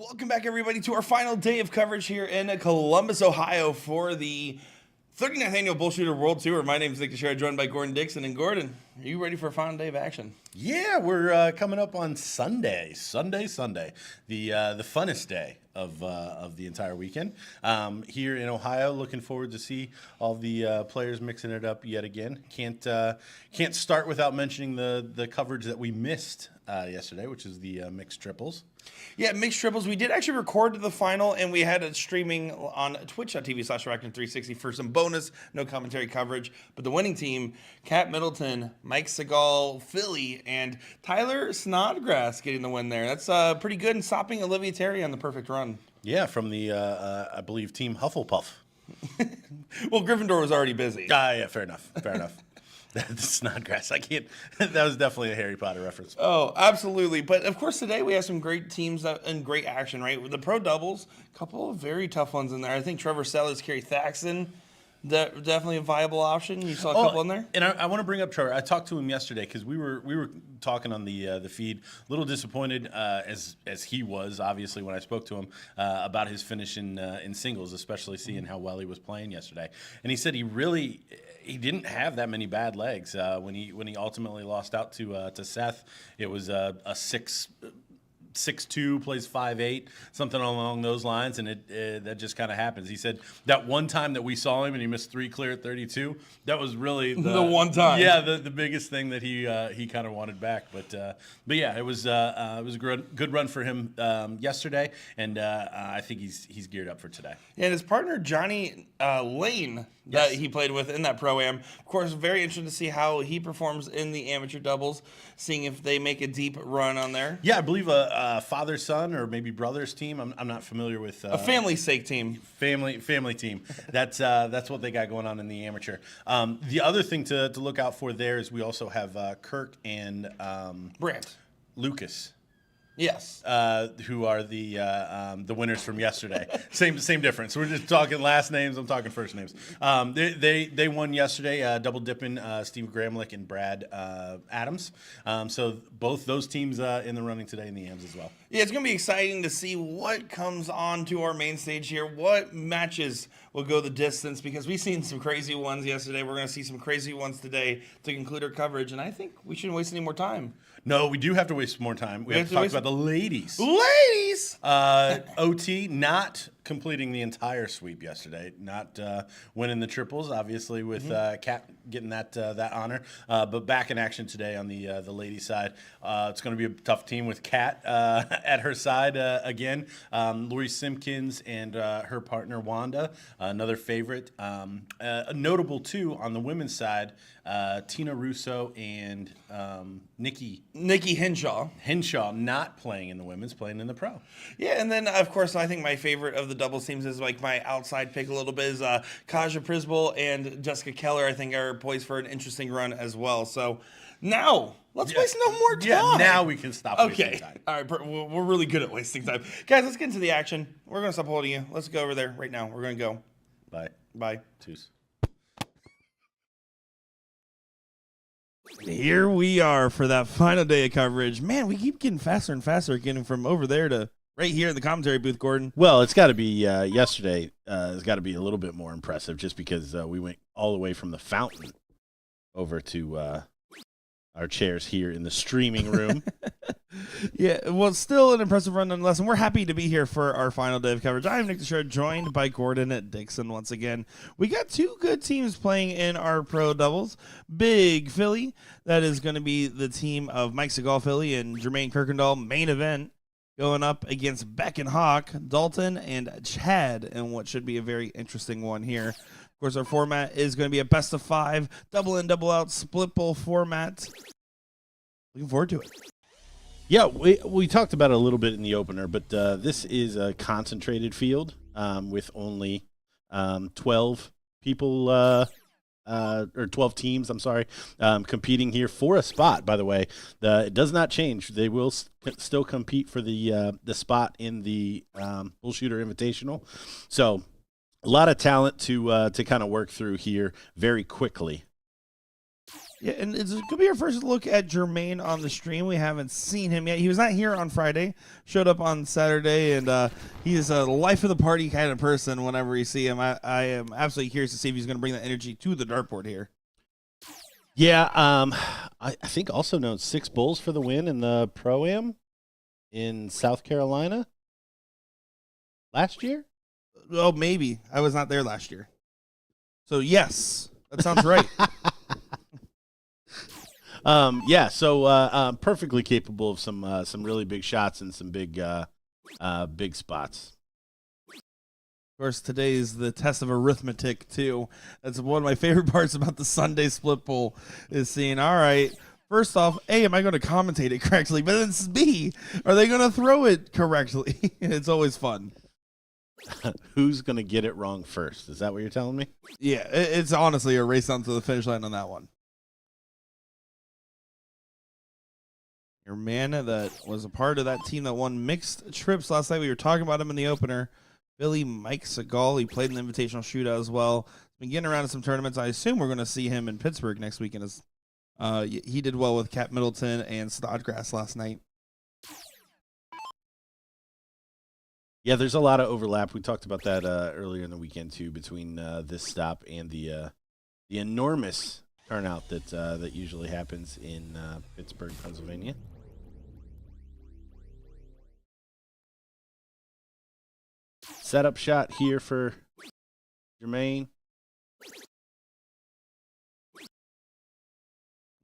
Welcome back, everybody, to our final day of coverage here in Columbus, Ohio for the 39th Annual BullShooter World Tour. My name is Nick Teixeira, joined by Gordon Dixon. And Gordon, are you ready for a final day of action? Yeah, we're coming up on Sunday, the funnest day of the entire weekend here in Ohio. Looking forward to see all the players mixing it up yet again. Can't start without mentioning the coverage that we missed yesterday, which is the mixed triples. Yeah, mixed triples. We did actually record the final, and we had it streaming on twitch.tv/Reactor360 for some bonus, no commentary coverage. But the winning team, Kat Middleton, Mike Segal, Philly, and Tyler Snodgrass getting the win there. That's pretty good, and stopping Olivia Terry on the perfect run. Yeah, from the, I believe, Team Hufflepuff. Well, Gryffindor was already busy. Yeah, fair enough. Snodgrass. I can't. That was definitely a Harry Potter reference. Oh, absolutely. But, of course, today we have some great teams and great action, right? With the pro doubles, a couple of very tough ones in there. I think Trevor Sellers, Kerry Thaxton, definitely a viable option. You saw a couple in there? And I want to bring up Trevor. I talked to him yesterday because we were talking on the feed. A little disappointed as he was, obviously, when I spoke to him about his finish in singles, especially seeing how well he was playing yesterday. And he said he didn't have that many bad legs when he ultimately lost out to Seth. It was a 6'2", plays 5'8", something along those lines, and that just kind of happens. He said that one time that we saw him and he missed 3 clear at 32, that was really the one time. Yeah, the biggest thing that he kind of wanted back. But yeah, it was a good run for him yesterday, and I think he's geared up for today. Yeah, and his partner Johnny Lane that he played with in that Pro-Am. Of course, very interesting to see how he performs in the amateur doubles, seeing if they make a deep run on there. Yeah, I believe a father-son or maybe brother's team. I'm not familiar with a family's sake team. Family team. That's what they got going on in the amateur. The other thing to look out for there is we also have Kirk and Brant Lucas. Yes. Who are the winners from yesterday? Same difference. We're just talking last names. I'm talking first names. They won yesterday, double dipping Steve Gramlich and Brad Adams. So both those teams in the running today in the AMs as well. Yeah, it's going to be exciting to see what comes on to our main stage here. What matches will go the distance, because we've seen some crazy ones yesterday. We're going to see some crazy ones today to conclude our coverage, and I think we shouldn't waste any more time. No, we do have to waste more time. We have to talk about the ladies. Ladies! OT not completing the entire sweep yesterday, not winning the triples, obviously, with Kat getting that honor. But back in action today on the ladies' side. It's going to be a tough team with Kat at her side again. Lori Simpkins and her partner, Wanda, another favorite. Notable, too, on the women's side, Tina Russo and Nikki Henshaw. Henshaw not playing in the women's, playing in the pro. Yeah, and then, of course, I think my favorite of the doubles teams is like my outside pick a little bit is Kaja Prisbal and Jessica Keller, I think, are poised for an interesting run as well. So now, let's waste no more time. Yeah, now we can stop wasting time. All right, we're really good at wasting time. Guys, let's get into the action. We're going to stop holding you. Let's go over there right now. We're going to go. Bye. Bye. Tschüss. Here we are for that final day of coverage. Man, we keep getting faster and faster, getting from over there to right here in the commentary booth, Gordon. Well, it's got to be yesterday. It's got to be a little bit more impressive just because we went all the way from the fountain over to our chairs here in the streaming room. Yeah, well, still an impressive run nonetheless, and we're happy to be here for our final day of coverage. I am Nick Teixeira, joined by Gordon Dixon once again. We got two good teams playing in our pro doubles. Big Philly, that is going to be the team of Mike Segal Philly and Jermaine Kirkendall, main event, going up against Beck and Hawk, Dalton and Chad, in what should be a very interesting one here. Of course, our format is going to be a best of 5, double in, double out, split bowl format. Looking forward to it. Yeah, we talked about it a little bit in the opener, but this is a concentrated field with only 12 people or 12 teams, I'm sorry, competing here for a spot, by the way. It does not change. They will still compete for the spot in the BullShooter Invitational. So a lot of talent to kind of work through here very quickly. Yeah, and it's going to be our first look at Jermaine on the stream. We haven't seen him yet. He was not here on Friday. Showed up on Saturday, and he is a life of the party kind of person whenever you see him. I am absolutely curious to see if he's going to bring that energy to the dartboard here. Yeah, I think also known 6 Bulls for the win in the Pro-Am in South Carolina last year. Oh, maybe. I was not there last year. So, yes, that sounds right. Yeah, so perfectly capable of some really big shots and some big spots. Of course, today is the test of arithmetic, too. That's one of my favorite parts about the Sunday split poll is seeing, all right, first off, A, am I going to commentate it correctly? But then B, are they going to throw it correctly? It's always fun. Who's going to get it wrong first? Is that what you're telling me? Yeah, it's honestly a race down to the finish line on that one. Your man that was a part of that team that won mixed trips last night, we were talking about him in the opener, Billy Mike Segal. He played in the Invitational Shootout as well. Been getting around to some tournaments. I assume we're going to see him in Pittsburgh next weekend. As he did well with Cap Middleton and Snodgrass last night. Yeah, there's a lot of overlap. We talked about that earlier in the weekend too, between this stop and the enormous turnout that usually happens in Pittsburgh, Pennsylvania. Setup shot here for Jermaine.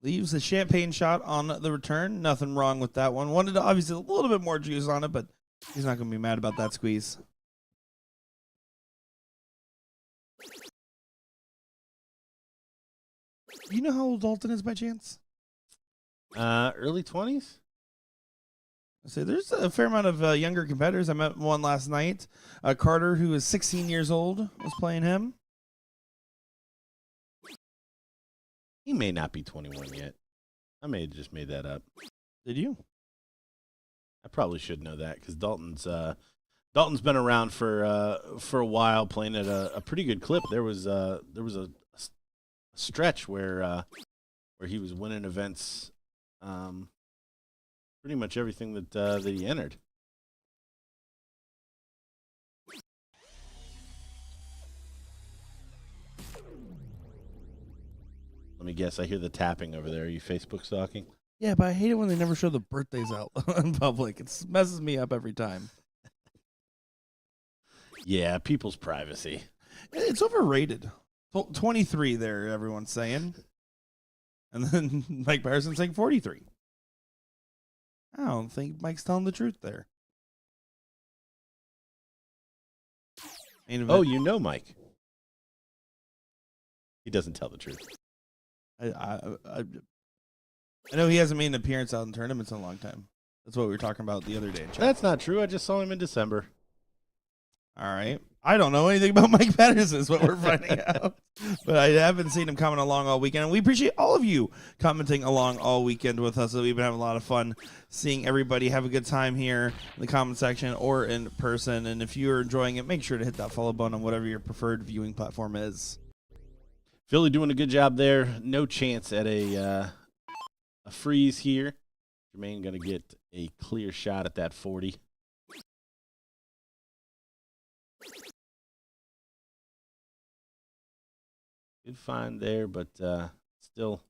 Leaves the champagne shot on the return. Nothing wrong with that one. Wanted to obviously a little bit more juice on it, but he's not going to be mad about that squeeze. Do you know how old Dalton is by chance? Early 20s. So there's a fair amount of younger competitors. I met one last night. Carter, who is 16 years old, was playing him. He may not be 21 yet. I may have just made that up. Did you? I probably should know that because Dalton's been around for a while, playing at a pretty good clip. There was a stretch where he was winning events, pretty much everything that he entered. Let me guess. I hear the tapping over there. Are you Facebook stalking? Yeah, but I hate it when they never show the birthdays out in public. It messes me up every time. Yeah, people's privacy. It's overrated. 23 there, everyone's saying. And then Mike Patterson saying 43. I don't think Mike's telling the truth there. Oh, you know Mike. He doesn't tell the truth. I know he hasn't made an appearance out in tournaments in a long time. That's what we were talking about the other day in chat. That's not true. I just saw him in December. All right. I don't know anything about Mike Patterson is what we're finding out. But I haven't seen him coming along all weekend. And we appreciate all of you commenting along all weekend with us. So we've been having a lot of fun seeing everybody have a good time here in the comment section or in person. And if you're enjoying it, make sure to hit that follow button on whatever your preferred viewing platform is. Philly doing a good job there. No chance at a freeze here. Jermaine going to get a clear shot at that 40. Good find there, but still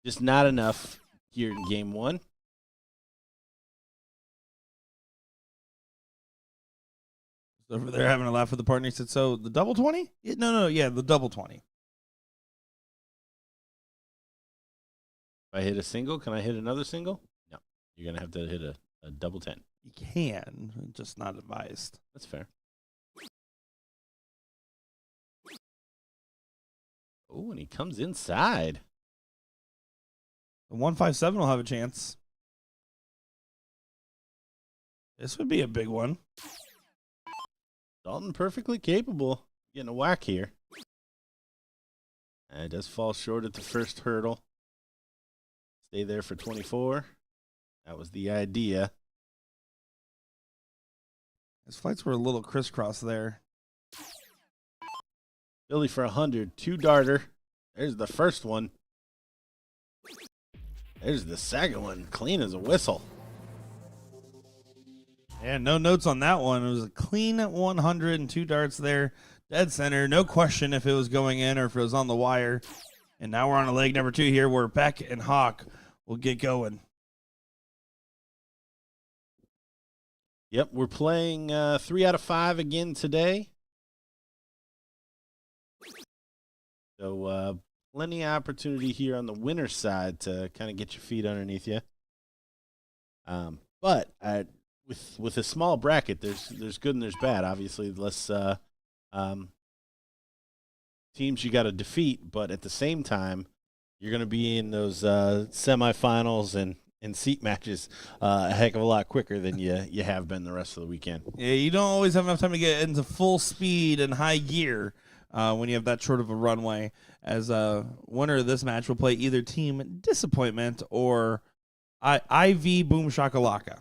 just not enough here in game one. Over there having a laugh with the partner. He said, so the double 20? No, the double 20. If I hit a single, can I hit another single? No. You're going to have to hit a double 10. You can, just not advised. That's fair. Oh, and he comes inside. The 157 will have a chance. This would be a big one. Dalton perfectly capable getting a whack here. And it does fall short at the first hurdle. Stay there for 24. That was the idea. His flights were a little crisscross there. Billy for 100. 2 darter. There's the first one. There's the second one, clean as a whistle. Yeah, no notes on that one. It was a clean 100 and 2 darts there. Dead center. No question if it was going in or if it was on the wire. And now we're on a leg number 2 here where Beck and Hawk will get going. Yep, we're playing 3 out of 5 again today. So plenty of opportunity here on the winner's side to kind of get your feet underneath you. But with a small bracket, there's good and there's bad. Obviously, less teams you got to defeat, but at the same time, you're going to be in those semifinals and seat matches a heck of a lot quicker than you have been the rest of the weekend. Yeah, you don't always have enough time to get into full speed and high gear when you have that short of a runway. As a winner of this match will play either Team Disappointment or IV Boom Shakalaka.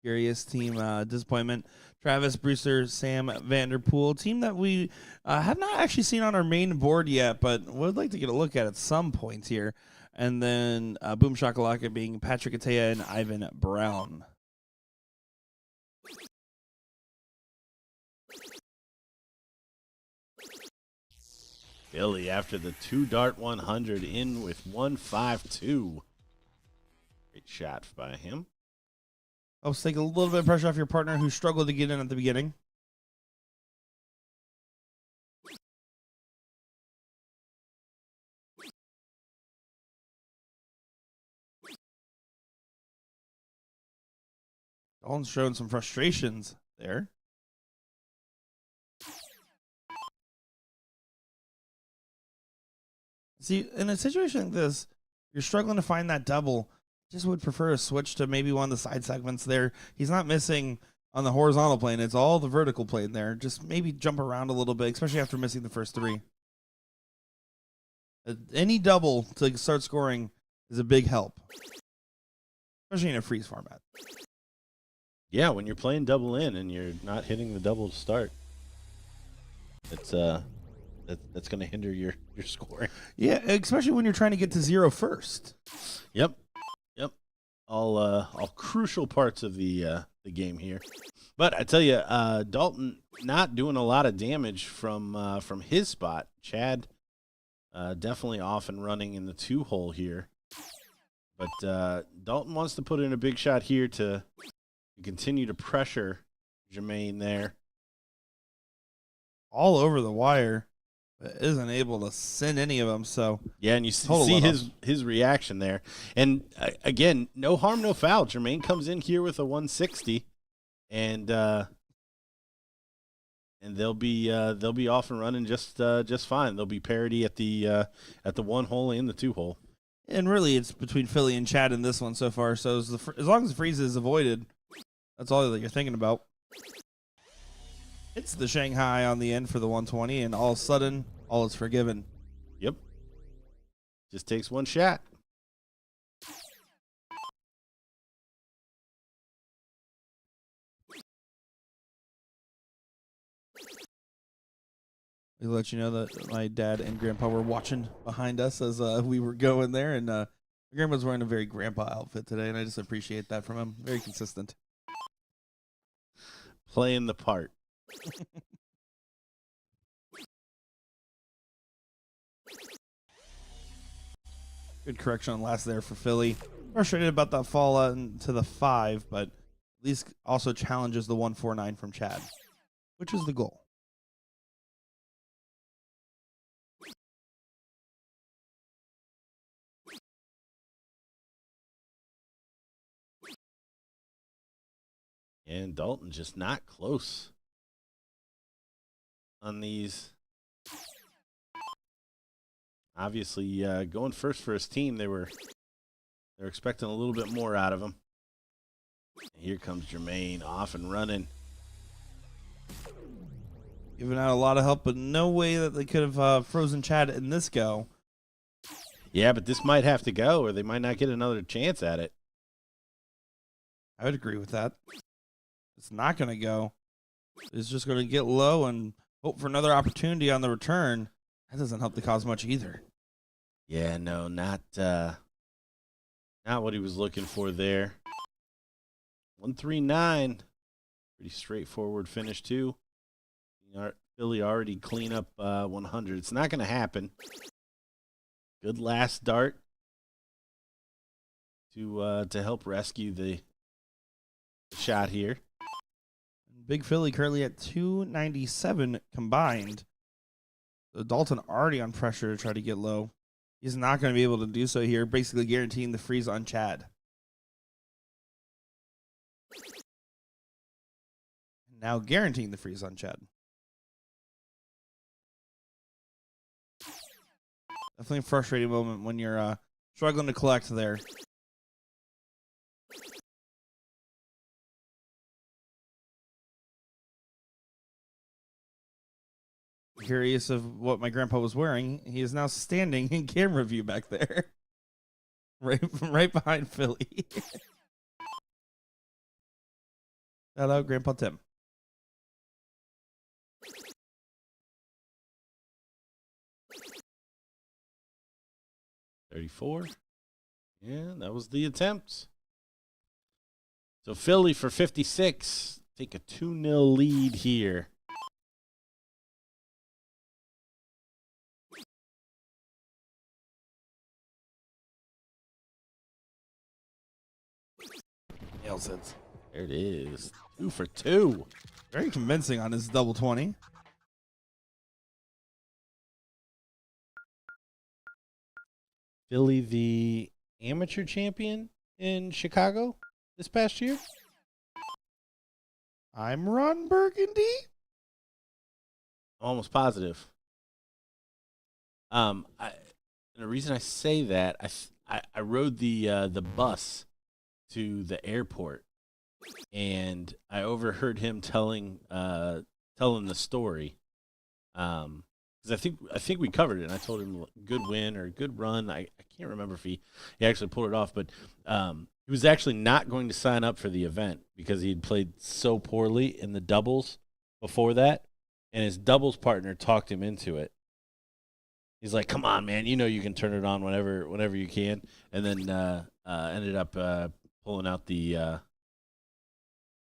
Curious Team Disappointment. Travis Brewster, Sam Vanderpool. Team that we have not actually seen on our main board yet, but would like to get a look at some point here. And then Boom Shakalaka being Patrick Atea and Ivan Brown. Billy after the 2-dart 100 in with 152. Great shot by him. Helps take a little bit of pressure off your partner who struggled to get in at the beginning. Dalton's showing some frustrations there. See, in a situation like this, you're struggling to find that double. Just would prefer a switch to maybe one of the side segments there. He's not missing on the horizontal plane. It's all the vertical plane there. Just maybe jump around a little bit, especially after missing the first 3. Any double to start scoring is a big help, especially in a freeze format. Yeah, when you're playing double in and you're not hitting the double to start, it's that's going to hinder your scoring. Yeah, especially when you're trying to get to 0 first. Yep. All crucial parts of the game here. But I tell you, Dalton not doing a lot of damage from his spot. Chad definitely off and running in the 2-hole here. But Dalton wants to put in a big shot here to continue to pressure Jermaine there. All over the wire. Isn't able to send any of them, so yeah, and you see his reaction there. And again, no harm, no foul. Jermaine comes in here with a 160, and they'll be off and running just fine. They'll be parity at the 1-hole and the 2-hole. And really, it's between Philly and Chad in this one so far. So as long as the freeze is avoided, that's all that you're thinking about. It's the Shanghai on the end for the 120, and all of a sudden, all is forgiven. Yep. Just takes one shot. We let you know that my dad and grandpa were watching behind us as we were going there, and my grandpa's wearing a very grandpa outfit today, and I just appreciate that from him. Very consistent. Playing the part. Good correction on last there for Philly. Frustrated about that fall into the 5, but at least also challenges the 149 from Chad, which is the goal. And Dalton just not close on these. Obviously, going first for his team, they're expecting a little bit more out of him. Here comes Jermaine off and running. Giving out a lot of help, but no way that they could have frozen Chad in this go. Yeah, but this might have to go, or they might not get another chance at it. I would agree with that. It's not going to go. It's just going to get low and hope for another opportunity on the return. That doesn't help the cause much either. Yeah, no, not what he was looking for there. 139. Pretty straightforward finish, too. Philly already clean up 100. It's not going to happen. Good last dart to help rescue the shot here. Big Philly currently at 297 combined. So Dalton already on pressure to try to get low. He's not going to be able to do so here, basically guaranteeing the freeze on Chad. Now guaranteeing the freeze on Chad. Definitely a frustrating moment when you're struggling to collect there. Curious of what my grandpa was wearing. He is now standing in camera view back there. right behind Philly. Shout out Grandpa Tim. $34. Yeah, that was the attempt. So Philly for 56. Take a 2-0 lead here. Nails it. There it is. 2 for 2. Very convincing on his double 20. Philly, the amateur champion in Chicago this past year. I'm Ron Burgundy. I'm almost positive. And the reason I say that, I rode the bus to the airport, and I overheard him telling the story. Because I think we covered it, and I told him good win or good run. I can't remember if he actually pulled it off, but he was actually not going to sign up for the event because he had played so poorly in the doubles before that, and his doubles partner talked him into it. He's like, "Come on, man, you know you can turn it on whenever you can," and then ended up pulling out the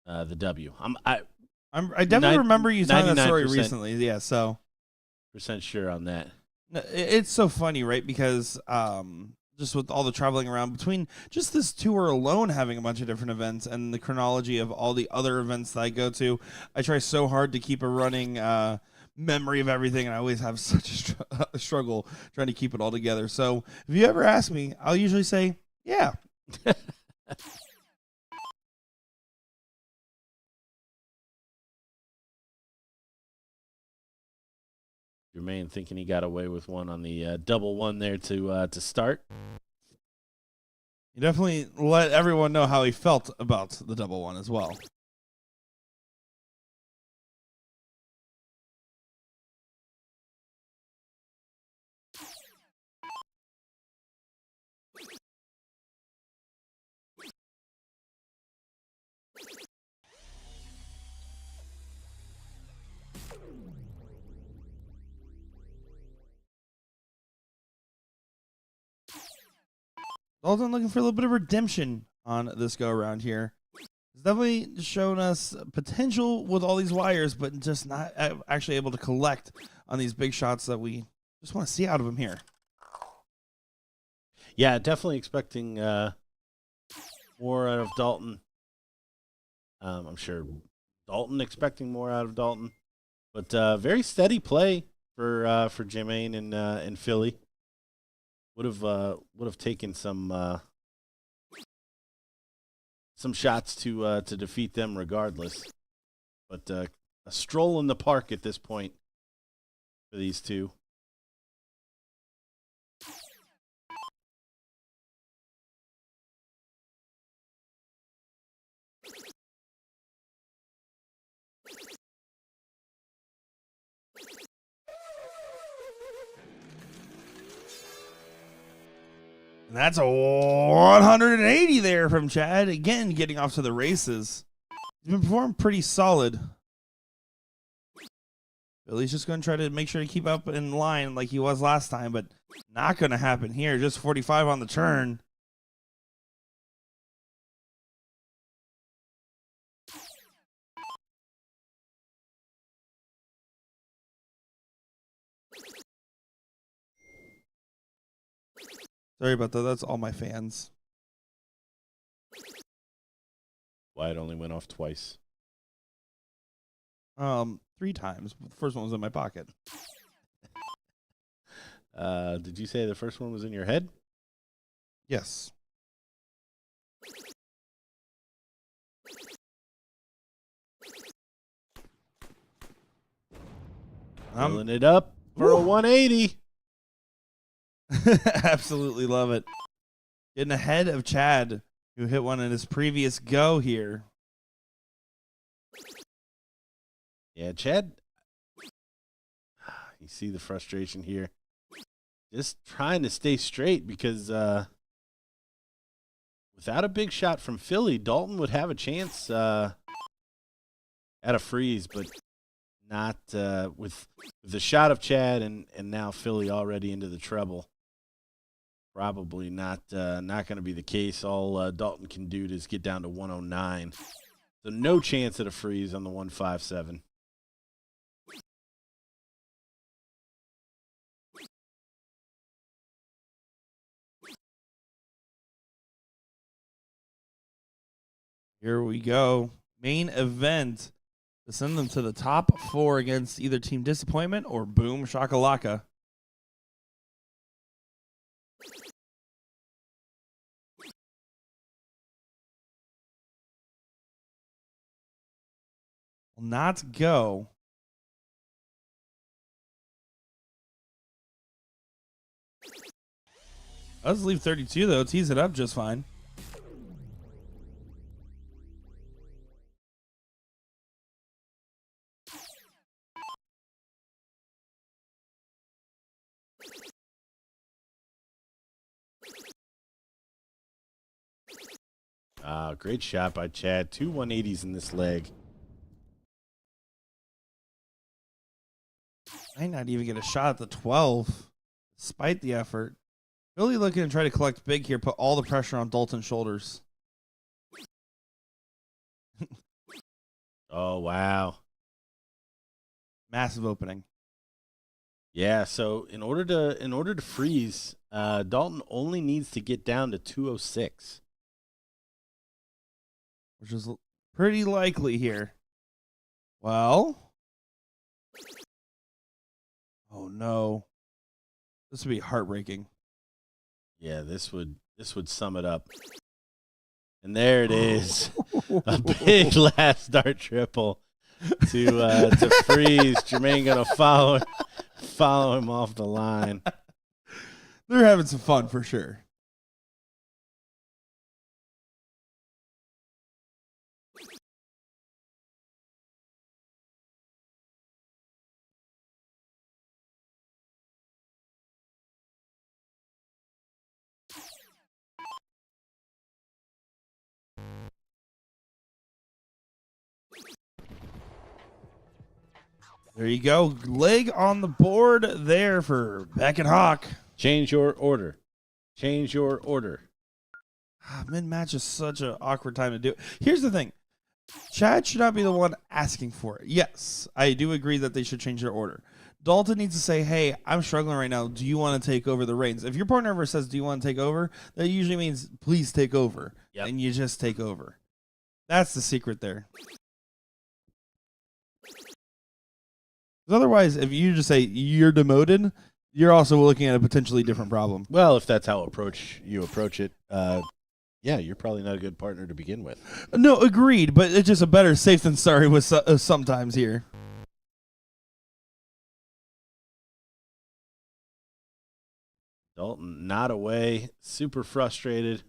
W. I definitely remember you telling that story 99%. recently. Yeah, so % sure on that. it's so funny, right? Because just with all the traveling around between just this tour alone, having a bunch of different events and the chronology of all the other events that I go to, I try so hard to keep a running memory of everything, and I always have such a struggle trying to keep it all together. So if you ever ask me, I'll usually say, yeah. Jermaine thinking he got away with one on the double one there to start. You definitely let everyone know how he felt about the double one as well. Dalton looking for a little bit of redemption on this go around here. It's definitely shown us potential with all these wires, but just not actually able to collect on these big shots that we just want to see out of him here. Yeah, definitely expecting more out of Dalton. I'm sure Dalton expecting more out of Dalton, but very steady play for Jermaine and Philly. Would have taken some shots to defeat them regardless, but a stroll in the park at this point for these two. And that's a 180 there from Chad. Again, getting off to the races. He's been performing pretty solid. Billy's just going to try to make sure to keep up in line like he was last time, but not going to happen here. Just 45 on the turn. Sorry about that. That's all my fans. Why it only went off twice. 3 times. The first one was in my pocket. Did you say the first one was in your head? Yes. Filling it up for a 180. Absolutely love it. Getting ahead of Chad, who hit one in his previous go here. Yeah, Chad. You see the frustration here. Just trying to stay straight because without a big shot from Philly, Dalton would have a chance at a freeze, but not with the shot of Chad and now Philly already into the treble. Probably not going to be the case. All Dalton can do is get down to 109. So no chance at a freeze on the 157. Here we go. Main event to send them to the top 4 against either Team Disappointment or Boom Shakalaka. Will not go. Let's leave 32 though. Tease it up just fine. Great shot by Chad. 2 180s in this leg. Might not even get a shot at the 12, despite the effort. Really looking to try to collect big here, put all the pressure on Dalton's shoulders. Oh, wow. Massive opening. Yeah, so in order to freeze, Dalton only needs to get down to 206. Which is pretty likely here. Well. Oh, no. This would be heartbreaking. Yeah, this would sum it up. And there it is. A big last dart triple to freeze. Jermaine going to follow him off the line. They're having some fun for sure. There you go. Leg on the board there for Beck and Hawk. Change your order. Change your order. Mid-match is such an awkward time to do it. Here's the thing. Chad should not be the one asking for it. Yes, I do agree that they should change their order. Dalton needs to say, hey, I'm struggling right now. Do you want to take over the reins? If your partner ever says, do you want to take over? That usually means, please take over. Yep. And you just take over. That's the secret there. Otherwise, if you just say you're demoted, you're also looking at a potentially different problem. Well, if that's how you approach it, yeah, you're probably not a good partner to begin with. No, agreed, but it's just a better safe than sorry with sometimes here. Dalton not away, super frustrated.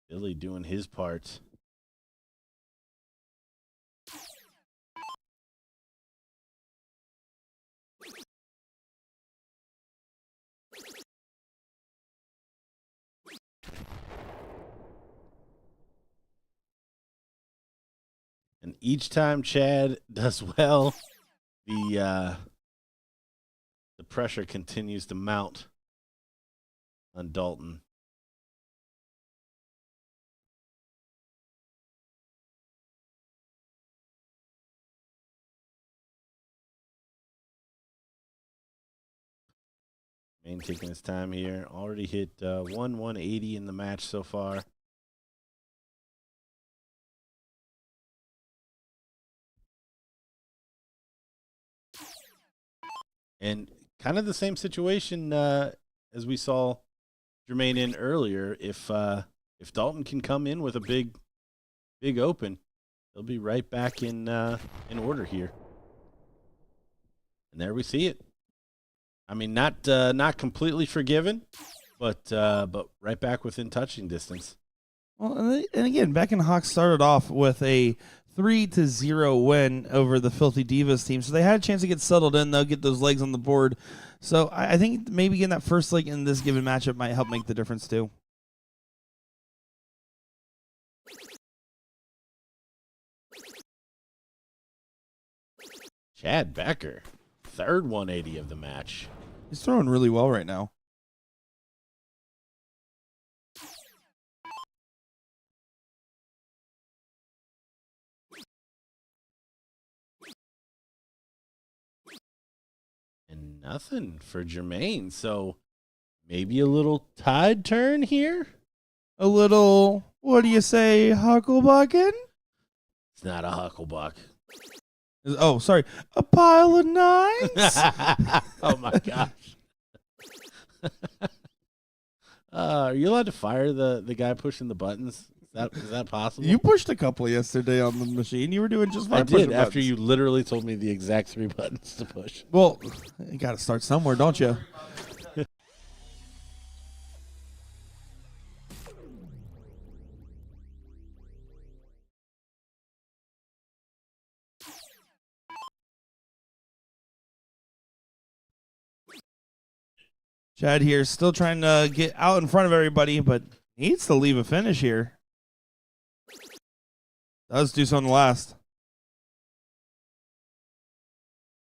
Billy doing his part. And each time Chad does well, the pressure continues to mount on Dalton. Main taking his time here. Already hit 180 in the match so far. And kind of the same situation as we saw Jermaine in earlier. If Dalton can come in with a big open, they'll be right back in order here. And there we see it. I mean, not completely forgiven, but right back within touching distance. Well, and again, Beck and Hawks started off with a 3-0 win over the Filthy Divas team, so they had a chance to get settled in. They'll get those legs on the board. So I think maybe getting that first leg in this given matchup might help make the difference too. Chad Becker, third 180 of the match. He's throwing really well right now. And nothing for Jermaine. So maybe a little tide turn here? A little, what do you say, Hucklebucking? It's not a hucklebuck. Oh, sorry, a pile of nines? Oh, my gosh. Are you allowed to fire the guy pushing the buttons? Is that possible? You pushed a couple yesterday on the machine. You were doing just fine. I did after you literally told me the exact 3 buttons to push. Well, you got to start somewhere, don't you? Chad here still trying to get out in front of everybody, but needs to leave a finish here. Does do so on the last.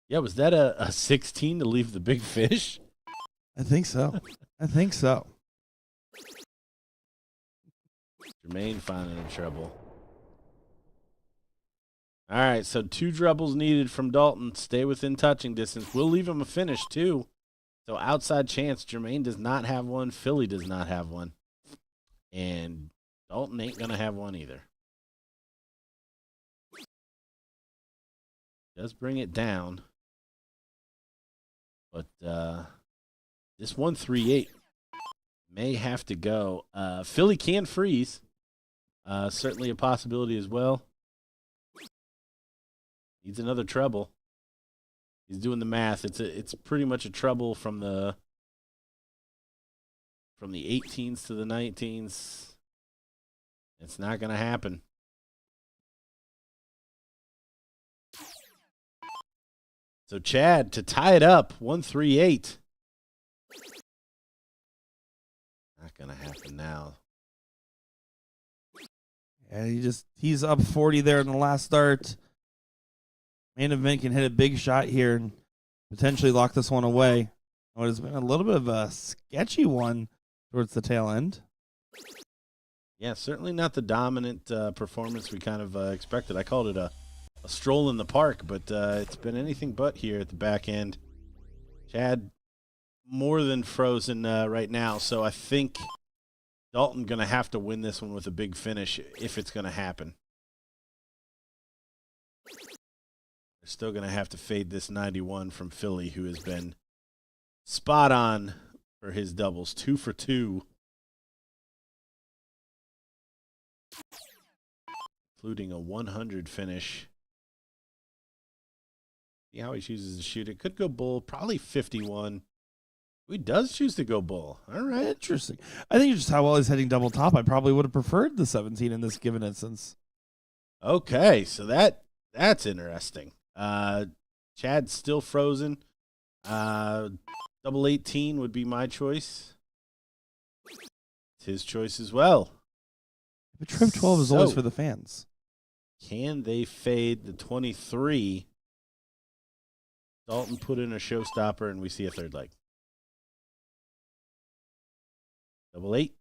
Yeah, was that a 16 to leave the big fish? I think so. I think so. Jermaine finding trouble. All right, so 2 dribbles needed from Dalton. Stay within touching distance. We'll leave him a finish, too. So outside chance, Jermaine does not have one. Philly does not have one. And Dalton ain't going to have one either. Does bring it down. But this 138 may have to go. Philly can freeze. Certainly a possibility as well. Needs another treble. He's doing the math. It's pretty much a treble from the 18s to the 19s. It's not going to happen. So Chad to tie it up, 138. Not going to happen now. Yeah, he's up 40 there in the last start. Main event can hit a big shot here and potentially lock this one away. It has been a little bit of a sketchy one towards the tail end. Yeah, certainly not the dominant performance we kind of expected. I called it a stroll in the park, but it's been anything but here at the back end. Chad more than frozen right now, so I think Dalton going to have to win this one with a big finish if it's going to happen. They're still going to have to fade this 91 from Philly, who has been spot on for his doubles, 2 for 2. Including a 100 finish. See how he chooses to shoot it. Could go bull, probably 51. He does choose to go bull. All right. Interesting. I think just how well he's hitting double top, I probably would have preferred the 17 in this given instance. Okay, so that's interesting. Chad's still frozen. Double 18 would be my choice. It's his choice as well. But Triv 12 is always for the fans. Can they fade the 23? Dalton put in a showstopper, and we see a third leg. Double 8.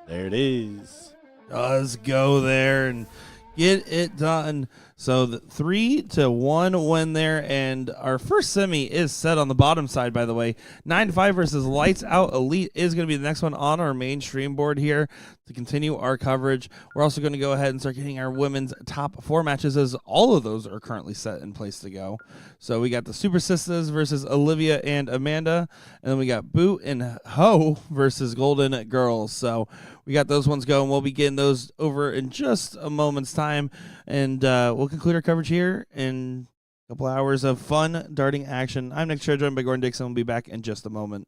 There it is. Does go there and get it done. So the 3-1 win there, and our first semi is set on the bottom side, by the way. 9-5 versus Lights Out Elite is going to be the next one on our mainstream board here to continue our coverage. We're also going to go ahead and start getting our women's top 4 matches, as all of those are currently set in place to go. So we got the Super Sisters versus Olivia and Amanda, and then we got Boot and Ho versus Golden Girls. So we got those ones going. We'll be getting those over in just a moment's time, and we'll conclude our coverage here in a couple hours of fun darting action. I'm Nick Scher, joined by Gordon Dixon. We'll be back in just a moment.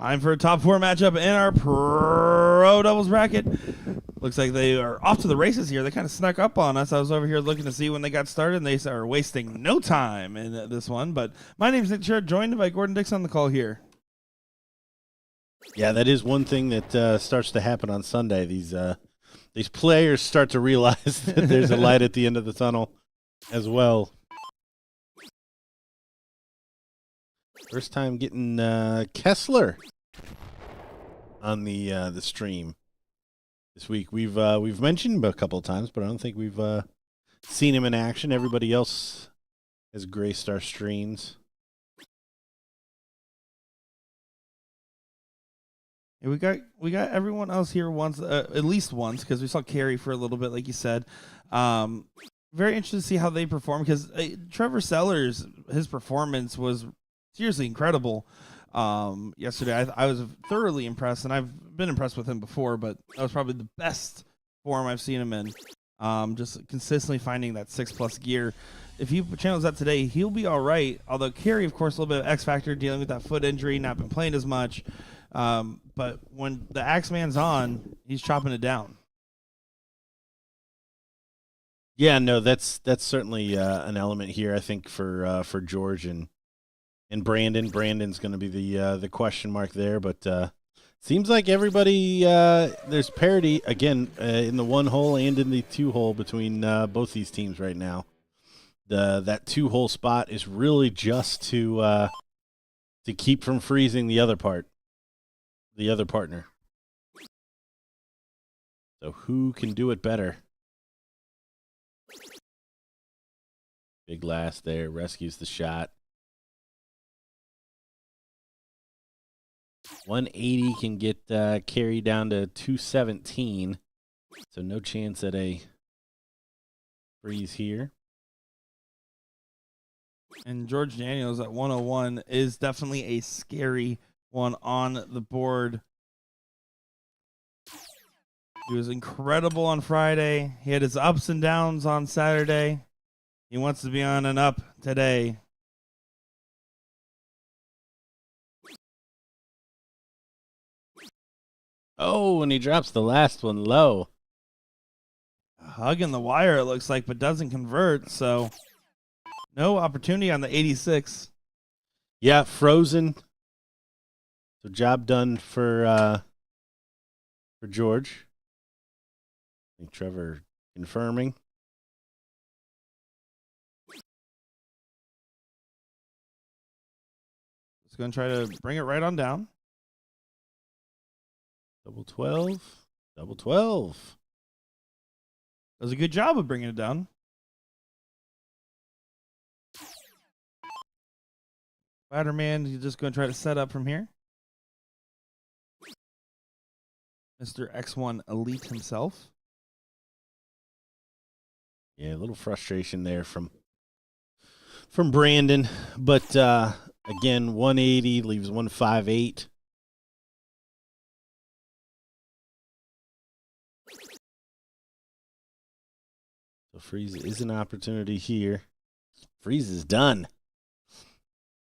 Time for a top 4 matchup in our pro doubles bracket. Looks like they are off to the races here. They kind of snuck up on us. I was over here looking to see when they got started, and they are wasting no time in this one. But my name's Nick Sherrod, joined by Gordon Dix on the call here. Yeah, that is one thing that starts to happen on Sunday. These players start to realize that there's a light at the end of the tunnel as well. First time getting Kessler on the stream this week. We've mentioned him a couple of times, but I don't think we've seen him in action. Everybody else has graced our streams. Yeah, we got everyone else here once, at least once, because we saw Carey for a little bit, like you said. Very interested to see how they perform, because Trevor Sellers, his performance was seriously incredible yesterday. I was thoroughly impressed, and I've been impressed with him before, but that was probably the best form I've seen him in. Just consistently finding that 6+ gear. If he channels that today, he'll be all right. Although Carey, of course, a little bit of X factor, dealing with that foot injury, not been playing as much. But when the Axeman's on, he's chopping it down. Yeah, no, that's certainly an element here. I think for George and Brandon. Brandon's going to be the question mark there, but seems like everybody there's parity again in the 1-hole and in the 2-hole between both these teams right now. That 2-hole spot is really just to keep from freezing the other partner. So who can do it better? Big last there, rescues the shot. 180 can get carried down to 217. So no chance at a freeze here. And George Daniels at 101 is definitely a scary one on the board. He was incredible on Friday. He had his ups and downs on Saturday. He wants to be on an up today. Oh, and he drops the last one low. Hugging the wire, it looks like, but doesn't convert, so no opportunity on the 86. Yeah, frozen. So job done for George. I think Trevor confirming. Just going to try to bring it right on down. Double 12. Double 12. Does a good job of bringing it down. Spider-Man, he's just going to try to set up from here. Mr. X1 Elite himself. Yeah, a little frustration there from Brandon, but again, 180 leaves 158. So freeze is an opportunity here. Freeze is done.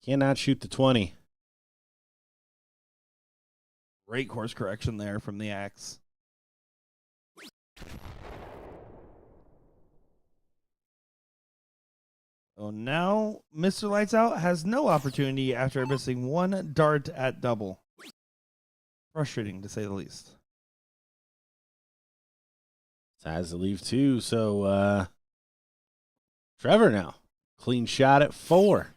Cannot shoot the 20. Great course correction there from the Axe. Oh, now Mr. Lights Out has no opportunity after missing one dart at double. Frustrating, to say the least. Has to leave 2, so Trevor now. Clean shot at 4.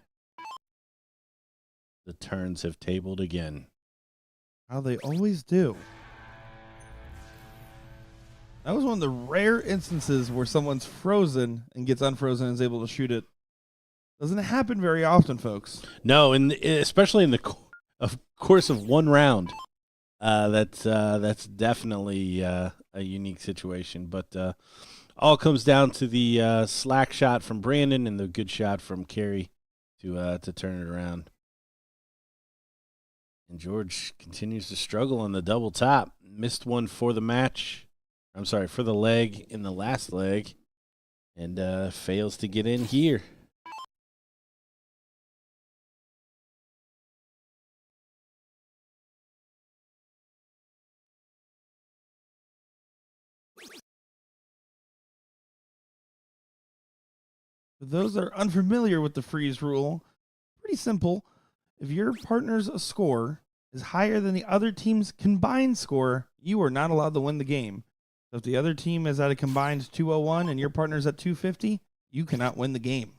The turns have tabled again. How they always do. That was one of the rare instances where someone's frozen and gets unfrozen and is able to shoot it. Doesn't happen very often, folks. No, and especially in the course of one round. That's definitely a unique situation. But all comes down to the slack shot from Brandon and the good shot from Carey to turn it around. And George continues to struggle on the double top. Missed one for the match. I'm sorry, for the leg in the last leg. And fails to get in here. For those that are unfamiliar with the freeze rule, pretty simple. If your partner's score is higher than the other team's combined score, you are not allowed to win the game. So if the other team is at a combined 201 and your partner's at 250, you cannot win the game.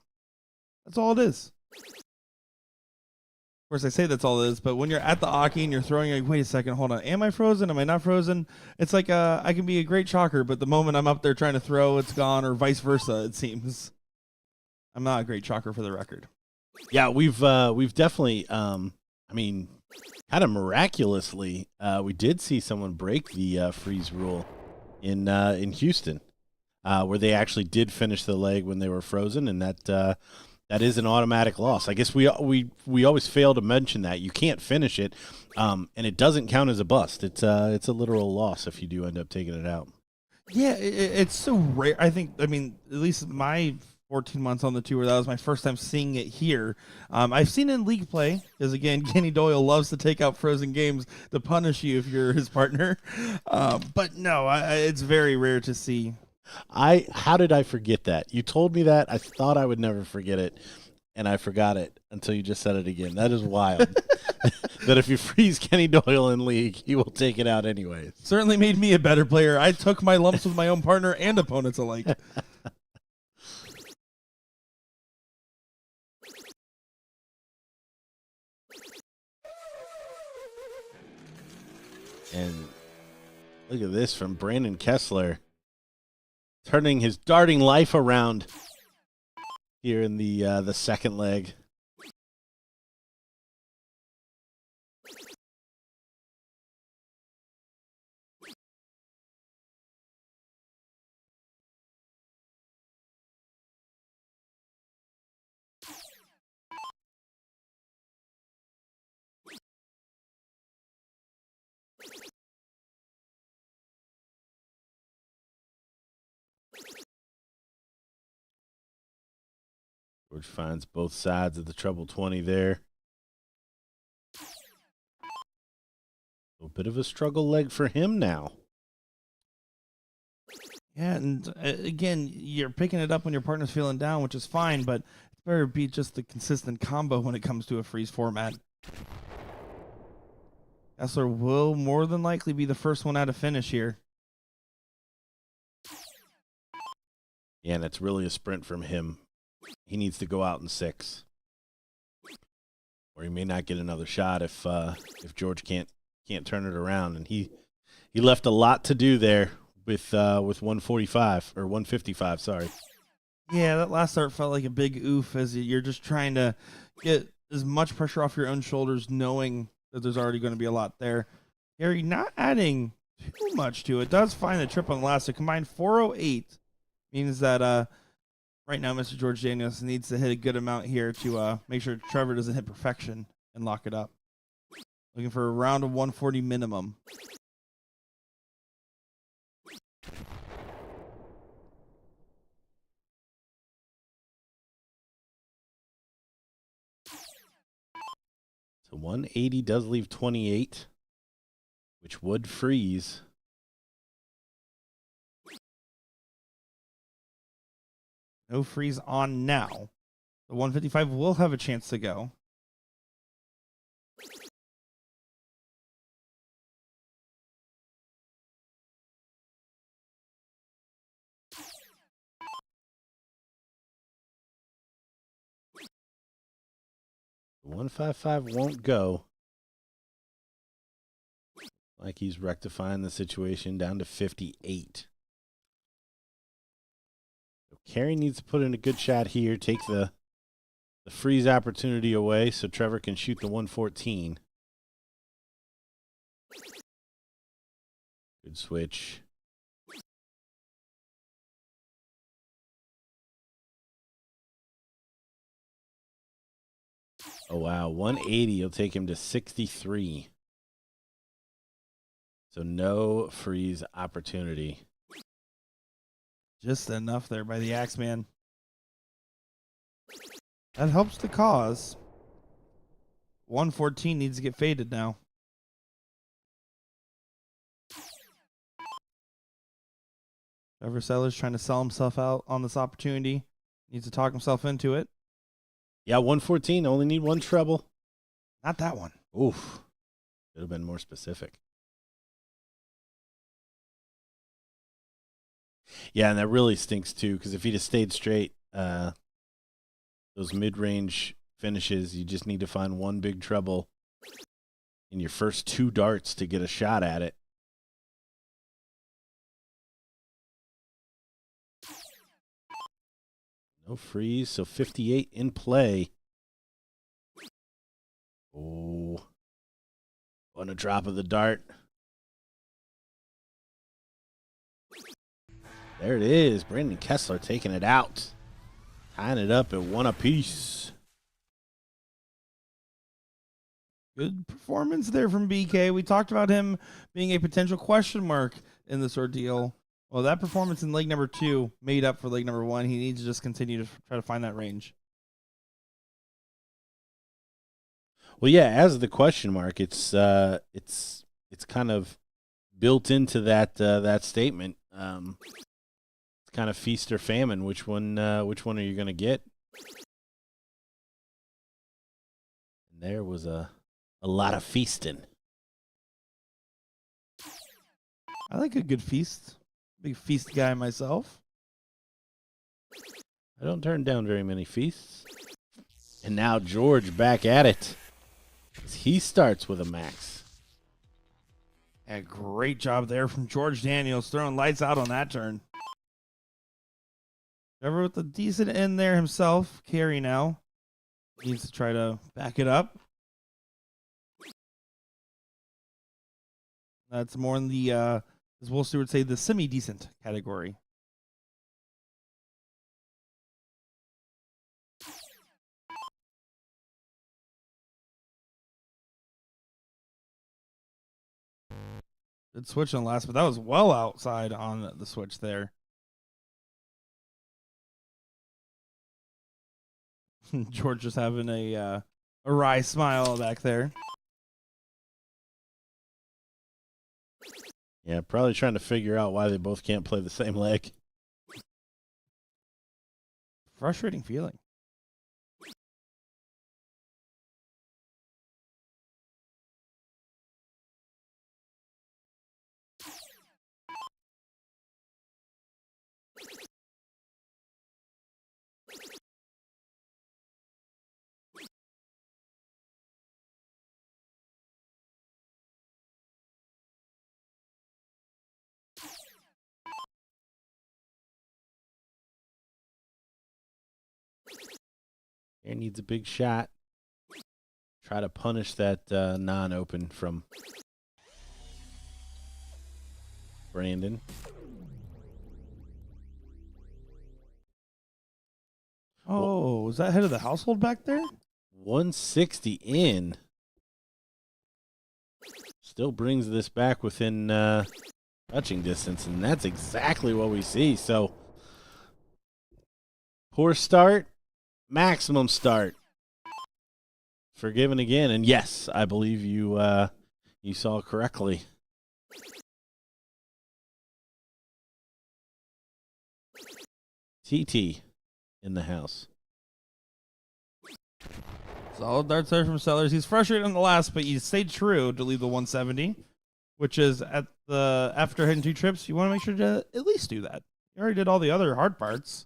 That's all it is. Of course, I say that's all it is, but when you're at the Aki and you're throwing, you're like, wait a second, hold on. Am I frozen? Am I not frozen? It's like I can be a great chalker, but the moment I'm up there trying to throw, it's gone, or vice versa, it seems. I'm not a great chalker for the record. Yeah, we've definitely, I mean, kind of miraculously, we did see someone break the freeze rule in Houston, where they actually did finish the leg when they were frozen, and that is an automatic loss. I guess we always fail to mention that you can't finish it, and it doesn't count as a bust. It's a literal loss if you do end up taking it out. Yeah, it's so rare. I mean, at least my 14 months on the tour, that was my first time seeing it here. I've seen it in league play, because again, Kenny Doyle loves to take out frozen games to punish you if you're his partner. But no, it's very rare to see. How did I forget that? You told me that. I thought I would never forget it, and I forgot it until you just said it again. That is wild. That if you freeze Kenny Doyle in league, he will take it out anyways. Certainly made me a better player. I took my lumps with my own partner and opponents alike. And look at this from Brandon Kessler, turning his darting life around here in the second leg. George finds both sides of the treble 20 there. A bit of a struggle leg for him now. Yeah, and again, you're picking it up when your partner's feeling down, which is fine, but it's better be just the consistent combo when it comes to a freeze format. Kessler will more than likely be the first one out of finish here. Yeah, and it's really a sprint from him. He needs to go out in 6, or he may not get another shot if George can't turn it around. And he left a lot to do there with 145 or 155. Sorry. Yeah, that last start felt like a big oof as you're just trying to get as much pressure off your own shoulders, knowing that there's already going to be a lot there. Gary not adding too much to it. Does find the trip on the last. A combined 408 means that right now Mr. George Daniels needs to hit a good amount here to make sure Trevor doesn't hit perfection and lock it up. Looking for around a 140 minimum. So 180 does leave 28, which would freeze. No freeze on now. The 155 will have a chance to go. The 155 won't go. Like he's rectifying the situation down to 58. Carey needs to put in a good shot here, take the freeze opportunity away so Trevor can shoot the 114. Good switch. Oh, wow. 180 will take him to 63. So no freeze opportunity. Just enough there by the Axeman. That helps the cause. 114 needs to get faded now. Trevor Sellers trying to sell himself out on this opportunity. Needs to talk himself into it. Yeah, 114. Only need one treble. Not that one. Oof. Should have been more specific. Yeah, and that really stinks too, because if he'd have stayed straight, those mid-range finishes, you just need to find one big treble in your first 2 darts to get a shot at it. No freeze, so 58 in play. Oh, on a drop of the dart. There it is. Brandon Kessler taking it out. Tying it up at 1 apiece. Good performance there from BK. We talked about him being a potential question mark in this ordeal. Well, that performance in leg number 2 made up for leg number 1. He needs to just continue to try to find that range. Well, yeah, as the question mark, it's kind of built into that statement. It's kind of feast or famine. Which one are you going to get? And there was a lot of feasting. I like a good feast. Big feast guy myself. I don't turn down very many feasts. And now George back at it. He starts with a max. A great job there from George Daniels, throwing lights out on that turn. Trevor with a decent end there himself. Carry now. Needs to try to back it up. That's more in the, as BullShooter would say, the semi-decent category. Good switch on last, but that was well outside on the switch there. George just having a wry smile back there. Yeah, probably trying to figure out why they both can't play the same leg. Frustrating feeling. Air needs a big shot. Try to punish that non-open from Brandon. Oh, was that head of the household back there? 160 in. Still brings this back within touching distance, and that's exactly what we see. So, poor start, maximum start. Forgiven again, and yes, I believe you you saw correctly. TT in the house. Solid darts there from Sellers. He's frustrated on the last, but he stayed true to leave the 170, which is at the after hitting 2 trips. You want to make sure to at least do that. You already did all the other hard parts.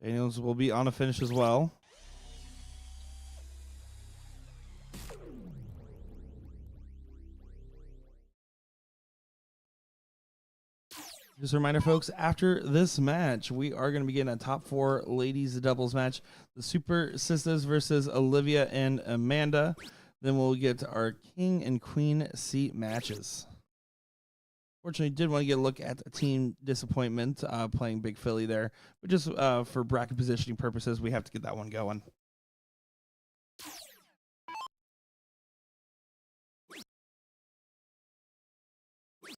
Daniels will be on a finish as well. Just a reminder, folks, after this match, we are going to begin a top 4 ladies doubles match. The Super Sisters versus Olivia and Amanda. Then we'll get our King and Queen seat matches. Fortunately, did want to get a look at Team Disappointment playing Big Philly there. But just for bracket positioning purposes, we have to get that one going.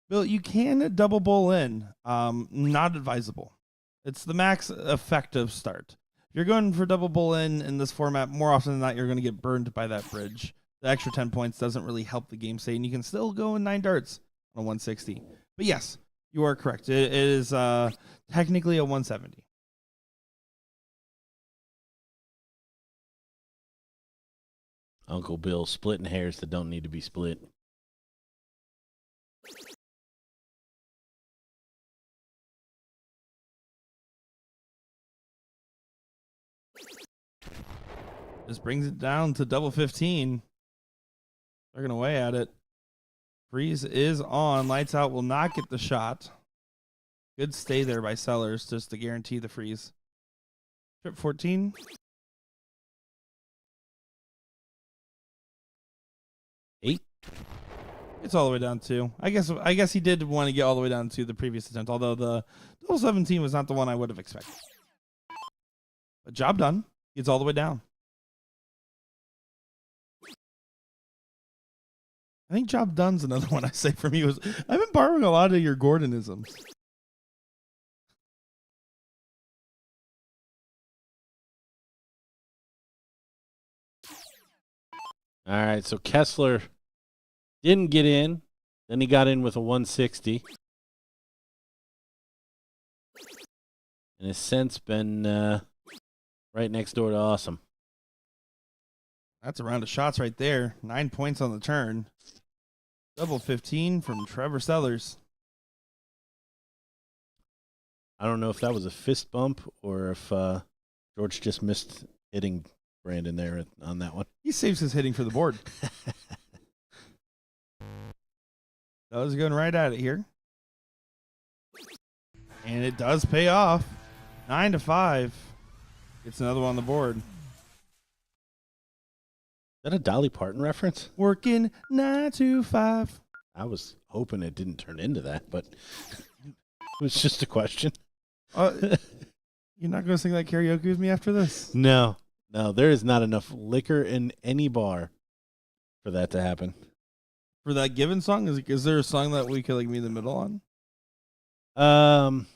Bill, you can double bull in. Not advisable. It's the max effective start. If you're going for double bull in this format, more often than not, you're going to get burned by that bridge. The extra 10 points doesn't really help the game state, and you can still go in 9 darts on a 160. But yes, You are correct. It is technically a 170. Uncle Bill splitting hairs that don't need to be split. This brings it down to double 15. They're going to away at it. Freeze is on. Lights out will not get the shot. Good stay there by Sellers just to guarantee the freeze. Trip 14. Eight. It's all the way down to. I guess he did want to get all the way down to the previous attempt, although the double 17 was not the one I would have expected. But job done. Gets all the way down. I think job done's another one I say from you. I've been borrowing a lot of your Gordonisms. All right, so Kessler didn't get in. Then he got in with a 160. And has since been right next door to awesome. That's a round of shots right there. 9 points on the turn. Double 15 from Trevor Sellers. I don't know if that was a fist bump or if George just missed hitting Brandon there on that one. He saves his hitting for the board. That was going right at it here. And it does pay off. 9-5. It's another one on the board. Is that a Dolly Parton reference? Working 9 to 5. I was hoping it didn't turn into that, but it was just a question. You're not going to sing that karaoke with me after this? No, there is not enough liquor in any bar for that to happen. For that given song, is there a song that we could like meet in the middle on?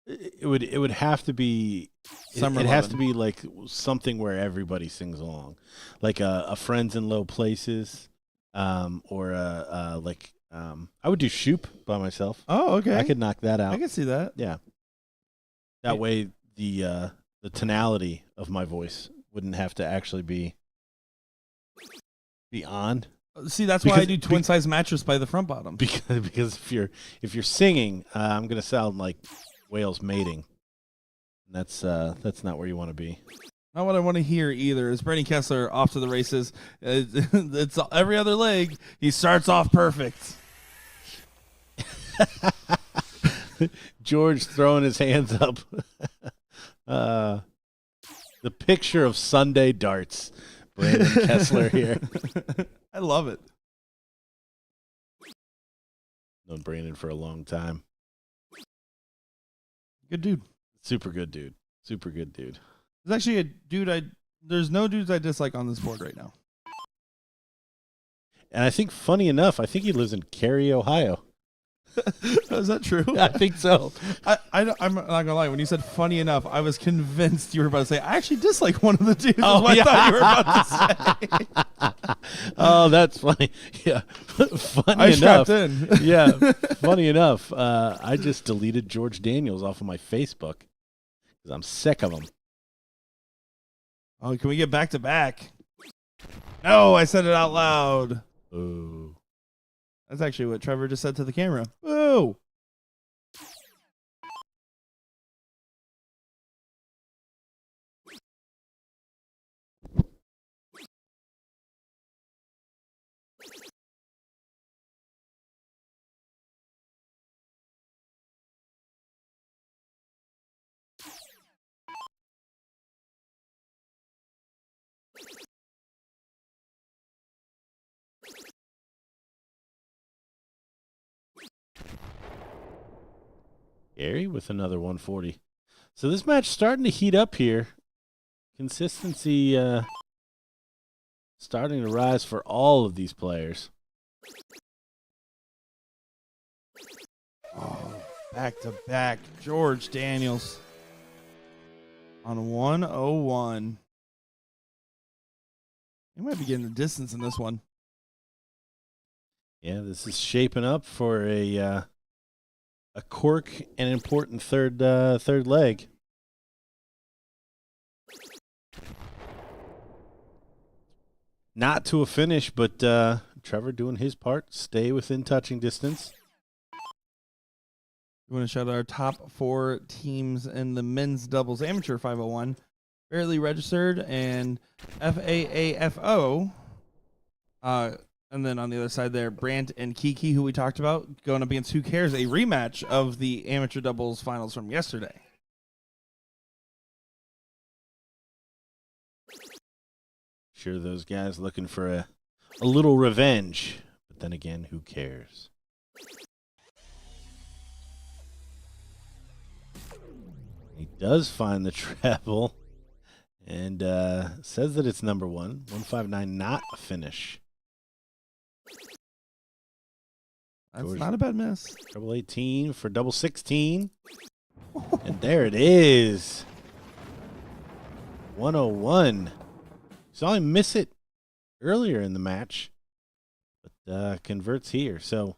It would have to be. Summer it has Lovin'. to be like something where everybody sings along, like a Friends in Low Places, or I would do Shoop by myself. Oh, okay. I could knock that out. I can see that. Yeah. That way, the tonality of my voice wouldn't have to actually be on. See, that's why I do twin size mattress by the front bottom. Because if you're singing, I'm gonna sound like whales mating. That's not where you want to be. Not what I want to hear either. Is Brandon Kessler off to the races? It's every other leg. He starts off perfect. George throwing his hands up. The picture of Sunday darts. Brandon Kessler here. I love it. Known Brandon for a long time. Good dude. Super good dude. Super good dude. There's actually a dude there's no dudes I dislike on this board right now. And I think, funny enough, I think he lives in Cary, Ohio. Is that true? I think so. I'm not gonna lie. When you said funny enough, I was convinced you were about to say I actually dislike one of the dudes. Oh, I yeah. thought you were about to say. Oh, that's funny. Yeah, funny I enough. strapped in. Yeah, funny enough. I just deleted George Daniels off of my Facebook because I'm sick of him. Oh, can we get back to back? No, I said it out loud. Ooh. That's actually what Trevor just said to the camera. Whoa. Gary with another 140. So this match starting to heat up here. Consistency starting to rise for all of these players. Oh, back to back. George Daniels on 101. He might be getting the distance in this one. Yeah, this is shaping up for a cork and important third leg. Not to a finish, but Trevor doing his part. Stay within touching distance. We want to shout out our top 4 teams in the men's doubles amateur 501. Fairly registered and FAAFO. And then on the other side there, Brandt and Kiki, who we talked about, going up against Who Cares, a rematch of the amateur doubles finals from yesterday. Sure, those guys looking for a little revenge. But then again, who cares? He does find the treble and says that it's number 1. 159, not a finish. That's George, not a bad miss. treble 18 for double 16. And there it is. 101. Saw him miss it earlier in the match, but converts here. So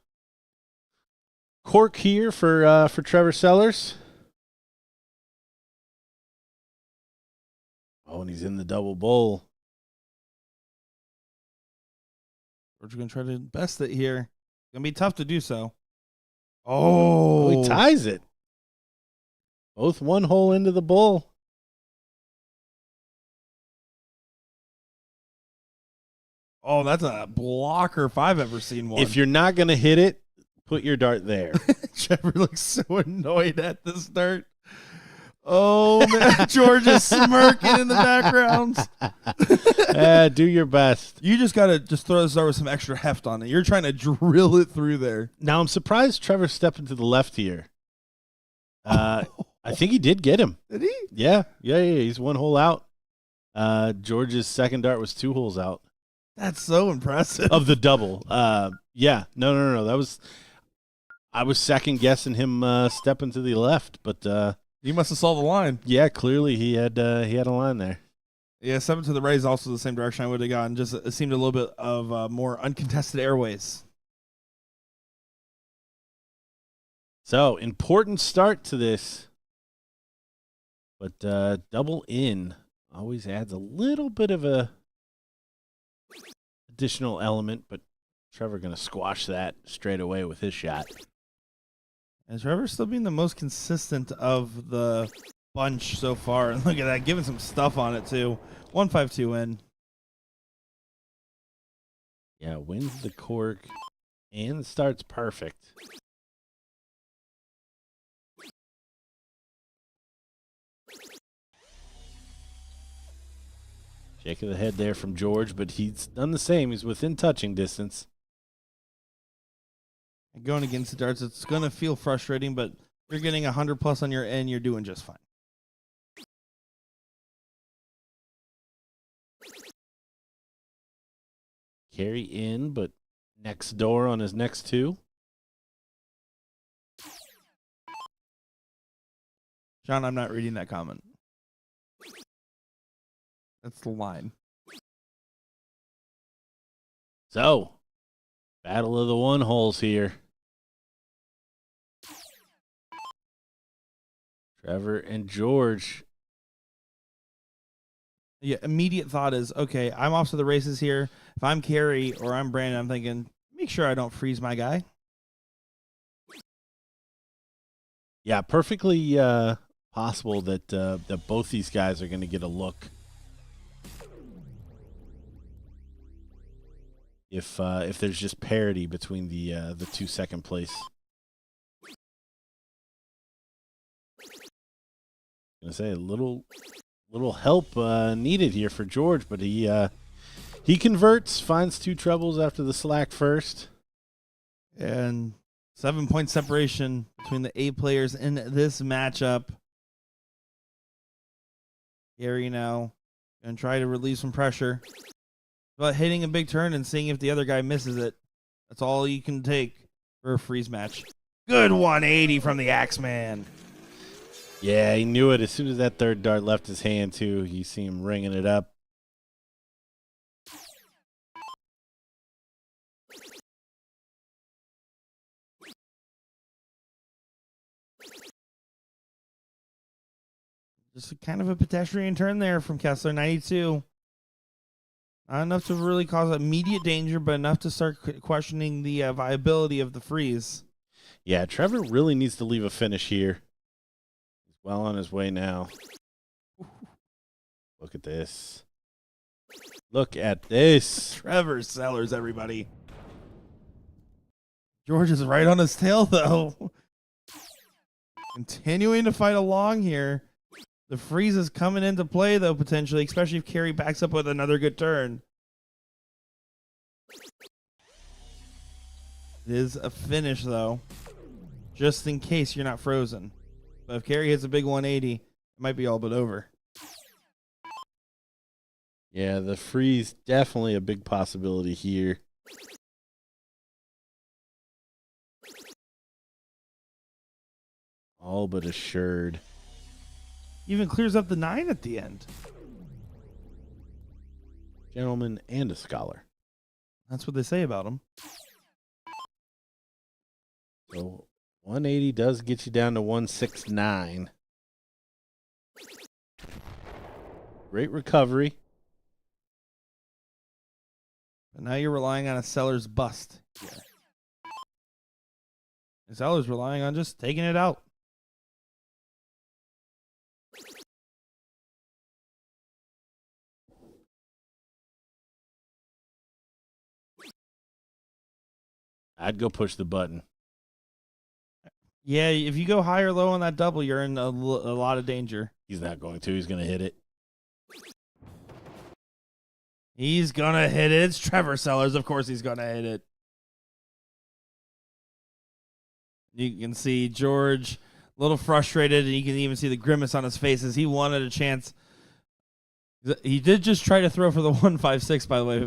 cork here for Trevor Sellers. Oh, and he's in the double bowl. We're just going to try to best it here. It's going to be tough to do so. Oh, Oh, he ties it. Both one hole into the bowl. Oh, that's a blocker if I've ever seen one. If you're not going to hit it, put your dart there. Trevor looks so annoyed at the start. Oh, man. George is smirking in the background. Do your best. You just got to just throw this dart with some extra heft on it. You're trying to drill it through there. Now, I'm surprised Trevor stepped into the left here. I think he did get him. Did he? Yeah. He's one hole out. George's second dart was 2 holes out. That's so impressive. Of the double. Yeah. No. That was, I was second guessing him stepping to the left, but You must have saw the line. yeah, clearly he had a line there. Yeah, 7 to the right is also the same direction I would have gone. Just it seemed a little bit of more uncontested airways. So important start to this, but double in always adds a little bit of a additional element, but Trevor going to squash that straight away with his shot. And Trevor's still being the most consistent of the bunch so far. And look at that, giving some stuff on it too. 152 in. Yeah, wins the cork and starts perfect. Shake of the head there from George, but he's done the same. He's within touching distance. And going against the darts, it's going to feel frustrating, but you're getting 100 plus on your end, you're doing just fine. Carry in, but next door on his next 2. John, I'm not reading that comment. That's the line. So, battle of the 1 holes here. Trevor and George. Yeah, immediate thought is, okay, I'm off to the races here. If I'm Carey or I'm Brandon, I'm thinking, make sure I don't freeze my guy. Yeah, perfectly possible that that both these guys are going to get a look. If there's just parity between the 2 second place. Gonna say a little help needed here for George, but he converts, finds 2 trebles after the slack first, And 7-point separation between the 8 players in this matchup. Gary now going to try to relieve some pressure. But hitting a big turn and seeing if the other guy misses it. That's all you can take for a freeze match. Good 180 from the Axeman. Yeah, he knew it as soon as that third dart left his hand too. You see him ringing it up. Just kind of a pedestrian turn there from Kessler, 92. Not enough to really cause immediate danger, but enough to start questioning the viability of the freeze. Yeah, Trevor really needs to leave a finish here. He's well on his way now. Look at this. Look at this. Trevor Sellers, everybody. George is right on his tail, though. Continuing to fight along here. The freeze is coming into play, though, potentially, especially if Carey backs up with another good turn. It is a finish, though, just in case you're not frozen. But if Carey hits a big 180, it might be all but over. Yeah, the freeze, definitely a big possibility here. All but assured. Even clears up the 9 at the end. Gentleman and a scholar. That's what they say about him. So 180 does get you down to 169. Great recovery. But now you're relying on a Sellers bust here. And Sellers relying on just taking it out. I'd go push the button. Yeah, if you go high or low on that double, you're in a lot of danger. He's not going to. He's going to hit it. He's going to hit it. It's Trevor Sellers. Of course he's going to hit it. You can see George a little frustrated, and you can even see the grimace on his face as he wanted a chance. He did just try to throw for the 156, by the way,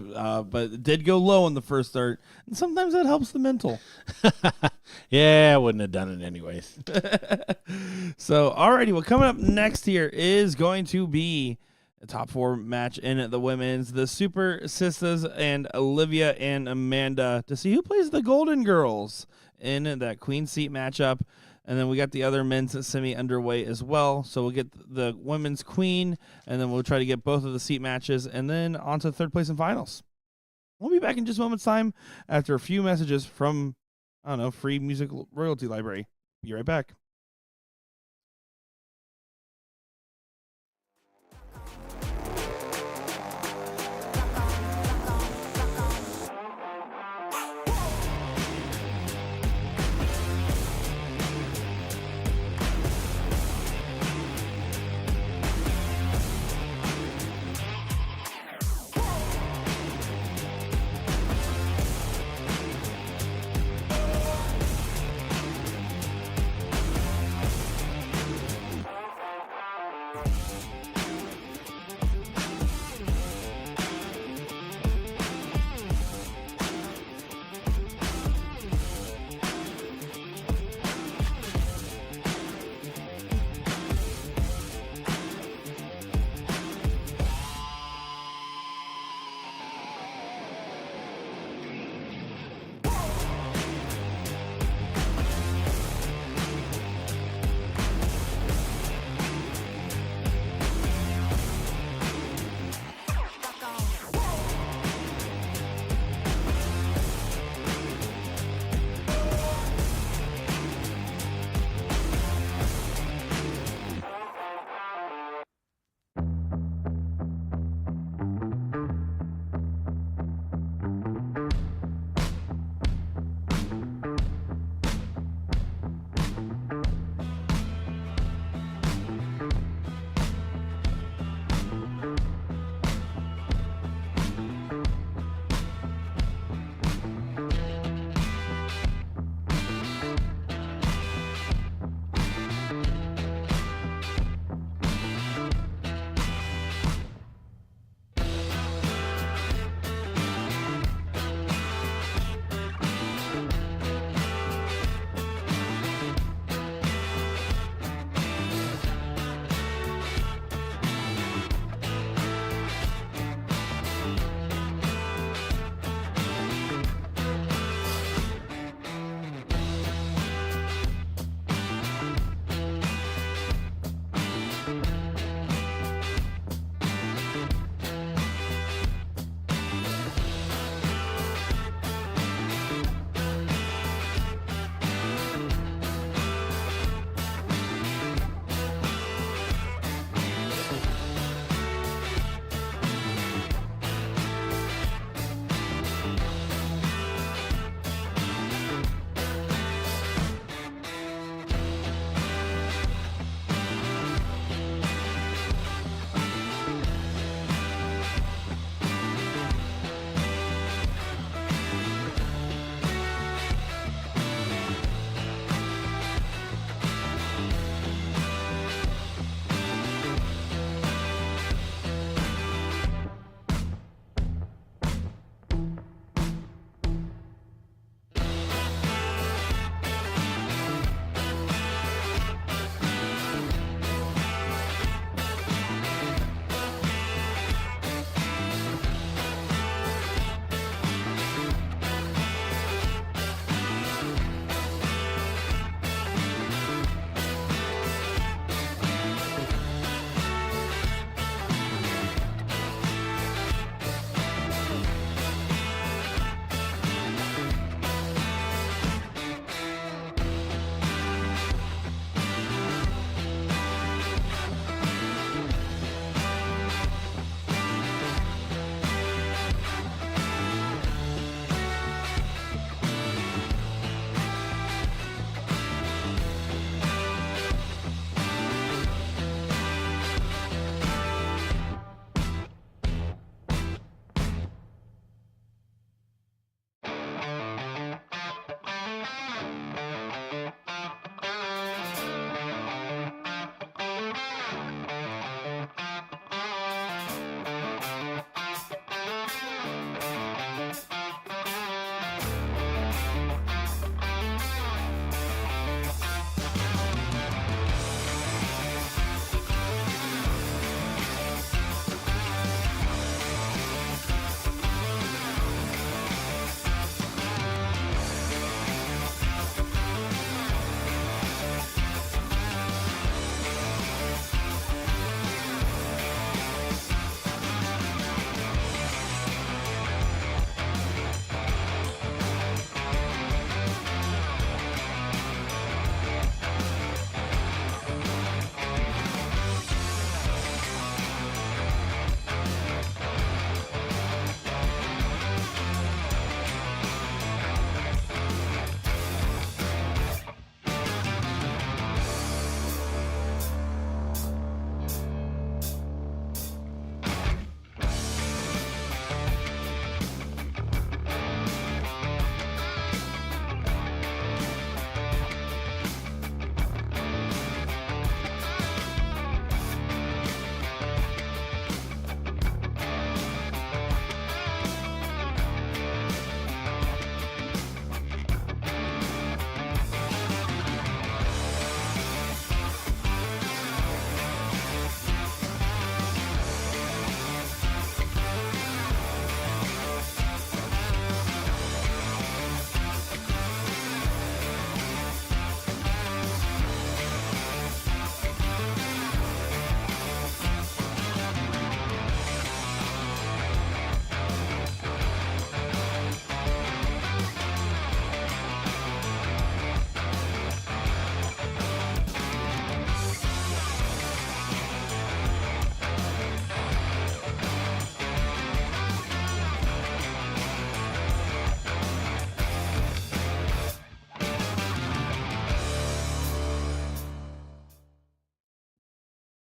but it did go low in the first start, and sometimes that helps the mental. Yeah, I wouldn't have done it anyways. So, alrighty, well, coming up next here is going to be a top 4 match in the women's, the Super Sisters and Olivia and Amanda, to see who plays the Golden Girls in that Queen Seat matchup. And then we got the other men's semi underway as well. So we'll get the women's queen, and then we'll try to get both of the seat matches, and then on to third place and finals. We'll be back in just a moment's time after a few messages from, I don't know, Free Music Royalty Library. Be right back.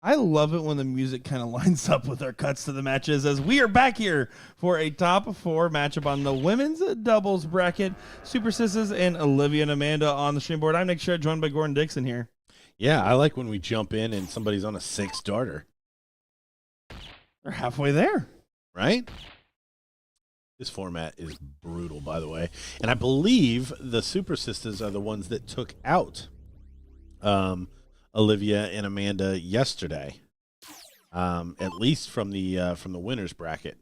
I love it when the music kind of lines up with our cuts to the matches, as we are back here for a top 4 matchup on the women's doubles bracket. Super Sisters and Olivia and Amanda on the stream board. I'm Nick Sherritt, joined by Gordon Dixon here. Yeah, I like when we jump in and somebody's on a 6 starter. They're halfway there. Right? This format is brutal, by the way. And I believe the Super Sisters are the ones that took out Olivia and Amanda yesterday, at least from the winners bracket.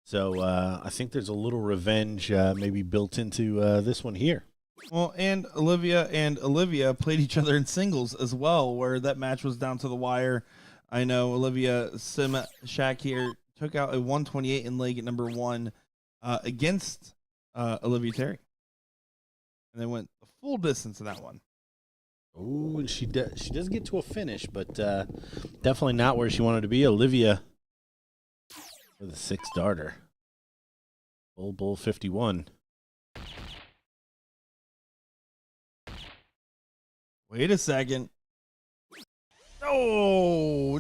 So I think there's a little revenge maybe built into this one here. Well, and Olivia played each other in singles as well, where that match was down to the wire. I know Olivia Simshak here took out a 128 in leg at number 1 against Olivia Terry, and they went the full distance in that one. Oh, and she does get to a finish, but definitely not where she wanted to be. Olivia with a 6 starter. Bull 51. Wait a second. Oh,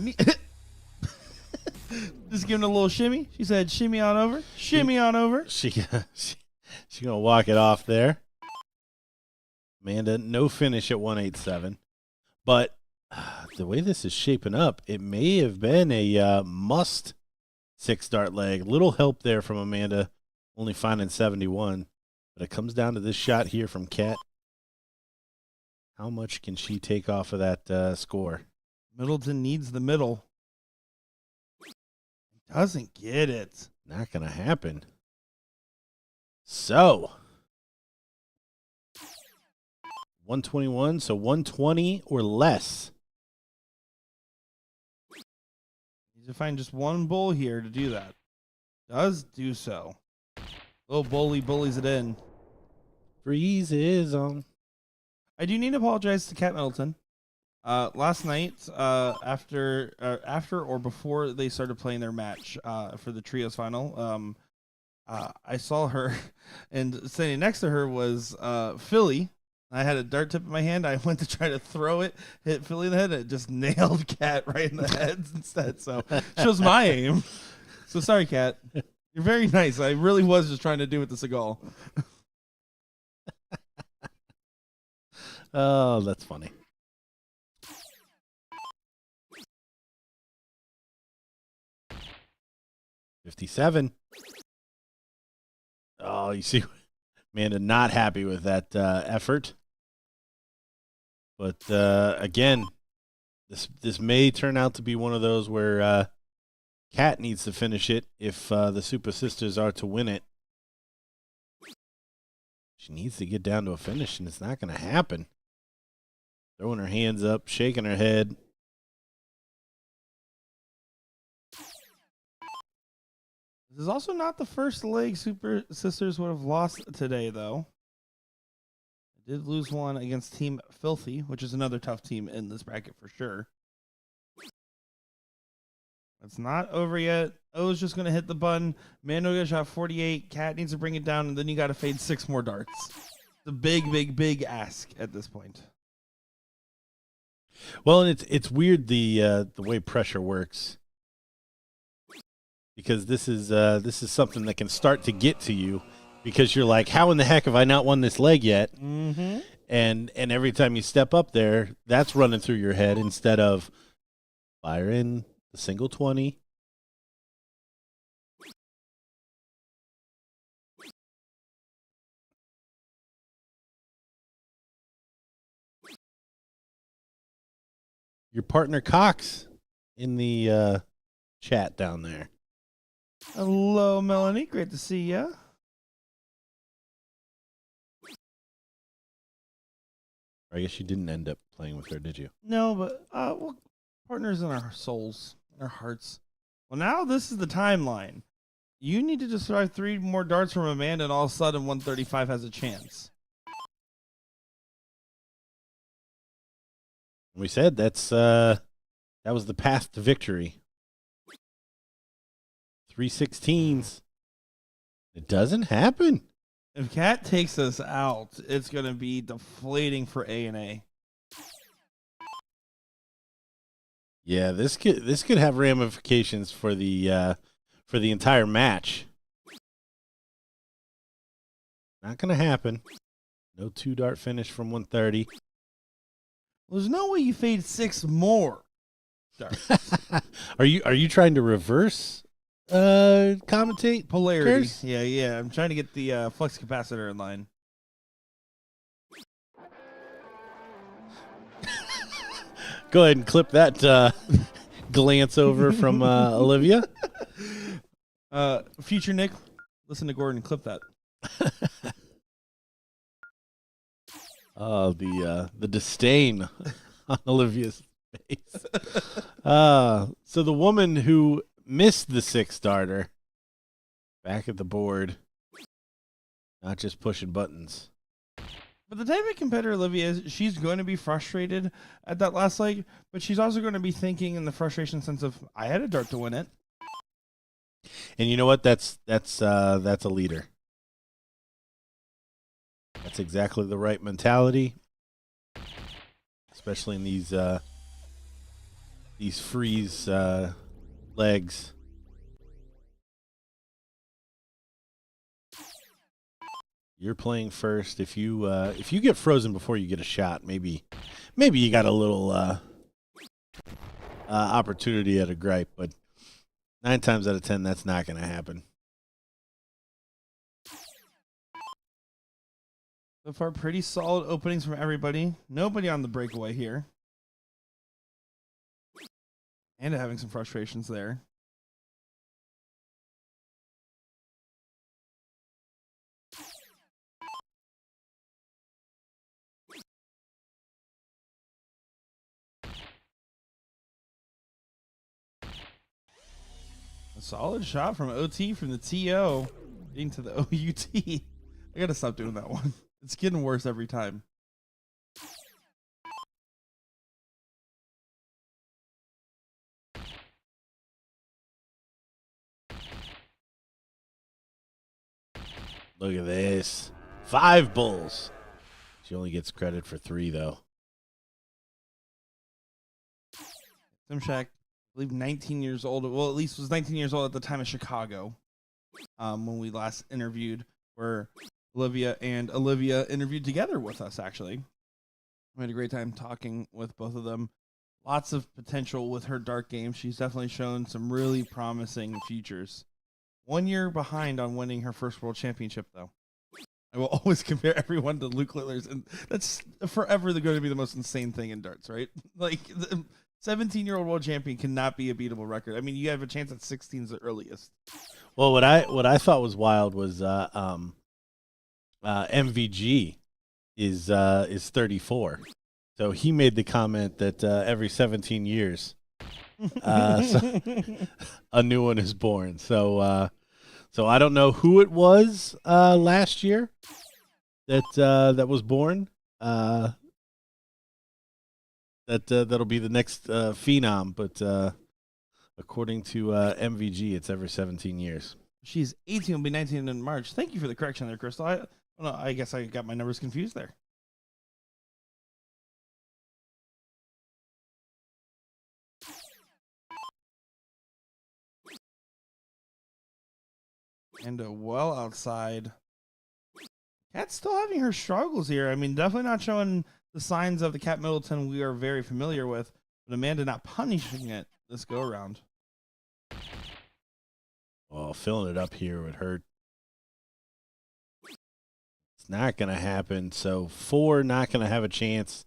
just giving a little shimmy. She said, "Shimmy on over, shimmy on over." She gonna walk it off there. Amanda, no finish at 187. But the way this is shaping up, it may have been a must 6-start leg. Little help there from Amanda, only finding 71. But it comes down to this shot here from Kat. How much can she take off of that score? Middleton needs the middle. Doesn't get it. Not going to happen. So 121, so 120 or less. Need to find just one bull here to do that. Does do so. Little bullies it in. Freeze is on. I do need to apologize to Kat Middleton. Last night, after or before they started playing their match for the trios final, I saw her, and standing next to her was Philly. I had a dart tip in my hand. I went to try to throw it, hit Philly in the head, and it just nailed Kat right in the head instead. So shows my aim. So sorry, Kat. You're very nice. I really was just trying to do with the Seagal. Oh, that's funny. $57. Oh, you see, Amanda not happy with that effort. But again, this may turn out to be one of those where Kat needs to finish it if the Super Sisters are to win it. She needs to get down to a finish, and it's not going to happen. Throwing her hands up, shaking her head. This is also not the first leg Super Sisters would have lost today, though. I did lose one against Team Filthy, which is another tough team in this bracket for sure. It's not over yet. O's just going to hit the button. Mando got shot 48. Kat needs to bring it down, and then you got to fade 6 more darts. It's a big ask at this point. Well, and it's weird the way pressure works, because this is something that can start to get to you, because you're like, how in the heck have I not won this leg yet? Mm-hmm. And every time you step up there, that's running through your head instead of fire in the single 20. Your partner Cox in the chat down there. Hello, Melanie. Great to see ya. I guess you didn't end up playing with her, did you? No, but well, partners in our souls, in our hearts. Well, now this is the timeline. You need to just survive 3 more darts from Amanda, and all of a sudden 135 has a chance. We said that was the path to victory. 316s. It doesn't happen. If Kat takes us out, it's going to be deflating for A&A. Yeah, this could have ramifications for the entire match. Not gonna happen. No 2-dart finish from 130. Well, there's no way you fade 6 more darts. Are you trying to reverse commentate Polarity. Curse? Yeah. I'm trying to get the flux capacitor in line. Go ahead and clip that glance over from Olivia. Future Nick, listen to Gordon. Clip that. Oh, the disdain on Olivia's face. So the woman who missed the 6-darter back at the board, not just pushing buttons. But the type of competitor Olivia is, she's going to be frustrated at that last leg, but she's also going to be thinking in the frustration sense of, I had a dart to win it. And you know what? That's a leader. That's exactly the right mentality, especially in these freeze legs. You're playing first. If you get frozen before you get a shot, maybe you got a little opportunity at a gripe, but 9 times out of 10, that's not going to happen. So far, pretty solid openings from everybody. Nobody on the breakaway here. And having some frustrations there. A solid shot from OT from the TO. Getting to the OUT. I gotta stop doing that one. It's getting worse every time. Look at this. 5 bulls. She only gets credit for 3, though. Simshak, I believe 19 years old. Well, at least was 19 years old at the time of Chicago. When we last interviewed, where Olivia interviewed together with us, actually. We had a great time talking with both of them. Lots of potential with her dart game. She's definitely shown some really promising futures. 1 year behind on winning her first world championship, though. I will always compare everyone to Luke Littler's, and that's forever going to be the most insane thing in darts, right? Like, the 17-year-old world champion cannot be a beatable record. I mean, you have a chance at 16 is the earliest. Well, what I thought was wild was MVG is 34. So he made the comment that every 17 years so a new one is born. So I don't know who it was last year that was born. That'll be the next phenom, but according to MVG, it's every 17 years. She's 18, will be 19 in March. Thank you for the correction there, Crystal. I guess I got my numbers confused there. And well outside. Kat's still having her struggles here. I mean, definitely not showing the signs of the Kat Middleton we are very familiar with, but Amanda not punishing it this go around. Well, filling it up here would hurt. It's not going to happen. So 4 not going to have a chance.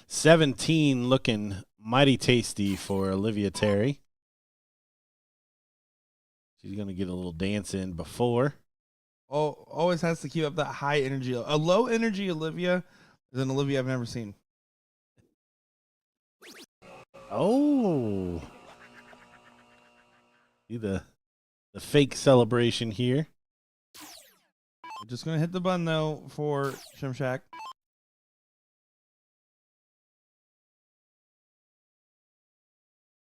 17 looking mighty tasty for Olivia Terry. She's going to get a little dance in before. Oh, always has to keep up that high energy. A low energy Olivia is an Olivia I've never seen. Oh. See the fake celebration here. We're just going to hit the button, though, for Shimshak.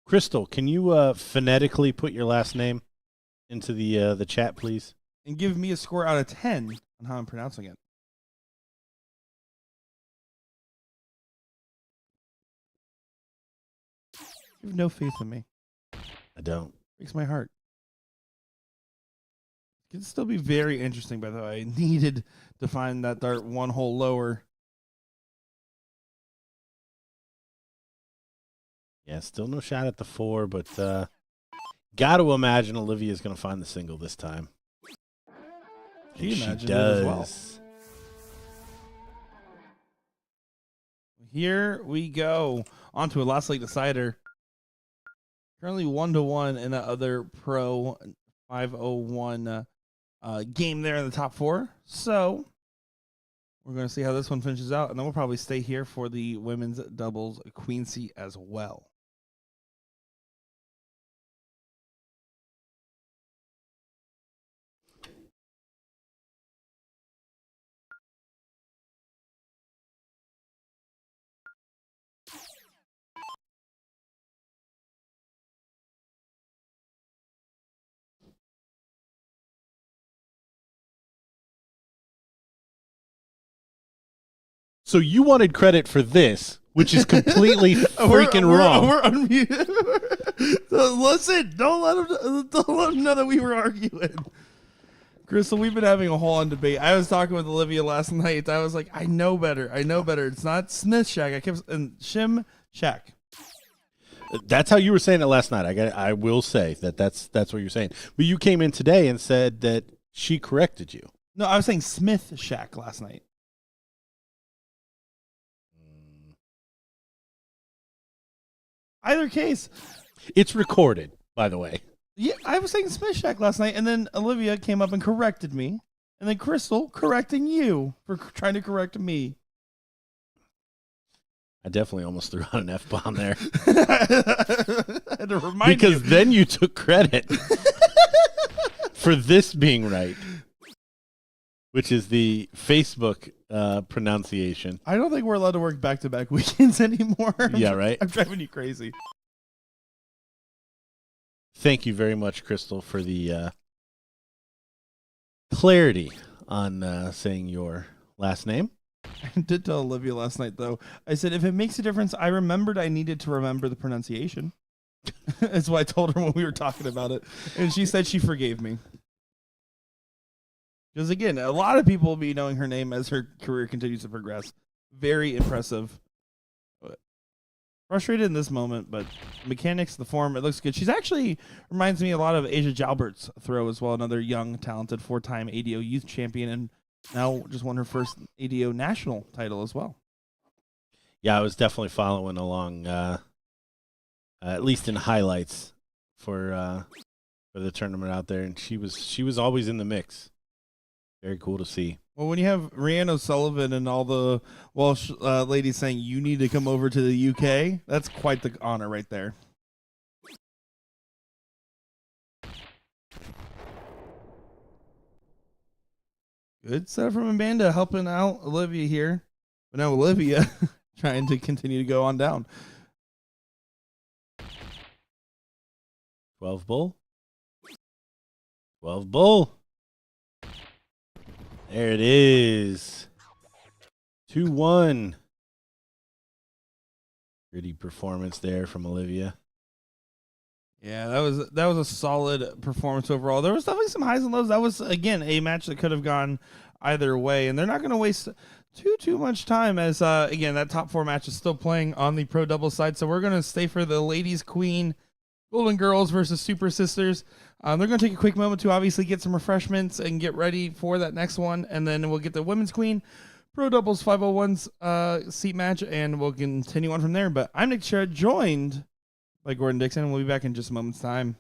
Crystal, can you phonetically put your last name into the chat, please? And give me a score out of 10 on how I'm pronouncing it. You have no faith in me. I don't. Breaks my heart. It could still be very interesting, by the way. I needed to find that dart one hole lower. Yeah, still no shot at the 4, but got to imagine Olivia's going to find the single this time. She imagined it does. as well. Here we go. On to a last league decider. Currently 1-1 in the other pro 501 game there in the top 4. So we're going to see how this one finishes out, and then we'll probably stay here for the women's doubles queen seat as well. So you wanted credit for this, which is completely freaking wrong. We're unmuted. Listen, don't let them know that we were arguing. Crystal, we've been having a whole on debate. I was talking with Olivia last night. I was like, I know better. It's not Smith Shack. I kept and Shim Shack. That's how you were saying it last night. I will say that's what you're saying. But you came in today and said that she corrected you. No, I was saying Smith Shack last night. Either case. It's recorded, by the way. Yeah, I was saying Smith Shack last night, and then Olivia came up and corrected me. And then Crystal correcting you for trying to correct me. I definitely almost threw out an F-bomb there. I had to remind because you. Then you took credit for this being right, which is the Facebook pronunciation. I don't think we're allowed to work back-to-back weekends anymore. Yeah, right? I'm driving you crazy. Thank you very much, Crystal, for the clarity on saying your last name. I did tell Olivia last night, though. I said, if it makes a difference, I remembered I needed to remember the pronunciation. That's what I told her when we were talking about it. And she said she forgave me. Because, again, a lot of people will be knowing her name as her career continues to progress. Very impressive. Frustrated in this moment, but mechanics, the form, it looks good. She's actually reminds me a lot of Asia Jalbert's throw as well, another young, talented 4-time ADO youth champion, and now just won her first ADO national title as well. Yeah, I was definitely following along, at least in highlights for the tournament out there, and she was always in the mix. Very cool to see. Well, when you have Rhiannon O'Sullivan and all the Welsh ladies saying you need to come over to the UK, that's quite the honor right there. Good setup from Amanda helping out Olivia here. But now Olivia trying to continue to go on down. 12 bull. 12 bull. There it is. 2-1. Gritty performance there from Olivia. Yeah, that was a solid performance overall. There was definitely some highs and lows. That was, again, a match that could have gone either way, and they're not going to waste too much time as, again, that top 4 match is still playing on the pro doubles side, so we're going to stay for the ladies queen, Golden Girls versus Super Sisters. They're going to take a quick moment to obviously get some refreshments and get ready for that next one, and then we'll get the women's queen, pro doubles 501's seat match, and we'll continue on from there. But I'm Nick Sherrod, joined by Gordon Dixon, and we'll be back in just a moment's time.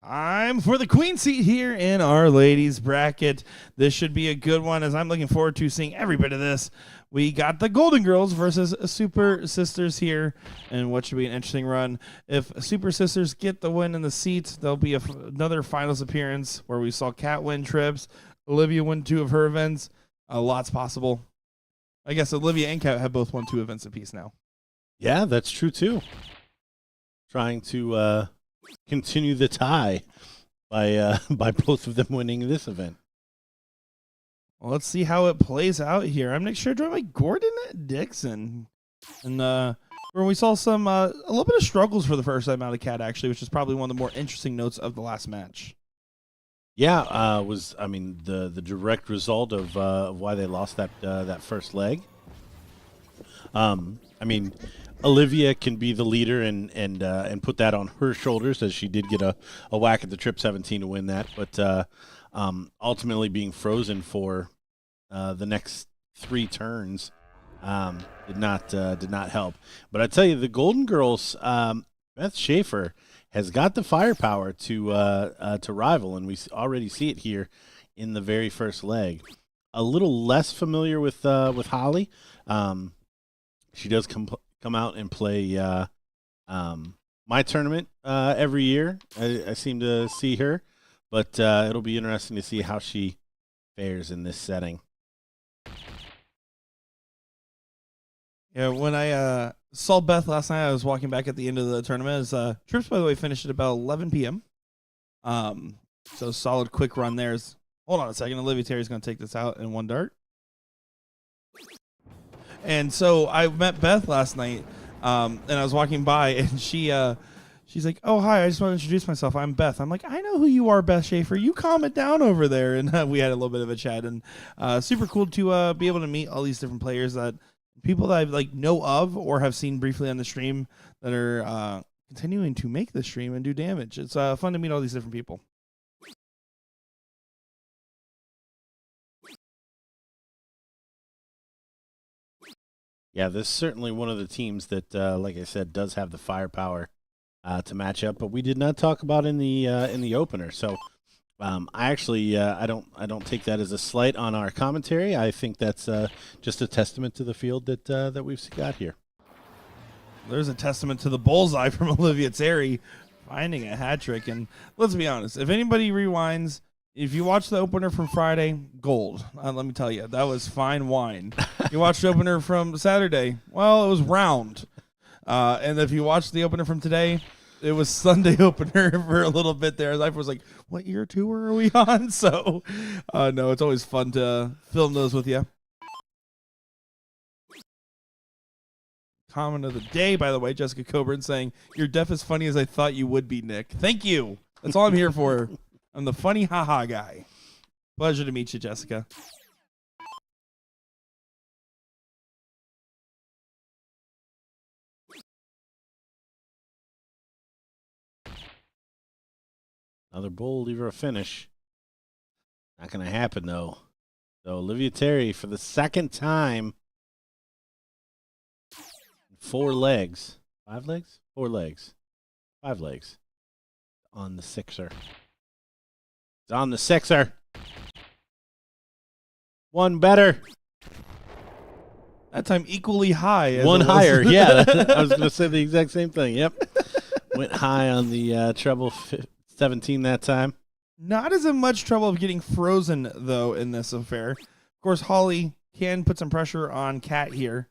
I'm for the queen seat here in our ladies bracket. This should be a good one, as I'm looking forward to seeing every bit of this. We got the Golden Girls versus Super Sisters here, and what should be an interesting run. If Super Sisters get the win in the seat, there'll be another finals appearance where we saw Kat win trips, Olivia win 2 of her events. A lot's possible. I guess Olivia and Kat have both won 2 events apiece now. Yeah, that's true too. Trying to continue the tie by both of them winning this event. Well, let's see how it plays out here. I'm Nick Sure, joined by Gordon Dixon, and where we saw some a little bit of struggles for the first time out of Cat, actually, which is probably one of the more interesting notes of the last match. Yeah, the direct result of why they lost that first leg. Olivia can be the leader and put that on her shoulders, as she did get a whack at the trip 17 to win that, but ultimately being frozen for the next 3 turns did not help. But I tell you, the Golden Girls, Beth Schaefer has got the firepower to rival, and we already see it here in the very first leg. A little less familiar with Holly. She does come out and play my tournament every year. I seem to see her, but it'll be interesting to see how she fares in this setting. Yeah, when I saw Beth last night, I was walking back at the end of the tournament. Trips, by the way, finished at about 11 p.m. So solid quick run there. Hold on a second. Olivia Terry's going to take this out in one dart. And so I met Beth last night, and I was walking by, and she's like, "Oh, hi, I just want to introduce myself. I'm Beth." I'm like, "I know who you are, Beth Schaefer. You calm it down over there." And we had a little bit of a chat, and super cool to be able to meet all these different players, that people that I know of or have seen briefly on the stream, that are continuing to make the stream and do damage. It's fun to meet all these different people. Yeah, this is certainly one of the teams that, like I said, does have the firepower to match up. But we did not talk about in the opener. So I don't take that as a slight on our commentary. I think that's just a testament to the field that we've got here. There's a testament to the bullseye from Olivia Terry finding a hat trick. And let's be honest, if anybody rewinds, if you watch the opener from Friday, gold. Let me tell you, that was fine wine. You watched the opener from Saturday, well, it was round. And if you watched the opener from today, it was Sunday opener for a little bit there. I was like, what year tour are we on? So, no, it's always fun to film those with you. Comment of the day, by the way, Jessica Coburn saying, "You're deaf as funny as I thought you would be, Nick." Thank you. That's all I'm here for. I'm the funny haha guy. Pleasure to meet you, Jessica. Another bowl lever a finish. Not going to happen, though. So Olivia Terry, for the second time, 4 legs. 5 legs? 4 legs. 5 legs. On the sixer. It's on the sixer. One better. That time equally high. One higher, yeah. I was going to say the exact same thing. Yep. Went high on the treble 17 that time. Not as in much trouble of getting frozen, though, in this affair. Of course, Holly can put some pressure on Kat here.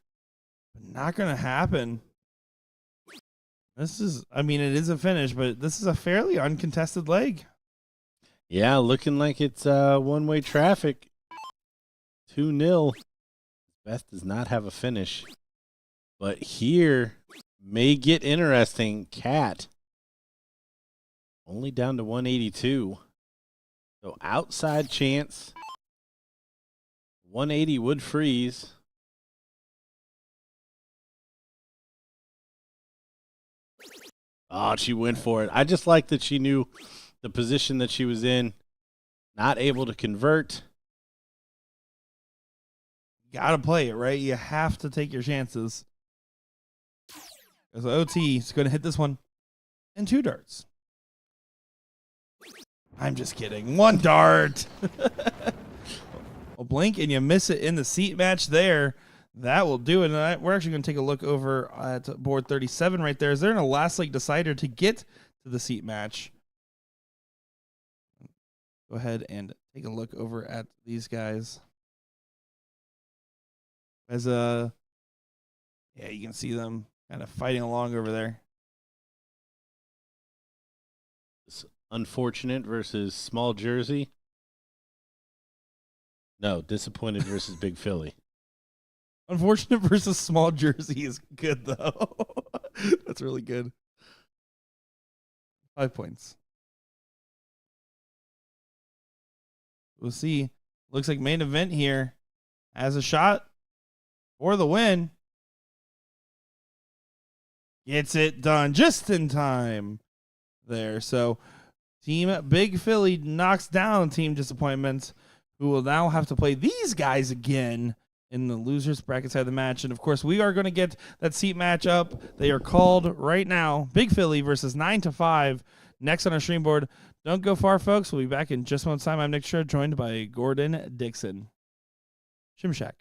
But not going to happen. It is a finish, but this is a fairly uncontested leg. Yeah, looking like it's one-way traffic. 2-0. Beth does not have a finish. But here may get interesting. Kat only down to 182. So outside chance. 180 would freeze. Oh, she went for it. I just like that she knew the position that she was in. Not able to convert. Got to play it, right? You have to take your chances. Because OT is going to hit this one in 2 darts. I'm just kidding. One dart. A blink and you miss it in the seat match there. That will do it. And we're actually going to take a look over at board 37 right there. Is there a last like decider to get to the seat match? Go ahead and take a look over at these guys. As yeah, you can see them kind of fighting along over there. Unfortunate versus Small Jersey. No, Disappointed versus Big Philly. Unfortunate versus Small Jersey is good, though. That's really good. 5 points. We'll see. Looks like main event here has a shot for the win. Gets it done just in time there. So Team Big Philly knocks down Team Disappointment, who will now have to play these guys again in the losers bracket side of the match. And of course, we are going to get that seat match up. They are called right now. Big Philly versus 9 to 5 next on our stream board. Don't go far, folks. We'll be back in just one time. I'm Nick Schur, joined by Gordon Dixon. Shimshack.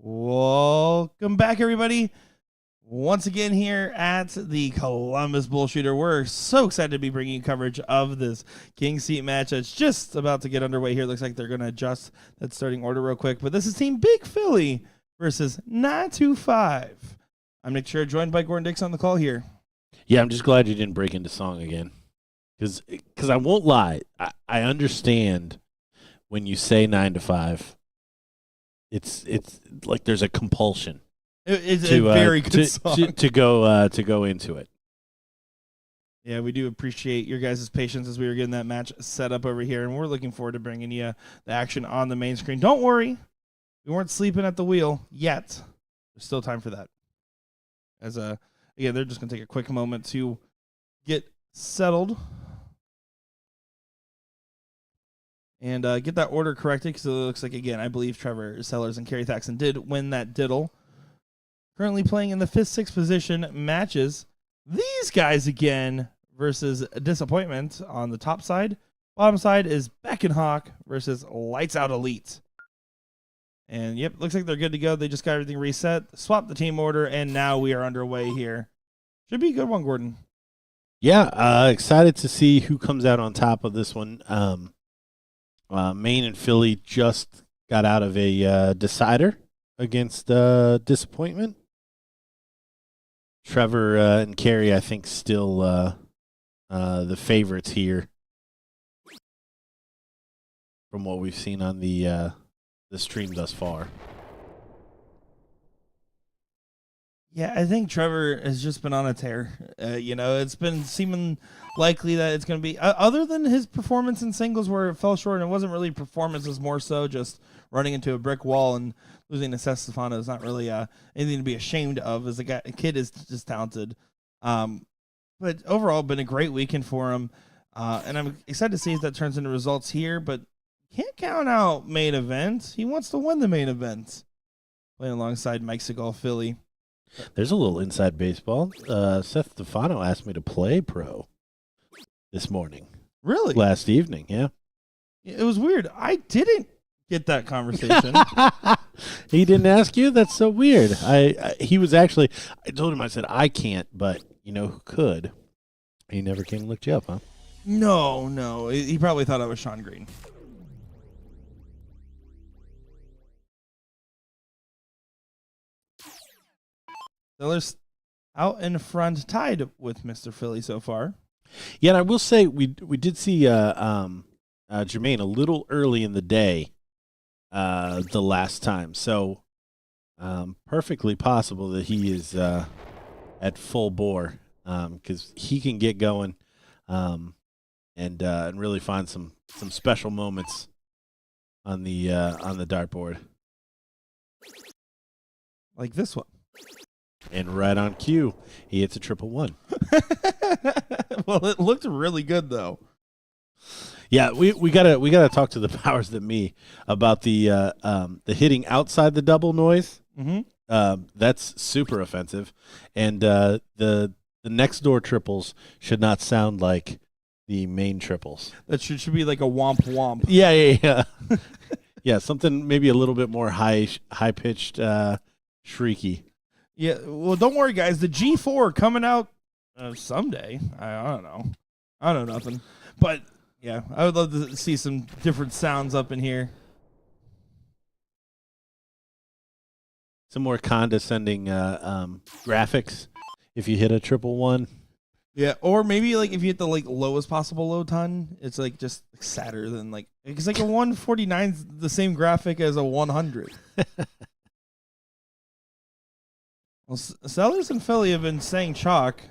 Welcome back, everybody. Once again here at the Columbus BullShooter. We're so excited to be bringing you coverage of this King Seat match. It's just about to get underway here. Looks like they're going to adjust that starting order real quick. But this is Team Big Philly versus 925. I'm Nick Scher, joined by Gordon Dix on the call here. Yeah, I'm just glad you didn't break into song again. Because I won't lie. I understand when you say 9 to 5. It's like there's a compulsion. It's a very good song. To go into it. Yeah, we do appreciate your guys' patience as we were getting that match set up over here, and we're looking forward to bringing you the action on the main screen. Don't worry, we weren't sleeping at the wheel yet. There's still time for that. Again, they're just going to take a quick moment to get settled and get that order corrected, because it looks like, again, I believe Trevor Sellers and Kerry Thaxton did win that diddle. Currently playing in the 5th, 6th position matches. These guys again versus Disappointment on the top side. Bottom side is Beck and Hawk versus Lights Out Elite. And yep, looks like they're good to go. They just got everything reset, swapped the team order, and now we are underway here. Should be a good one, Gordon. Yeah, excited to see who comes out on top of this one. Maine and Philly just got out of a decider against Disappointment. Trevor and Kerry, I think, still the favorites here from what we've seen on the stream thus far. Yeah, I think Trevor has just been on a tear. It's been seeming likely that it's going to be, other than his performance in singles where it fell short, and it wasn't really performance, it was more so just running into a brick wall and losing to Seth Stefano is not really anything to be ashamed of, as a kid is just talented. But overall, been a great weekend for him. And I'm excited to see if that turns into results here, but can't count out main event. He wants to win the main event. Playing alongside Mike Segal, Philly. There's a little inside baseball. Seth Stefano asked me to play pro this morning. Really? Last evening, yeah. It was weird. I didn't get that conversation. He didn't ask you? That's so weird. He was actually, I told him, I said, I can't, but you know who could? He never came and looked you up, huh? No. He probably thought I was Sean Green. Sellers out in front, tied with Mr. Philly so far. Yeah, and I will say we did see Jermaine a little early in the day the last time, so perfectly possible that he is at full bore, because he can get going and really find some special moments on the dartboard. Like this one. And right on cue, he hits a 111. Well, it looked really good though. Yeah, we gotta talk to the powers that be about the hitting outside the double noise. Mm-hmm. That's super offensive, and the next door triples should not sound like the main triples. That should be like a womp womp. Yeah. Yeah, something maybe a little bit more high pitched, shrieky. Yeah, well, don't worry, guys. The G4 coming out someday. I don't know. I don't know nothing. But, yeah, I would love to see some different sounds up in here. Some more condescending graphics if you hit a 111. Yeah, or maybe like if you hit the lowest possible low ton, it's like just sadder than it's like a 149 is the same graphic as a 100. Well, Sellers and Philly have been saying chalk.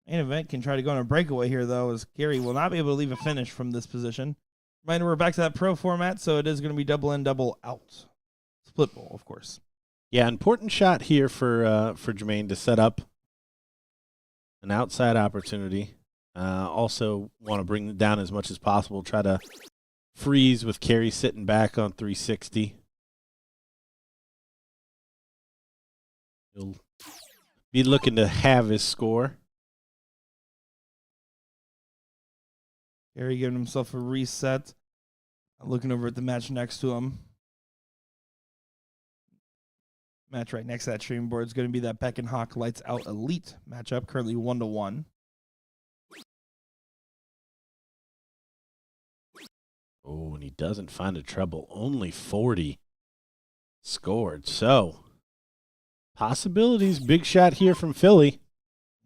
Main event can try to go on a breakaway here, though, as Gary will not be able to leave a finish from this position. Reminder, we're back to that pro format, so it is going to be double in, double out. Split bowl, of course. Yeah, important shot here for Jermaine to set up an outside opportunity. Also want to bring it down as much as possible. Try to freeze with Kerry sitting back on 360. He'll be looking to have his score. Gary giving himself a reset. Looking over at the match next to him. Match right next to that stream board is going to be that Beck and Hawk Lights Out Elite matchup, currently 1-1. Oh, and he doesn't find a treble. Only 40 scored. So, possibilities. Big shot here from Philly.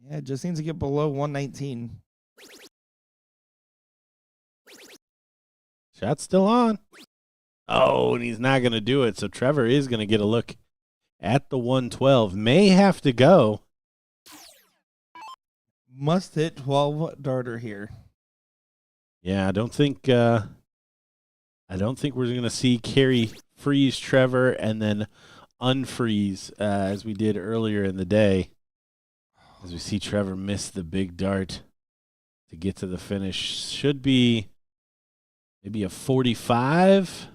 Yeah, it just needs to get below 119. Shot's still on. Oh, and he's not going to do it. So Trevor is going to get a look at the 112. May have to go. Must hit 12 darter here. Yeah, I don't think we're going to see Carey freeze Trevor and then unfreeze as we did earlier in the day. As we see Trevor miss the big dart to get to the finish. Should be maybe a 45.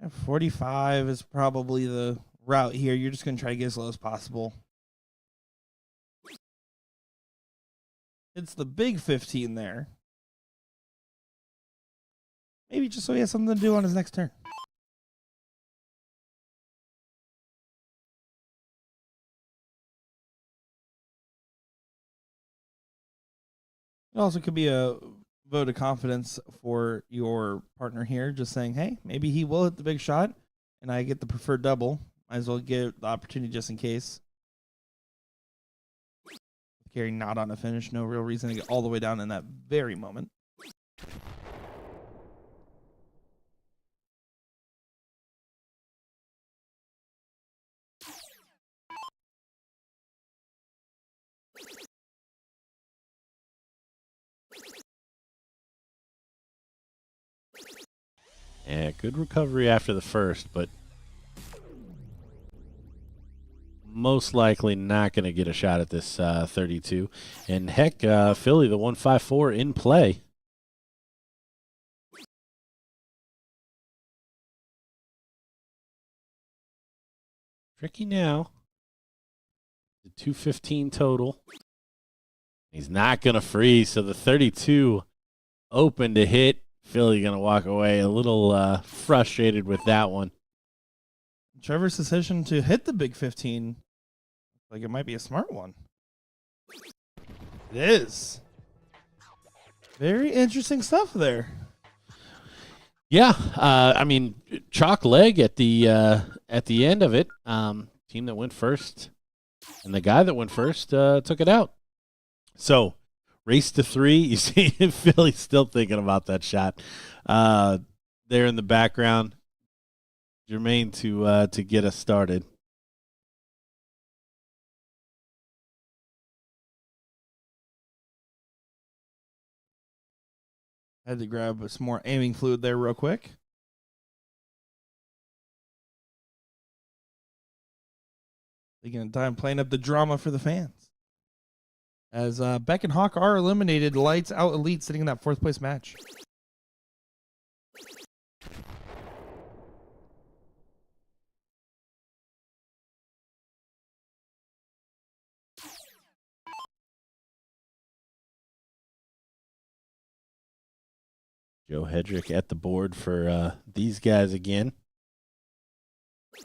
Yeah, 45 is probably the route here. You're just going to try to get as low as possible. It's the big 15 there. Maybe just so he has something to do on his next turn. It also could be a vote of confidence for your partner here, just saying, hey, maybe he will hit the big shot, and I get the preferred double. Might as well get the opportunity just in case. Carry not on a finish, no real reason to get all the way down in that very moment. Yeah, good recovery after the first, but most likely not going to get a shot at this 32. And heck, Philly, the 154 in play. Tricky now. The 215 total. He's not going to freeze, so the 32 open to hit. Philly going to walk away a little frustrated with that one. Trevor's decision to hit the big 15, like it might be a smart one. It is. Very interesting stuff there. Yeah, I mean, chalk leg at the end of it. Team that went first, and the guy that went first took it out. So, race to 3. You see Philly still thinking about that shot there in the background. Jermaine to get us started. Had to grab some more aiming fluid there real quick. Taking time playing up the drama for the fans. As Beck and Hawk are eliminated, Lights Out Elite sitting in that 4th place match. Joe Hedrick at the board for these guys again.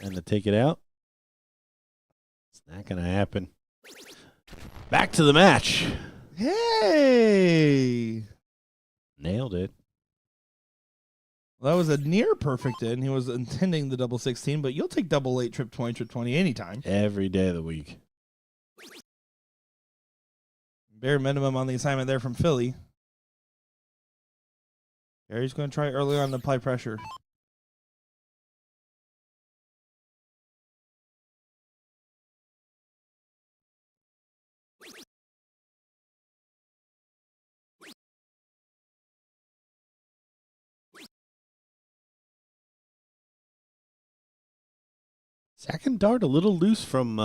And to take it out. It's not going to happen. Back to the match. Hey! Nailed it. Well, that was a near perfect in. He was intending the double 16, but you'll take double 8, trip 20, trip 20 anytime. Every day of the week. Bare minimum on the assignment there from Philly. Gary's going to try early on to apply pressure. Second dart a little loose from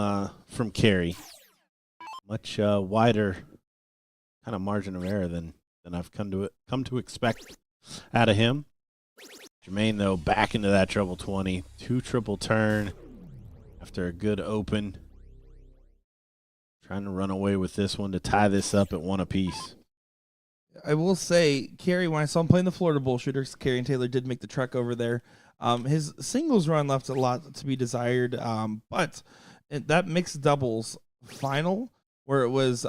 Carey. Much wider kind of margin of error than I've come to expect out of him. Jermaine, though, back into that treble 20. 2 triple turn after a good open. Trying to run away with this one to tie this up at 1 apiece. I will say, Kerry, when I saw him playing the Florida BullShooters, Kerry and Taylor did make the trek over there. His singles run left a lot to be desired, but that mixed doubles final, where it was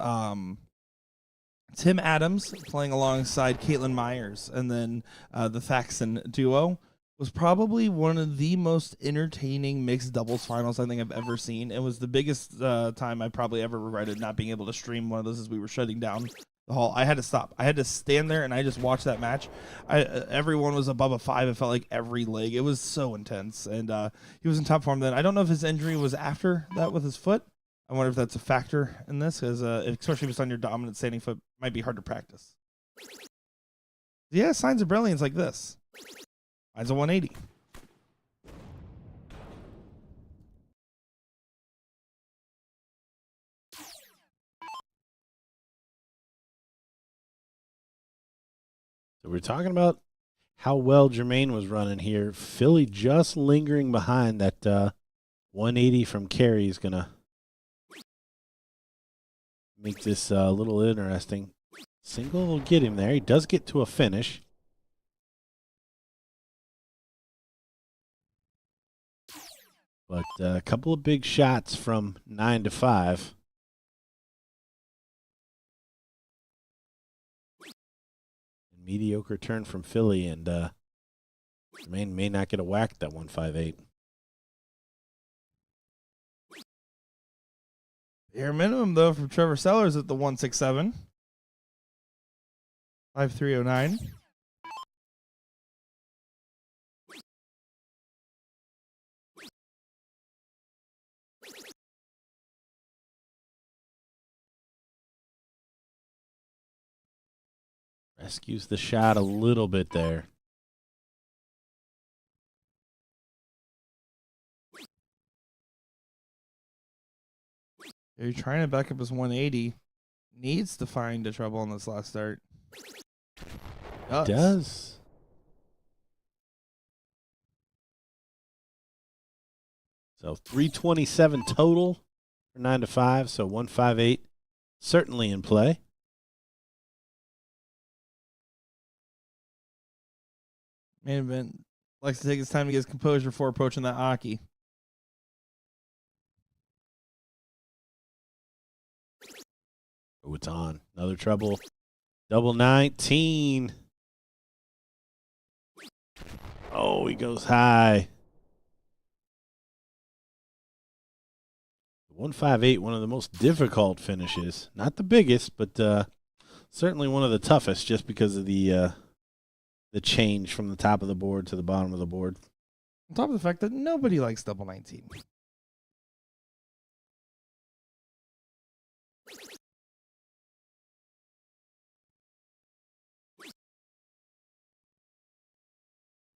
Tim Adams playing alongside Caitlin Myers, and then the Thaxton duo, was probably one of the most entertaining mixed doubles finals I think I've ever seen. It was the biggest time I probably ever regretted not being able to stream one of those as we were shutting down the hall. I had to stop. I had to stand there and I just watched that match. Everyone was above a 5. It felt like every leg. It was so intense, and he was in top form then. I don't know if his injury was after that with his foot. I wonder if that's a factor in this, because especially if it's on your dominant standing foot, it might be hard to practice. Yeah, signs of brilliance like this. Mine's a 180. So we're talking about how well Jermaine was running here. Philly just lingering behind. That 180 from Carey is going to make this a little interesting. Single will get him there. He does get to a finish. But a couple of big shots from 9 to 5. Mediocre turn from Philly, and Jermaine may not get a whack at that 158. Bare minimum, though, from Trevor Sellers at the 167. 5309. Rescues the shot a little bit there. You're trying to back up his 180. Needs to find a trouble on this last start. Does. So 327 total for 9 to 5. So 158 certainly in play. Main event likes to take his time to get his composure before approaching that Aki. Oh, it's on. Another trouble. Double 19. Oh, he goes high. 158, one of the most difficult finishes. Not the biggest, but certainly one of the toughest, just because of the change from the top of the board to the bottom of the board. On top of the fact that nobody likes double 19.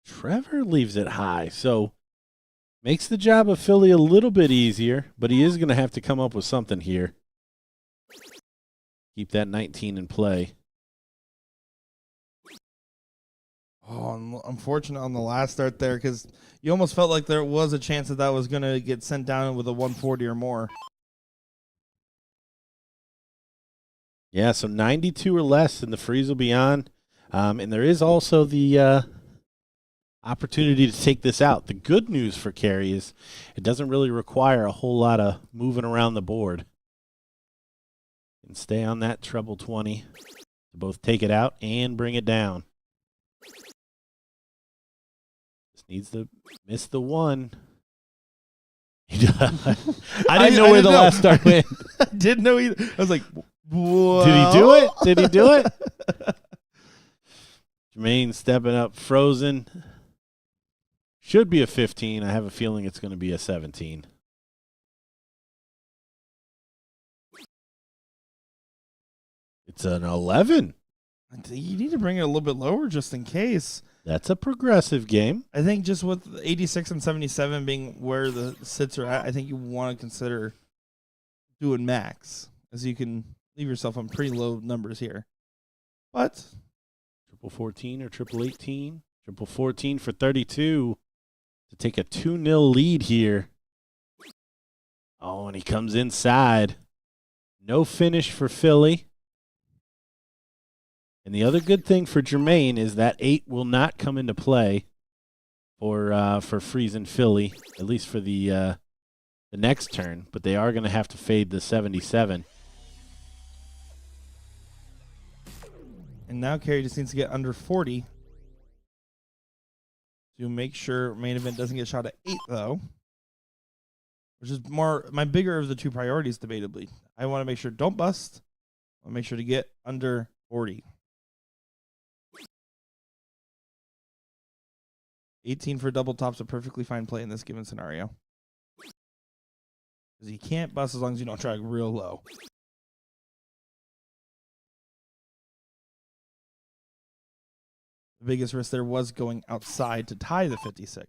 Trevor leaves it high, so makes the job of Philly a little bit easier, but he is going to have to come up with something here. Keep that 19 in play. Oh, unfortunate on the last start there, because you almost felt like there was a chance that was going to get sent down with a 140 or more. Yeah, so 92 or less, and the freeze will be on. And there is also the opportunity to take this out. The good news for Kerry is it doesn't really require a whole lot of moving around the board. And stay on that treble 20 to both take it out and bring it down. Just needs to miss the one. I didn't know where the last start went. I didn't know either. I was like, whoa. Did he do it? Did he do it? Jermaine stepping up, frozen. Should be a 15. I have a feeling it's going to be a 17. It's an 11. You need to bring it a little bit lower just in case. That's a progressive game. I think just with 86 and 77 being where the sits are at, I think you want to consider doing max, as you can leave yourself on pretty low numbers here. But triple 14 or triple 18? Triple 14 for 32 to take a 2-0 lead here. Oh, and he comes inside. No finish for Philly. And the other good thing for Jermaine is that 8 will not come into play for Freeze and Philly, at least for the next turn. But they are going to have to fade the 77. And now Carrie just needs to get under 40 to make sure main event doesn't get shot at 8, though. Which is my bigger of the two priorities, debatably. I want to make sure don't bust. I want to make sure to get under 40. 18 for double top's a perfectly fine play in this given scenario. Because you can't bust as long as you don't try real low. The biggest risk there was going outside to tie the 56.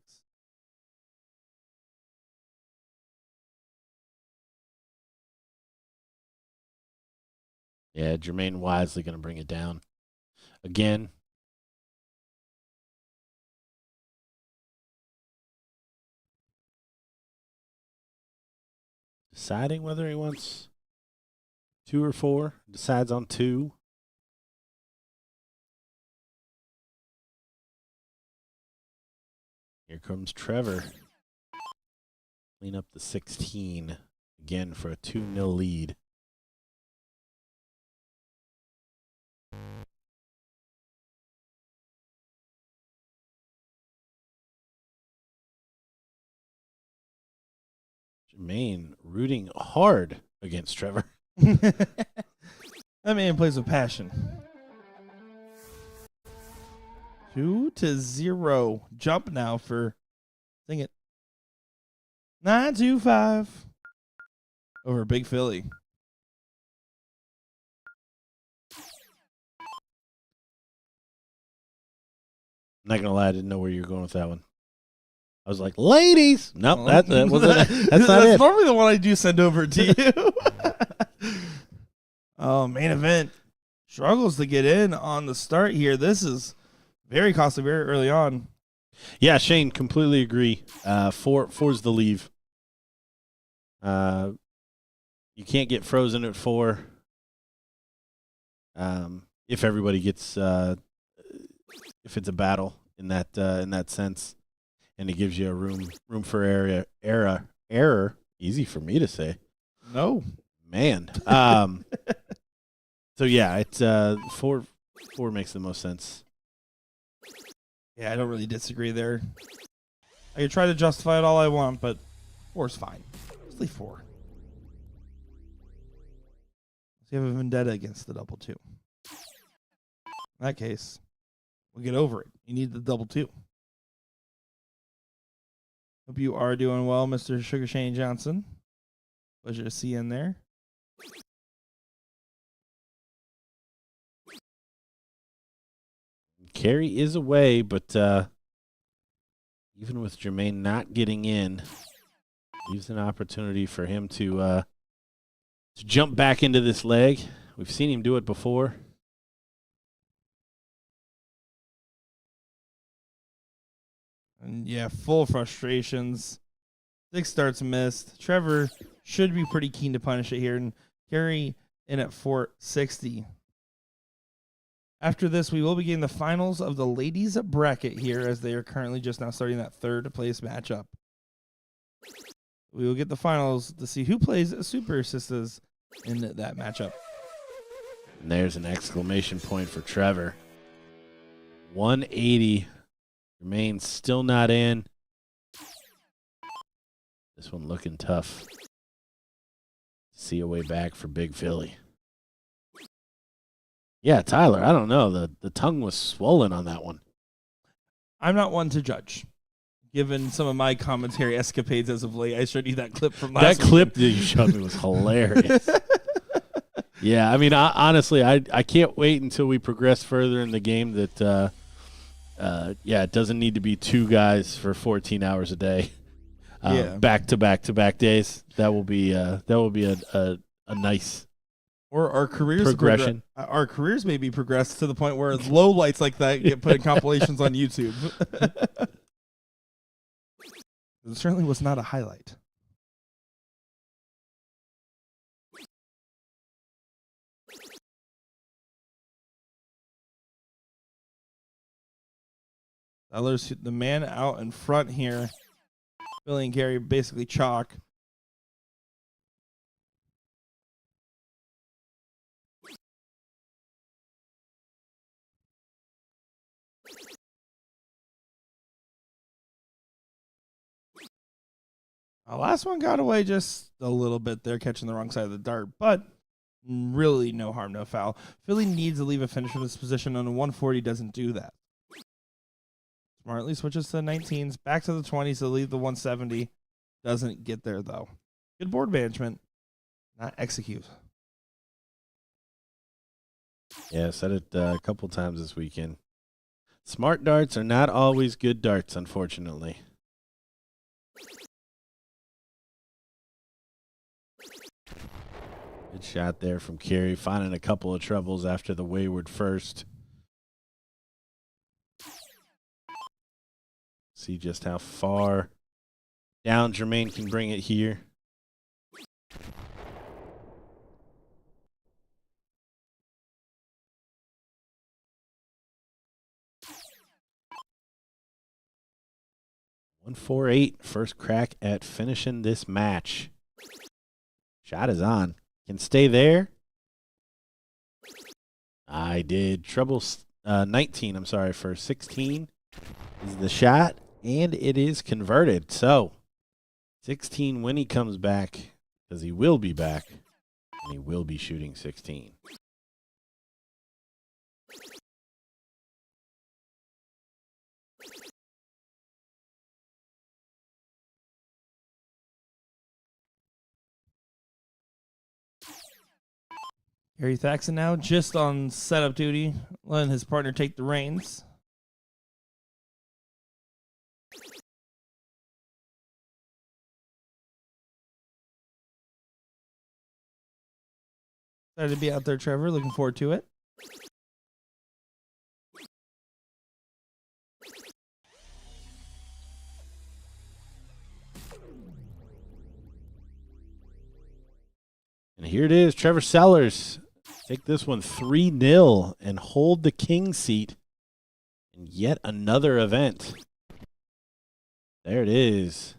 Yeah, Jermaine wisely going to bring it down. Again, deciding whether he wants 2 or 4. Decides on 2. Here comes Trevor. Clean up the 16 again for a 2-0 lead. Jermaine rooting hard against Trevor. That man plays with passion. 2-0. Jump now for, sing it, 925 over Big Philly. I'm not gonna lie, I didn't know where you were going with that one. I was like, ladies. Nope, that wasn't. That's not it. Normally the one I do send over to you. Oh, main event struggles to get in on the start here. This is very costly, very early on. Yeah, Shane, completely agree. Four's the leave. You can't get frozen at 4. If everybody gets, if it's a battle in that sense, and it gives you a room for error. Easy for me to say. No, man. So yeah, it's 4 makes the most sense. Yeah, I don't really disagree there. I can try to justify it all I want, but 4's fine. Let's leave 4. Let's have a vendetta against the double 2. In that case, we'll get over it. You need the double 2. Hope you are doing well, Mr. Sugar Shane Johnson. Pleasure to see you in there. Carrie is away, but even with Jermaine not getting in, leaves an opportunity for him to jump back into this leg. We've seen him do it before. And yeah, full frustrations. 6 starts missed. Trevor should be pretty keen to punish it here, and Carrie in at 460. After this, we will begin the finals of the ladies' bracket here, as they are currently just now starting that 3rd place matchup. We will get the finals to see who plays Super Sisters in that matchup. And there's an exclamation point for Trevor. 180. Remains still not in. This one looking tough. See a way back for Big Philly. Yeah, Tyler, I don't know. The tongue was swollen on that one. I'm not one to judge. Given some of my commentary escapades as of late, I showed you that clip from last That clip that you showed me was hilarious. Yeah, I mean, honestly, I can't wait until we progress further in the game that, it doesn't need to be 2 guys for 14 hours a day. Back to back days. That will be a nice or our careers progression. Our careers may be progressed to the point where low lights like that get put in compilations on YouTube. It certainly was not a highlight. Sellers, the man out in front here. Billy and Gary basically chalk. The last one got away just a little bit there, catching the wrong side of the dart, but really no harm, no foul. Philly needs to leave a finish from this position, and a 140 doesn't do that. Smartly switches to the 19s, back to the 20s to leave the 170. Doesn't get there, though. Good board management, not execute. Yeah, I said it a couple times this weekend. Smart darts are not always good darts, unfortunately. Good shot there from Carey, finding a couple of troubles after the wayward first. See just how far down Jermaine can bring it here. .148, first crack at finishing this match. Shot is on. Can stay there. I did treble 19, I'm sorry, for 16 is the shot, and it is converted. So 16 when he comes back, because he will be back, and he will be shooting 16. Gary Thaxton now just on setup duty, letting his partner take the reins. Excited to be out there, Trevor. Looking forward to it. And here it is, Trevor Sellers. Take this one 3-0 and hold the king seat in yet another event. There it is.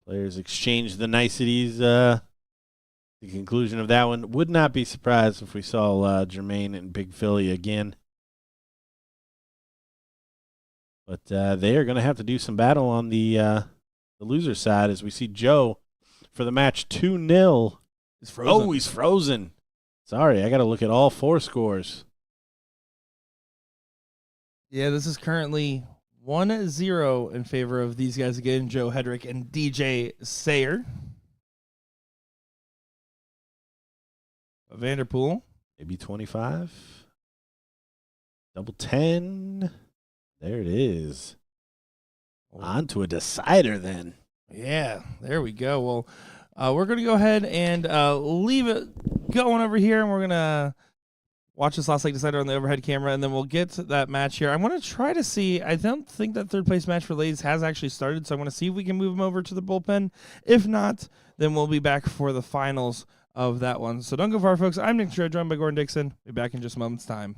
Players exchange the niceties. The conclusion of that one. Would not be surprised if we saw Jermaine and Big Philly again. But they are going to have to do some battle on the loser side as we see Joe for the match 2-0. He's frozen. Oh, he's frozen. Sorry, I got to look at all four scores. Yeah, this is currently 1-0 in favor of these guys again, Joe Hedrick and DJ Sayer. Vanderpool. Maybe 25. Double 10. There it is. On to a decider then. Yeah, there we go. Well, we're going to go ahead and leave it going over here, and we're going to watch this last leg decider on the overhead camera, and then we'll get to that match here. I'm going to try to see. I don't think that third place match for ladies has actually started, so I'm going to see if we can move them over to the bullpen. If not, then we'll be back for the finals of that one. So don't go far, folks. I'm Nick Schroeder, joined by Gordon Dixon. Be back in just a moment's time.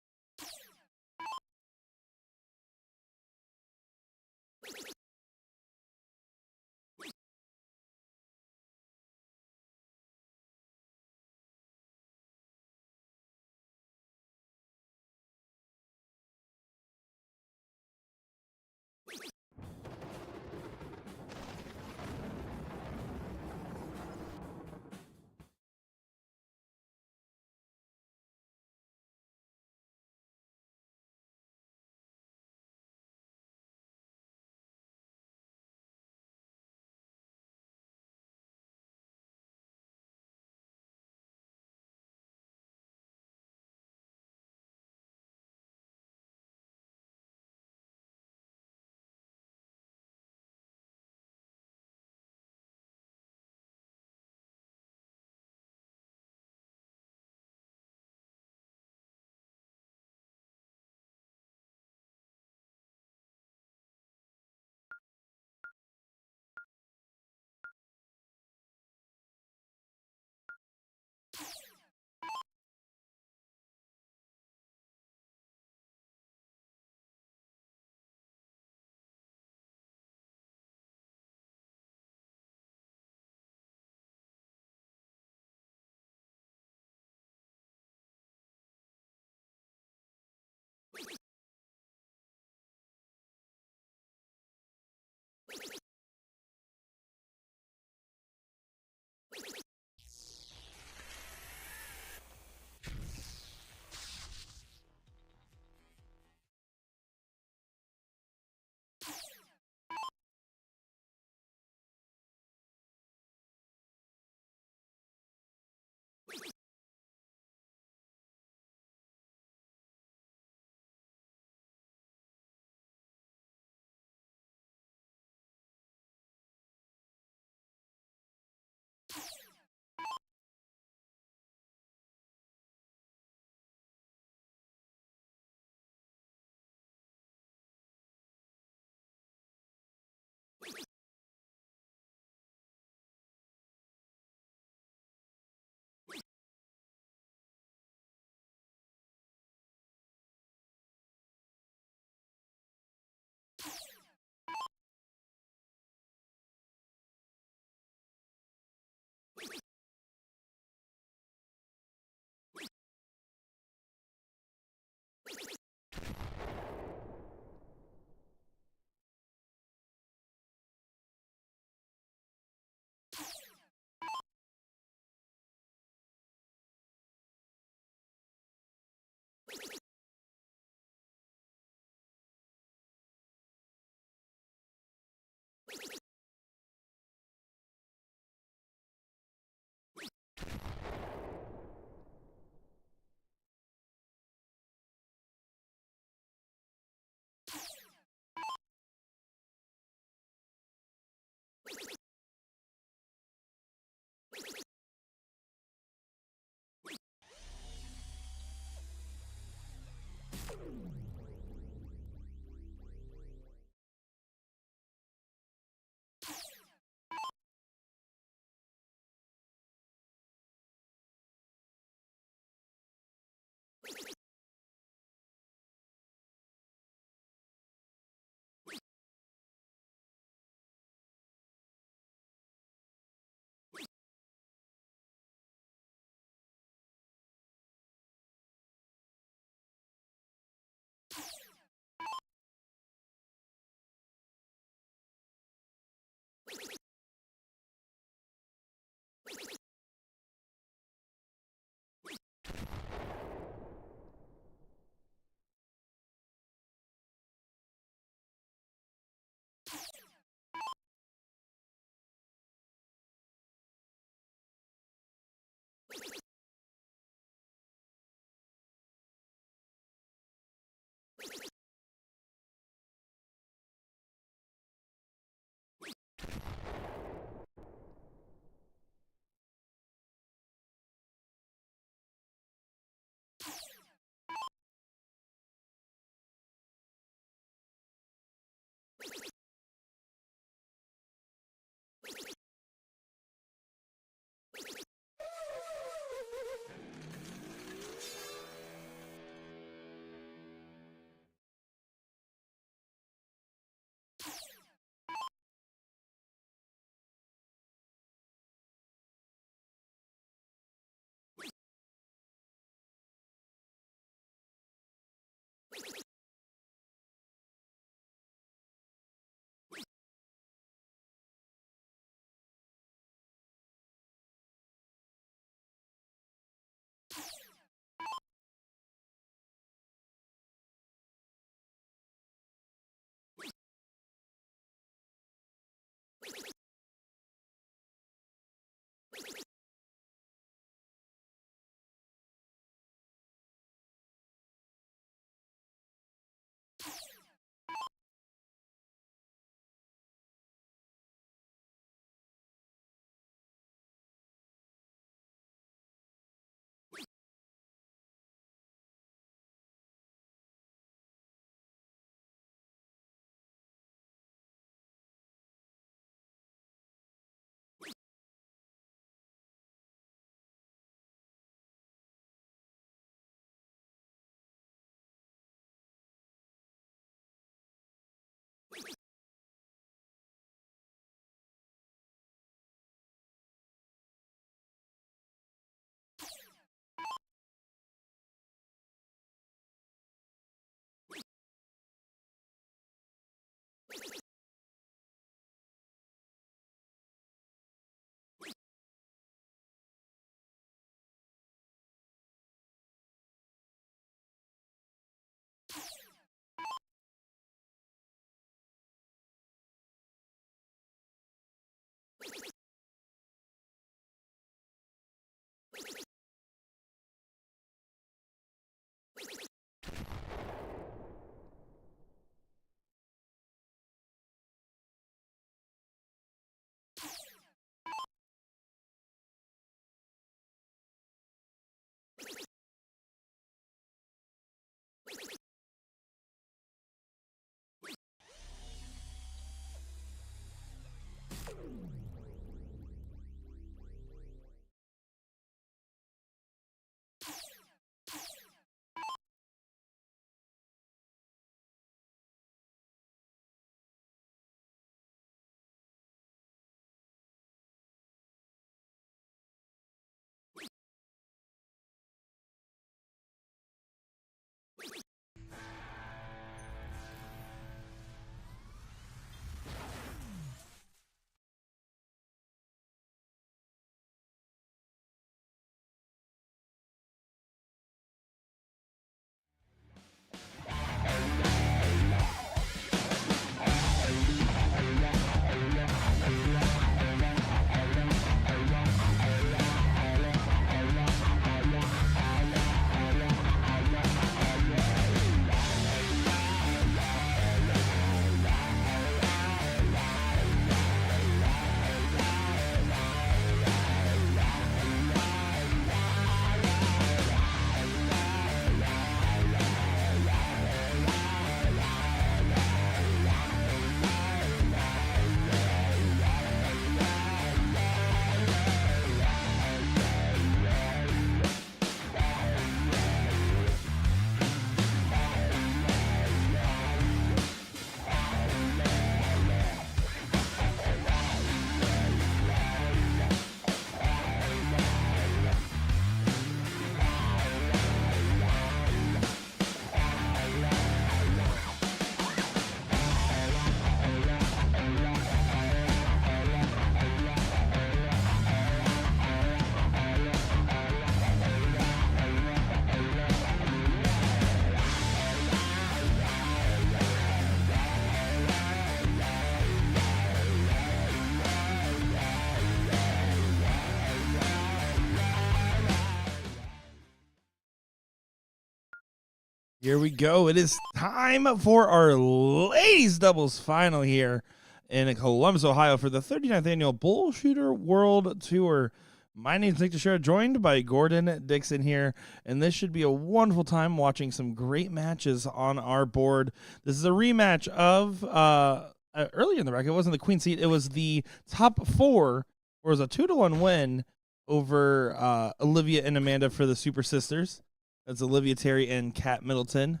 Here we go. It is time for our ladies doubles final here in Columbus, Ohio for the 39th annual BullShooter World Tour. My name is Nick Teixeira, joined by Gordon Dixon here, and this should be a wonderful time watching some great matches on our board. This is a rematch of earlier in the bracket. It wasn't the queen seat. It was the top four. It was a 2-1 win over Olivia and Amanda for the Super Sisters. That's Olivia Terry and Kat Middleton.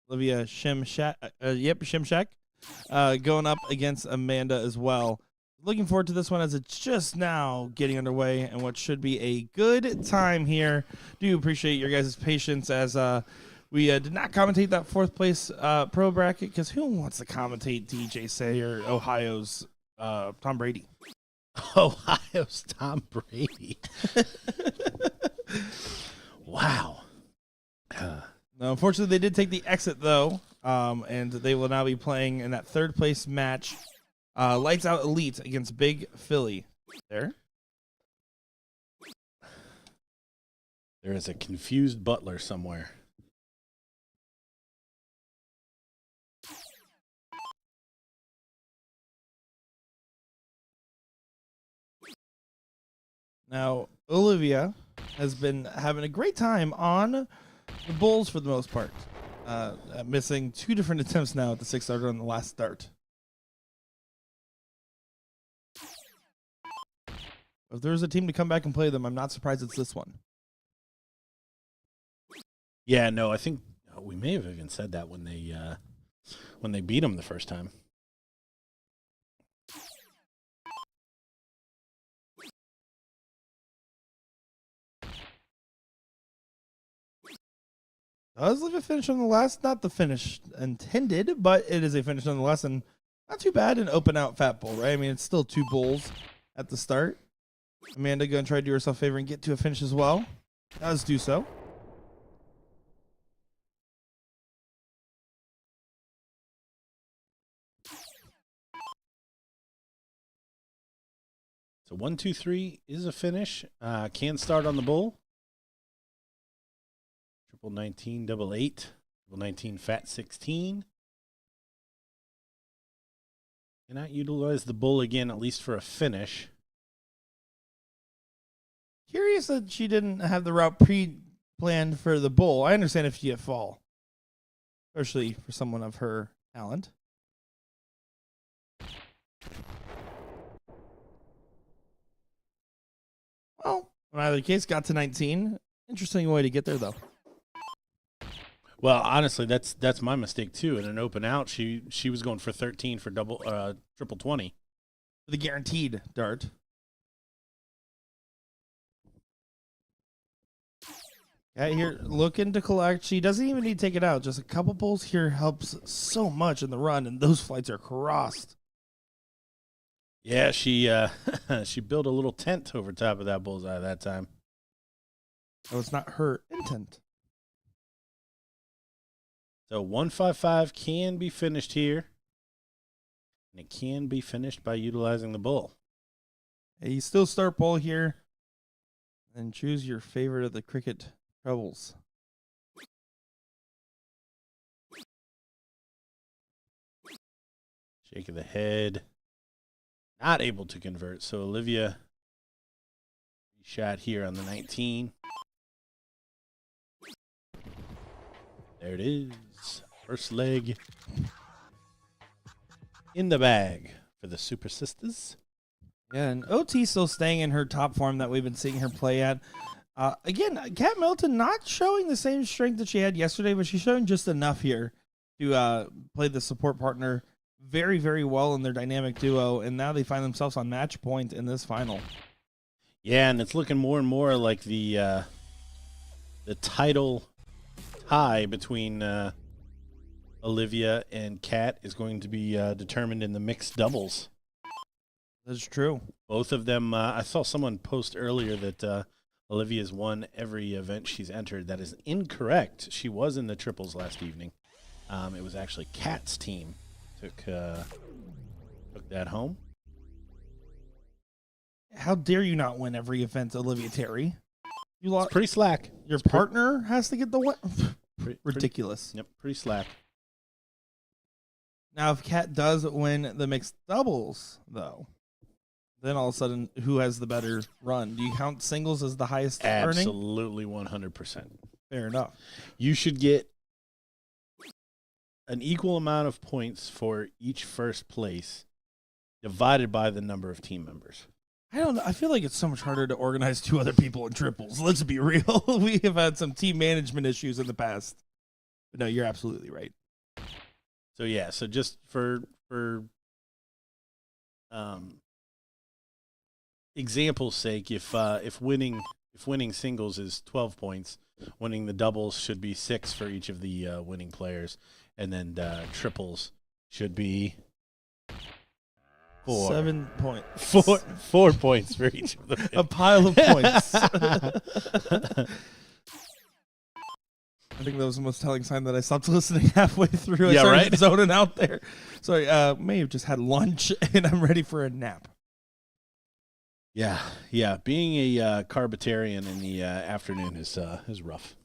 Olivia Shimshak, Shimshak, going up against Amanda as well. Looking forward to this one as it's just now getting underway and what should be a good time here. Do appreciate your guys' patience as we did not commentate that fourth place pro bracket because who wants to commentate DJ Sayer, Ohio's Tom Brady? Ohio's Tom Brady. Wow. No, unfortunately, they did take the exit, though, and they will now be playing in that third place match. Lights Out Elite against Big Philly. There is a confused butler somewhere. Now, Olivia has been having a great time on the Bulls for the most part. Missing 2 different attempts now at the 6-starter on the last start. If there's a team to come back and play them, I'm not surprised it's this one. Yeah, no, I think we may have even said that when they beat them the first time. Does leave a finish on the last, not the finish intended, but it is a finish nonetheless, and not too bad an open out fat bull, right? I mean, it's still 2 bulls at the start. Amanda going to try to do herself a favor and get to a finish as well. Does do so. So 1, 2, 3 is a finish. Can start on the bull. 19, 88, 19, fat 16. Cannot utilize the bull again, at least for a finish. Curious that she didn't have the route pre-planned for the bull. I understand if you fall, especially for someone of her talent. Well, in either case, got to 19. Interesting way to get there, though. Well, honestly, that's my mistake too. In an open out, she was going for 13 for triple 20. The guaranteed dart. Yeah, here looking to collect. She doesn't even need to take it out. Just a couple bulls here helps so much in the run, and those flights are crossed. Yeah, she she built a little tent over top of that bullseye that time. So it's not her intent. So 155 can be finished here, and it can be finished by utilizing the bull. Hey, you still start bull here, and choose your favorite of the cricket trebles. Shake of the head. Not able to convert. So Olivia shot here on the 19. There it is. First leg in the bag for the Super Sisters. Yeah, and OT still staying in her top form that we've been seeing her play at. Again, Kat Middleton not showing the same strength that she had yesterday, but she's showing just enough here to play the support partner very, very well in their dynamic duo, and now they find themselves on match point in this final. Yeah, and it's looking more and more like the title tie between Olivia and Kat is going to be determined in the mixed doubles. That's true. Both of them, I saw someone post earlier that Olivia's won every event she's entered. That is incorrect. She was in the triples last evening. It was actually Kat's team took that home. How dare you not win every event, Olivia Terry? You lost. It's pretty slack. Your partner has to get the win. ridiculous. Yep, pretty slack. Now, if Kat does win the mixed doubles, though, then all of a sudden, who has the better run? Do you count singles as the highest earning? Absolutely 100%. Fair enough. You should get an equal amount of points for each first place divided by the number of team members. I don't know. I feel like it's so much harder to organize 2 other people in triples. Let's be real. We have had some team management issues in the past. But no, you're absolutely right. So yeah, so just for example's sake, if winning singles is 12 points, winning the doubles should be 6 for each of the winning players, and then triples should be 4. 7 points. 4 points for each of them. A pile of points. I think that was the most telling sign that I stopped listening halfway through. I started zoning out there. So I may have just had lunch, and I'm ready for a nap. Yeah. Being a carbitarian in the afternoon is rough.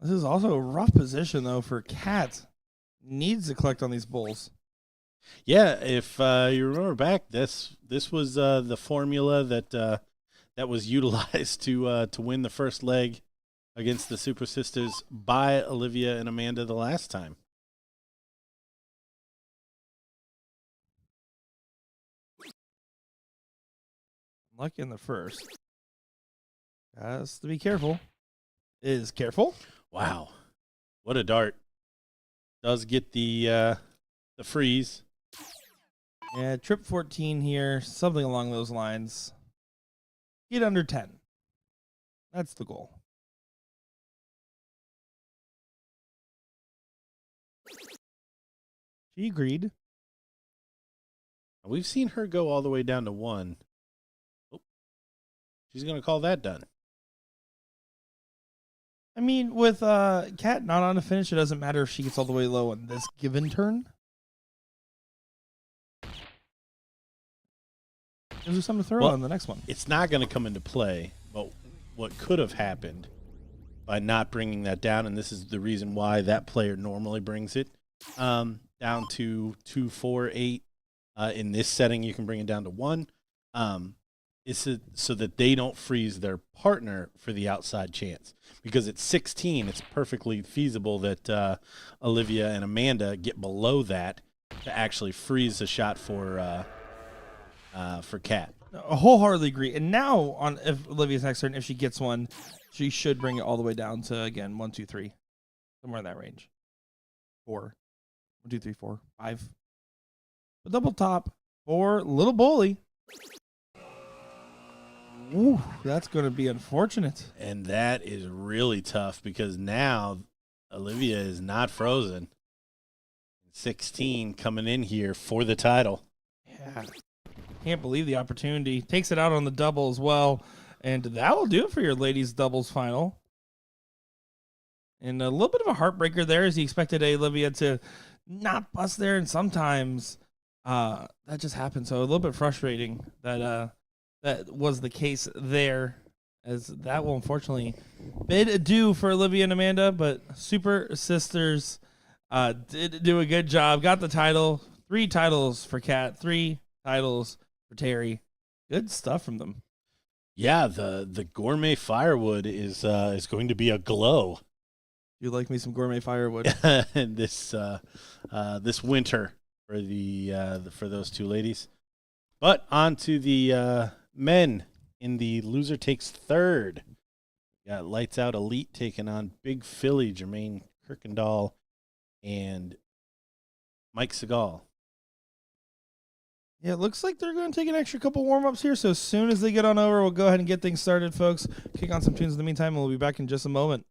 This is also a rough position, though, for Kat. Needs to collect on these bulls. Yeah, if you remember back, this was the formula that was utilized to win the first leg against the Super Sisters by Olivia and Amanda the last time. Lucky in the first. Has to be careful. Is careful. Wow, what a dart! Does get the freeze. Yeah, trip 14 here, something along those lines. Get under 10. That's the goal. She agreed. We've seen her go all the way down to 1. Oh, she's going to call that done. I mean, with Kat not on a finish, it doesn't matter if she gets all the way low on this given turn. Gives her something to throw on the next one. It's not going to come into play, but what could have happened by not bringing that down, and this is the reason why that player normally brings it down to 2, 4, 8. In this setting, you can bring it down to 1. Is so that they don't freeze their partner for the outside chance. Because at 16, it's perfectly feasible that Olivia and Amanda get below that to actually freeze the shot for Kat. I wholeheartedly agree. And now, if Olivia's next turn, if she gets one, she should bring it all the way down to, again, 1, 2, 3. Somewhere in that range. 4. 1, 2, 3, 4, 5. A double top for Little Bully. Ooh, that's going to be unfortunate. And that is really tough because now Olivia is not frozen. 16 coming in here for the title. Yeah. Can't believe the opportunity. Takes it out on the double as well. And that will do it for your ladies' doubles final. And a little bit of a heartbreaker there as you expected Olivia to not bust there. And sometimes that just happened. So a little bit frustrating that that was the case there, as that will unfortunately bid adieu for Olivia and Amanda. But Super Sisters did do a good job. Got the title. 3 titles for Kat. 3 titles for Terry. Good stuff from them. Yeah, the gourmet firewood is going to be a glow. You like me some gourmet firewood? this winter for for those 2 ladies. But on to the men in the loser takes third. Got Lights Out Elite taking on Big Philly, Jermaine Kirkendall, and Mike Segal. Yeah, it looks like they're going to take an extra couple warm-ups here. So as soon as they get on over, we'll go ahead and get things started, folks. Kick on some tunes in the meantime, and we'll be back in just a moment.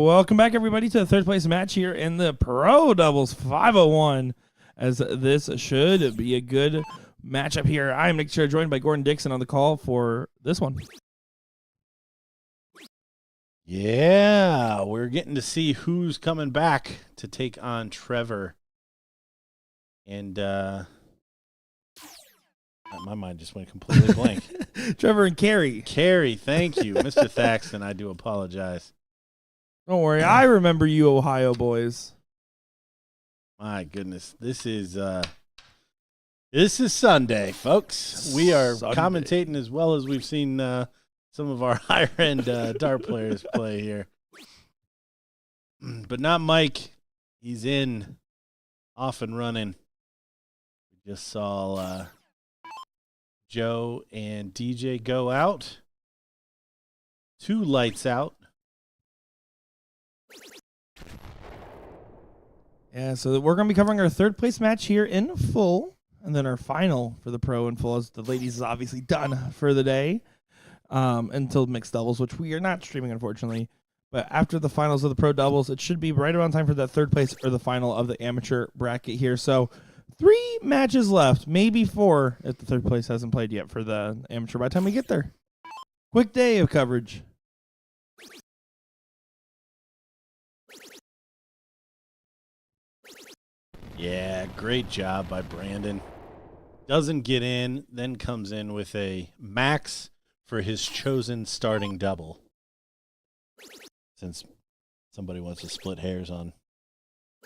Welcome back, everybody, to the third place match here in the Pro Doubles 501, as this should be a good matchup here. I am Nick Chair, joined by Gordon Dixon on the call for this one. Yeah, we're getting to see who's coming back to take on Trevor. And my mind just went completely blank. Trevor and Carrie. Carrie, thank you. Mr. Thaxton, I do apologize. Don't worry, I remember you, Ohio boys. My goodness, this is Sunday, folks. We are Sunday. commentating as well as we've seen some of our higher end dart players play here, but not Mike. He's in, off and running. We just saw Joe and DJ go out. 2 lights out. Yeah, so we're going to be covering our third place match here in full, and then our final for the pro in full, as the ladies is obviously done for the day, until mixed doubles, which we are not streaming, unfortunately. But after the finals of the pro doubles, it should be right around time for that third place or the final of the amateur bracket here. So 3 matches left, maybe 4 if the third place hasn't played yet for the amateur by the time we get there. Quick day of coverage. Yeah, great job by Brandon. Doesn't get in, then comes in with a max for his chosen starting double. Since somebody wants to split hairs on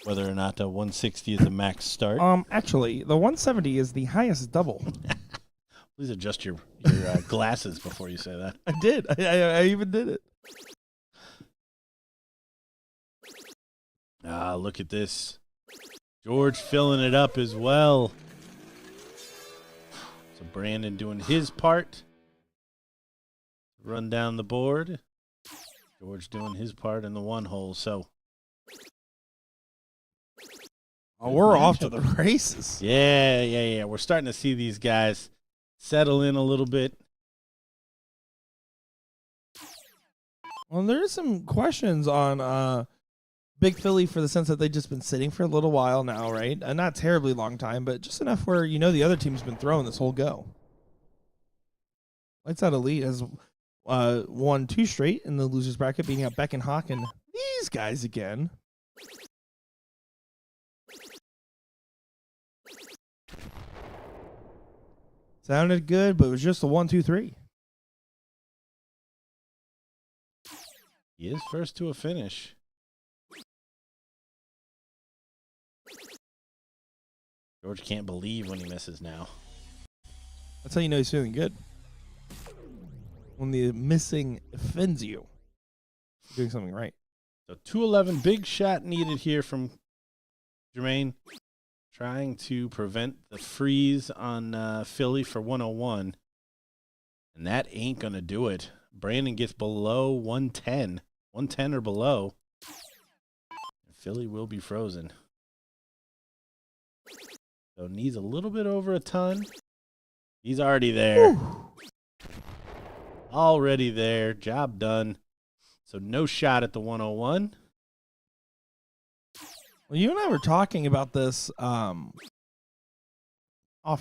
whether or not the 160 is the max start. Actually, the 170 is the highest double. Please adjust your glasses before you say that. I did. I even did it. Ah, look at this. George filling it up as well. So Brandon doing his part. Run down the board. George doing his part in the 1 hole. So we're off to the races. Yeah. We're starting to see these guys settle in a little bit. Well, there's some questions on Big Philly, for the sense that they've just been sitting for a little while now, right? And not terribly long time, but just enough where the other team's been throwing this whole go. Lights Out Elite has won 2 straight in the losers bracket, beating out Beck and Hawk and these guys again. Sounded good, but it was just a 1, 2, 3. He is first to a finish. George can't believe when he misses now. That's how you know he's feeling good. When the missing offends you, you're doing something right. So 211, big shot needed here from Jermaine. Trying to prevent the freeze on Philly for 101. And that ain't going to do it. Brandon gets below 110. 110 or below. And Philly will be frozen. So needs a little bit over a ton. He's already there. Whew. Already there. Job done. So no shot at the 101. Well, you and I were talking about this off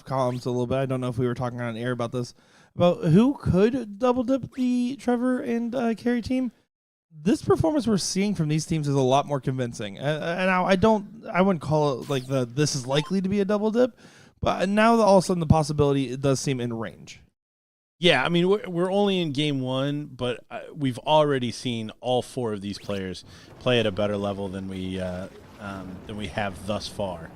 columns a little bit. I don't know if we were talking on air about this, about who could double dip the Trevor and Carrie team. This performance we're seeing from these teams is a lot more convincing. And I wouldn't call it like this is likely to be a double dip, but now all of a sudden the possibility, it does seem in range. Yeah, I mean, we're only in game 1, but we've already seen all 4 of these players play at a better level than we have thus far,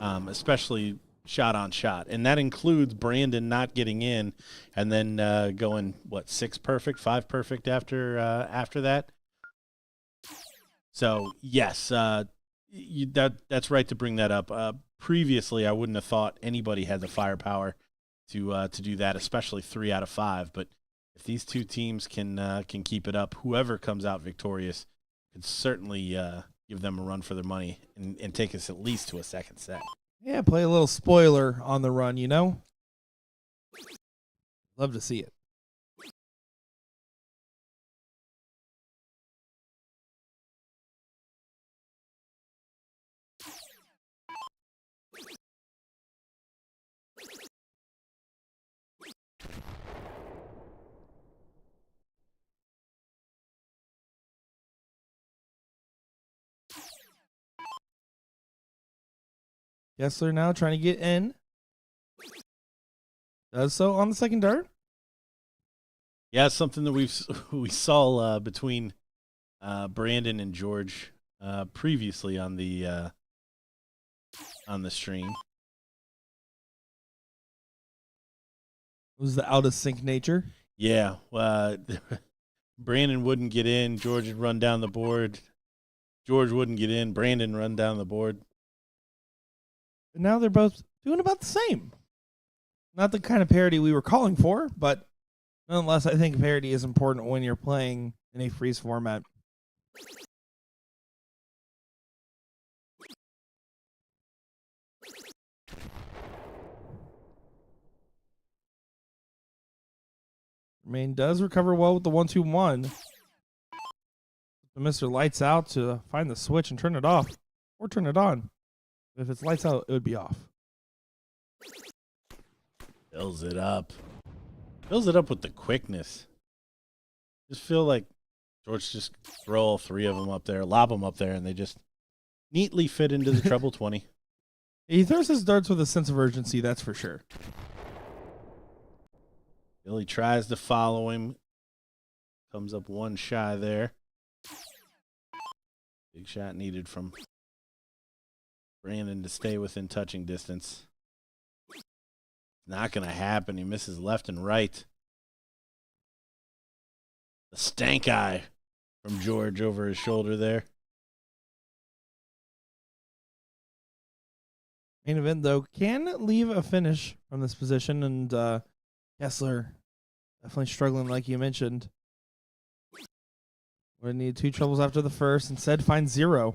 especially shot on shot. And that includes Brandon not getting in and then going, 6 perfect, 5 perfect after that. So, yes, that's right to bring that up. Previously, I wouldn't have thought anybody had the firepower to do that, especially 3 out of 5. But if these 2 teams can keep it up, whoever comes out victorious could certainly give them a run for their money and take us at least to a second set. Yeah, play a little spoiler on the run, Love to see it. Kessler now trying to get in. Does so on the second dart. Yeah, something that we saw between Brandon and George previously on the stream. It was the out of sync nature. Yeah, Brandon wouldn't get in. George would run down the board. George wouldn't get in. Brandon run down the board. But now they're both doing about the same. Not the kind of parity we were calling for, but nonetheless, I think parity is important when you're playing in a freeze format. Main does recover well with the 1-2-1. But Mr. Lights Out to find the switch and turn it off or turn it on. If it's lights out, it would be off. Fills it up. Fills it up with the quickness. Just feel like George just throw all three of them up there, lob them up there, and they just neatly fit into the treble 20. He throws his darts with a sense of urgency, that's for sure. Billy tries to follow him. Comes up one shy there. Big shot needed from Brandon to stay within touching distance. Not going to happen. He misses left and right. The stank eye from George over his shoulder there. Main event, though, can leave a finish from this position, and Kessler definitely struggling, like you mentioned. Would need 2 troubles after the first. Instead, finds 0.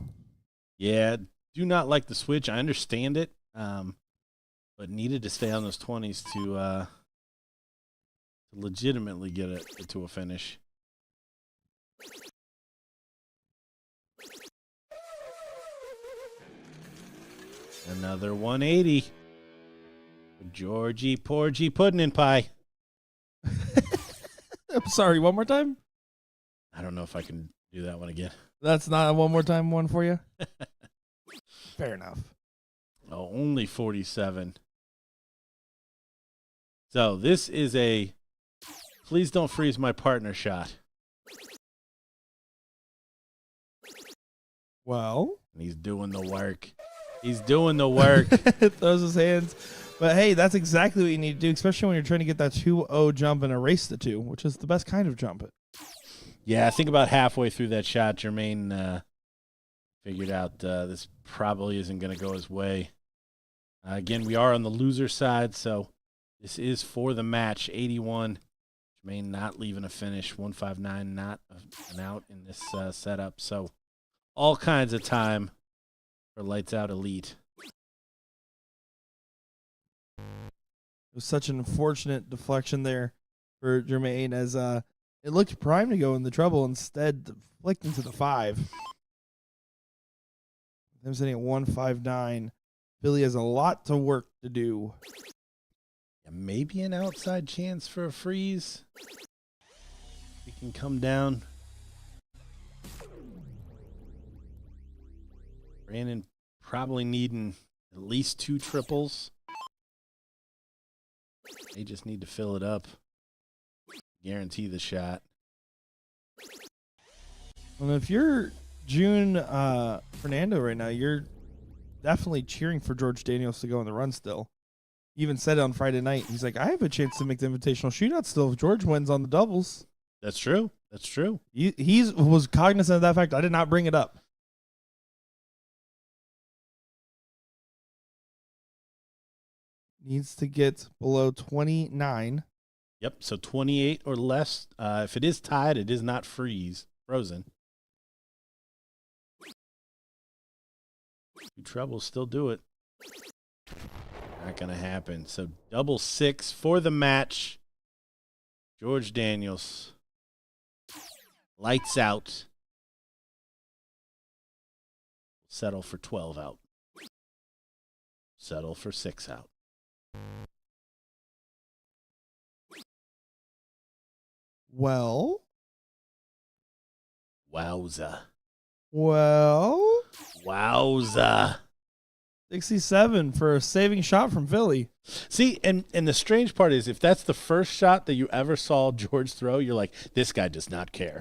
Yeah, do not like the switch. I understand it, but needed to stay on those 20s to legitimately get it to a finish. Another 180. Georgie Porgy Pudding and Pie. I'm sorry, one more time? I don't know if I can do that one again. That's not a one more time one for you? Fair enough. Oh, only 47. So this is a please don't freeze my partner shot. Well, And he's doing the work. He's doing the work. throws his hands. But hey, that's exactly what you need to do, especially when you're trying to get that 2-0 jump and erase the 2, which is the best kind of jump. Yeah, I think about halfway through that shot, Jermaine figured out this probably isn't going to go his way. Again, we are on the loser side, so this is for the match. 81. Jermaine not leaving a finish. 159 not an out in this setup. So all kinds of time for Lights Out Elite. It was such an unfortunate deflection there for Jermaine as it looked primed to go in the trouble, instead flicked into the 5. Them sitting at 159. Billy has a lot to work to do. Yeah, maybe an outside chance for a freeze. He can come down. Brandon probably needing at least 2 triples. They just need to fill it up. Guarantee the shot. And if you're June Fernando right now, you're definitely cheering for George Daniels to go on the run still. He even said it on Friday night. He's like, I have a chance to make the invitational shootout still if George wins on the doubles. That's true. That's true. He was cognizant of that fact. I did not bring it up. Needs to get below 29. Yep. So 28 or less. If it is tied, it is not frozen. 2 troubles still do it. Not going to happen. So double 6 for the match. George Daniels. Lights out. Settle for 12 out. Settle for 6 out. Well. Wowza. Well. Wowza. 67 for a saving shot from Philly. See, and the strange part is if that's the first shot that you ever saw George throw, you're like, this guy does not care.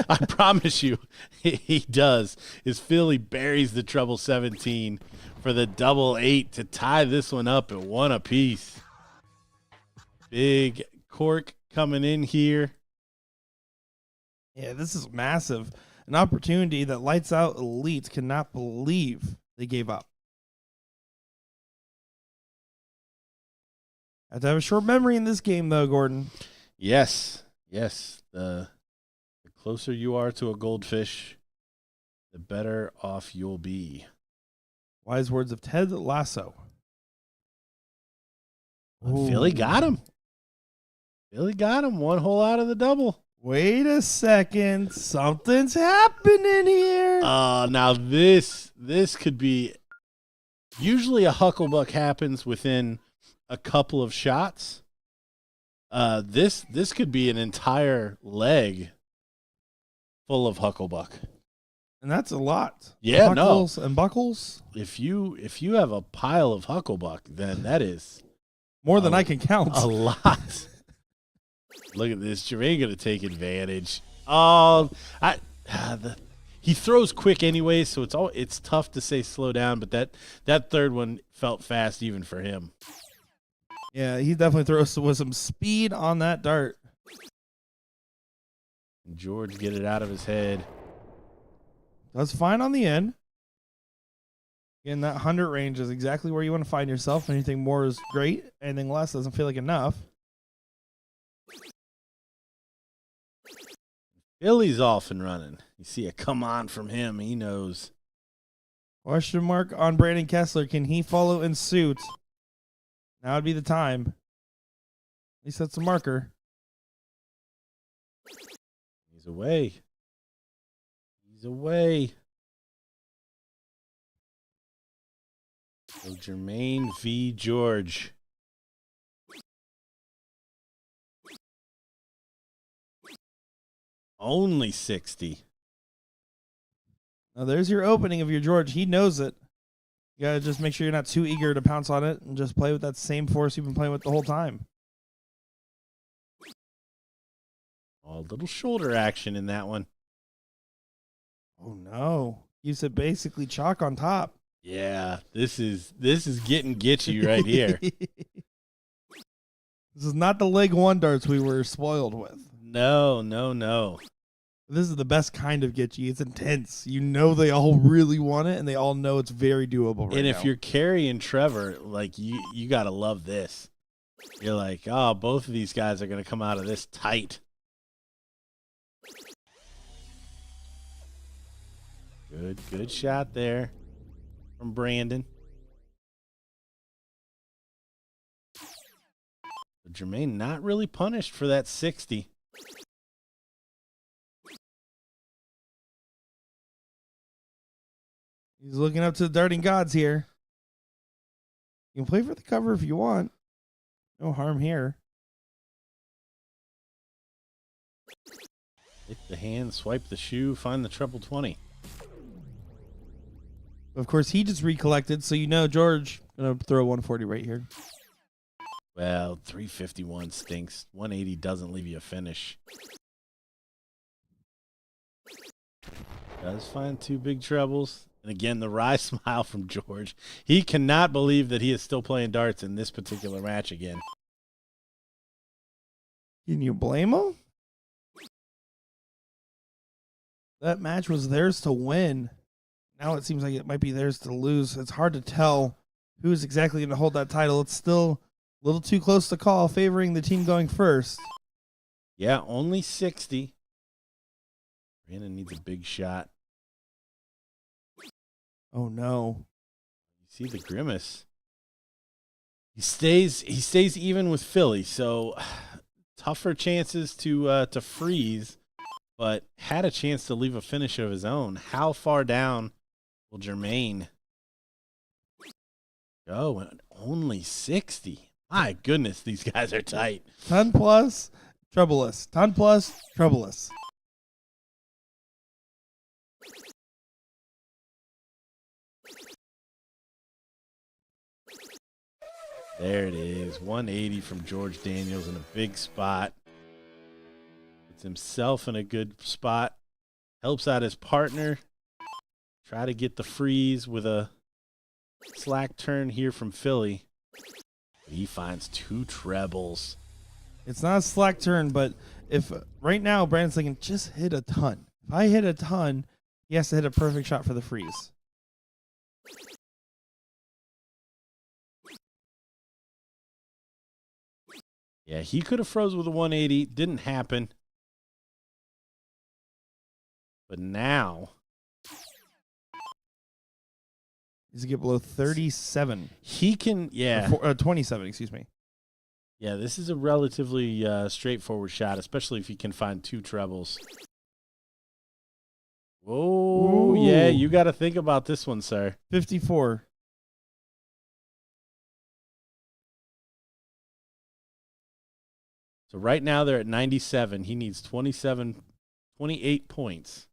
I promise you, he does. Is Philly buries the treble 17 for the double 8 to tie this one up at 1 apiece. Big cork coming in here. Yeah, this is massive. An opportunity that Lights Out Elite cannot believe they gave up. Have to have a short memory in this game, though, Gordon. Yes. The closer you are to a goldfish, the better off you'll be. Wise words of Ted Lasso. Philly got him. Philly got him. 1 hole out of the double. Wait a second. Something's happening here. Now this could be. Usually a hucklebuck happens within a couple of shots. This could be an entire leg full of hucklebuck. And that's a lot. Yeah, Huckles and buckles. If you have a pile of hucklebuck, then that is more than I can count. a lot. Look at this. Jermaine going to take advantage. Oh, he throws quick anyway, so it's tough to say slow down, but that third one felt fast even for him. Yeah, he definitely throws with some speed on that dart. George get it out of his head. That's fine on the end. Again, that 100 range is exactly where you want to find yourself. Anything more is great. Anything less doesn't feel like enough. Philly's off and running. You see a come on from him. He knows. Question mark on Brandon Kessler. Can he follow in suit? Now would be the time. At least that's a marker. He's away. He's away. So Jermaine v. George. Only 60. Now there's your opening of your George. He knows it. You got to just make sure you're not too eager to pounce on it and just play with that same force you've been playing with the whole time. Oh, a little shoulder action in that one. Oh, no. You said basically chalk on top. Yeah, this is getting you right here. This is not the leg one darts we were spoiled with. No. This is the best kind of get you. It's intense. You know they all really want it, and they all know it's very doable right now. And if you're carrying Trevor, like you got to love this. You're like, oh, both of these guys are going to come out of this tight. Good shot there from Brandon. But Jermaine not really punished for that 60. He's looking up to the darting gods here. You can play for the cover if you want. No harm here. Hit the hand, swipe the shoe, find the treble 20. Of course, he just recollected, so you know George going to throw 140 right here. Well, 351 stinks. 180 doesn't leave you a finish. Does find 2 big trebles. And again, the wry smile from George. He cannot believe that he is still playing darts in this particular match again. Can you blame him? That match was theirs to win. Now it seems like it might be theirs to lose. It's hard to tell who's exactly going to hold that title. It's still a little too close to call, favoring the team going first. Yeah, only 60. Brandon needs a big shot. Oh, no. You see the grimace. He stays even with Philly, so tougher chances to freeze, but had a chance to leave a finish of his own. How far down will Jermaine go? And only 60. My goodness, these guys are tight. Ton plus, troubleless. Ton plus, troubleless. There it is. 180 from George Daniels in a big spot. Puts himself in a good spot. Helps out his partner. Try to get the freeze with a slack turn here from Philly. He finds 2 trebles. It's not a slack turn, but if right now Brandon's thinking, just hit a ton. If I hit a ton, he has to hit a perfect shot for the freeze. Yeah, he could have froze with a 180. Didn't happen. But now He's to get below 37. he can, yeah. 27, excuse me. Yeah, this is a relatively straightforward shot, especially if you can find 2 trebles. Oh, yeah, you got to think about this one, sir. 54. So right now they're at 97. He needs 28 points.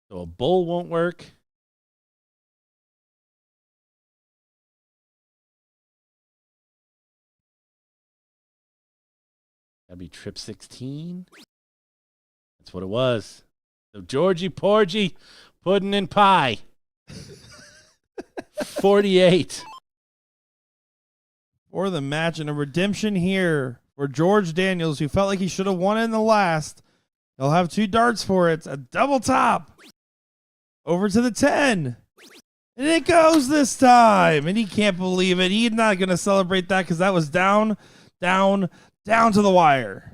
So a bull won't work. That'd be trip 16. That's what it was. So Georgie Porgy, pudding and pie. 48. For the match and a redemption here for George Daniels, who felt like he should have won in the last. He'll have 2 darts for it. A double top. Over to the 10. And it goes this time. And he can't believe it. He's not going to celebrate that because that was down to the wire.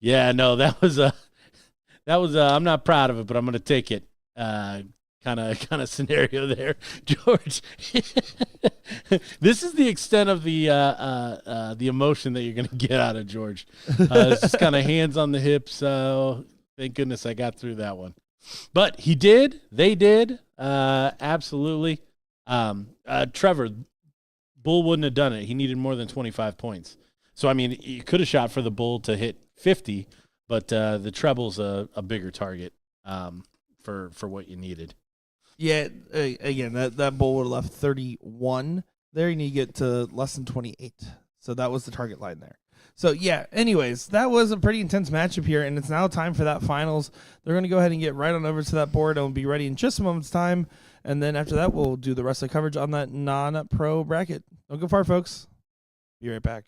Yeah, no, that was I'm not proud of it, but I'm going to take it. Kind of scenario there, George. This is the extent of the emotion that you're going to get out of George. It's just kind of hands on the hips. Thank goodness I got through that one. But he did. They did. Absolutely. Trevor, Bull wouldn't have done it. He needed more than 25 points. So, I mean, you could have shot for the Bull to hit 50, but the treble's a bigger target for what you needed. Yeah, again, that bull would have left 31 there. You need to get to less than 28. So that was the target line there. So, yeah, anyways, that was a pretty intense matchup here, and it's now time for that finals. They're going to go ahead and get right on over to that board, and we'll be ready in just a moment's time. And then after that, we'll do the rest of the coverage on that non-pro bracket. Don't go far, folks. Be right back.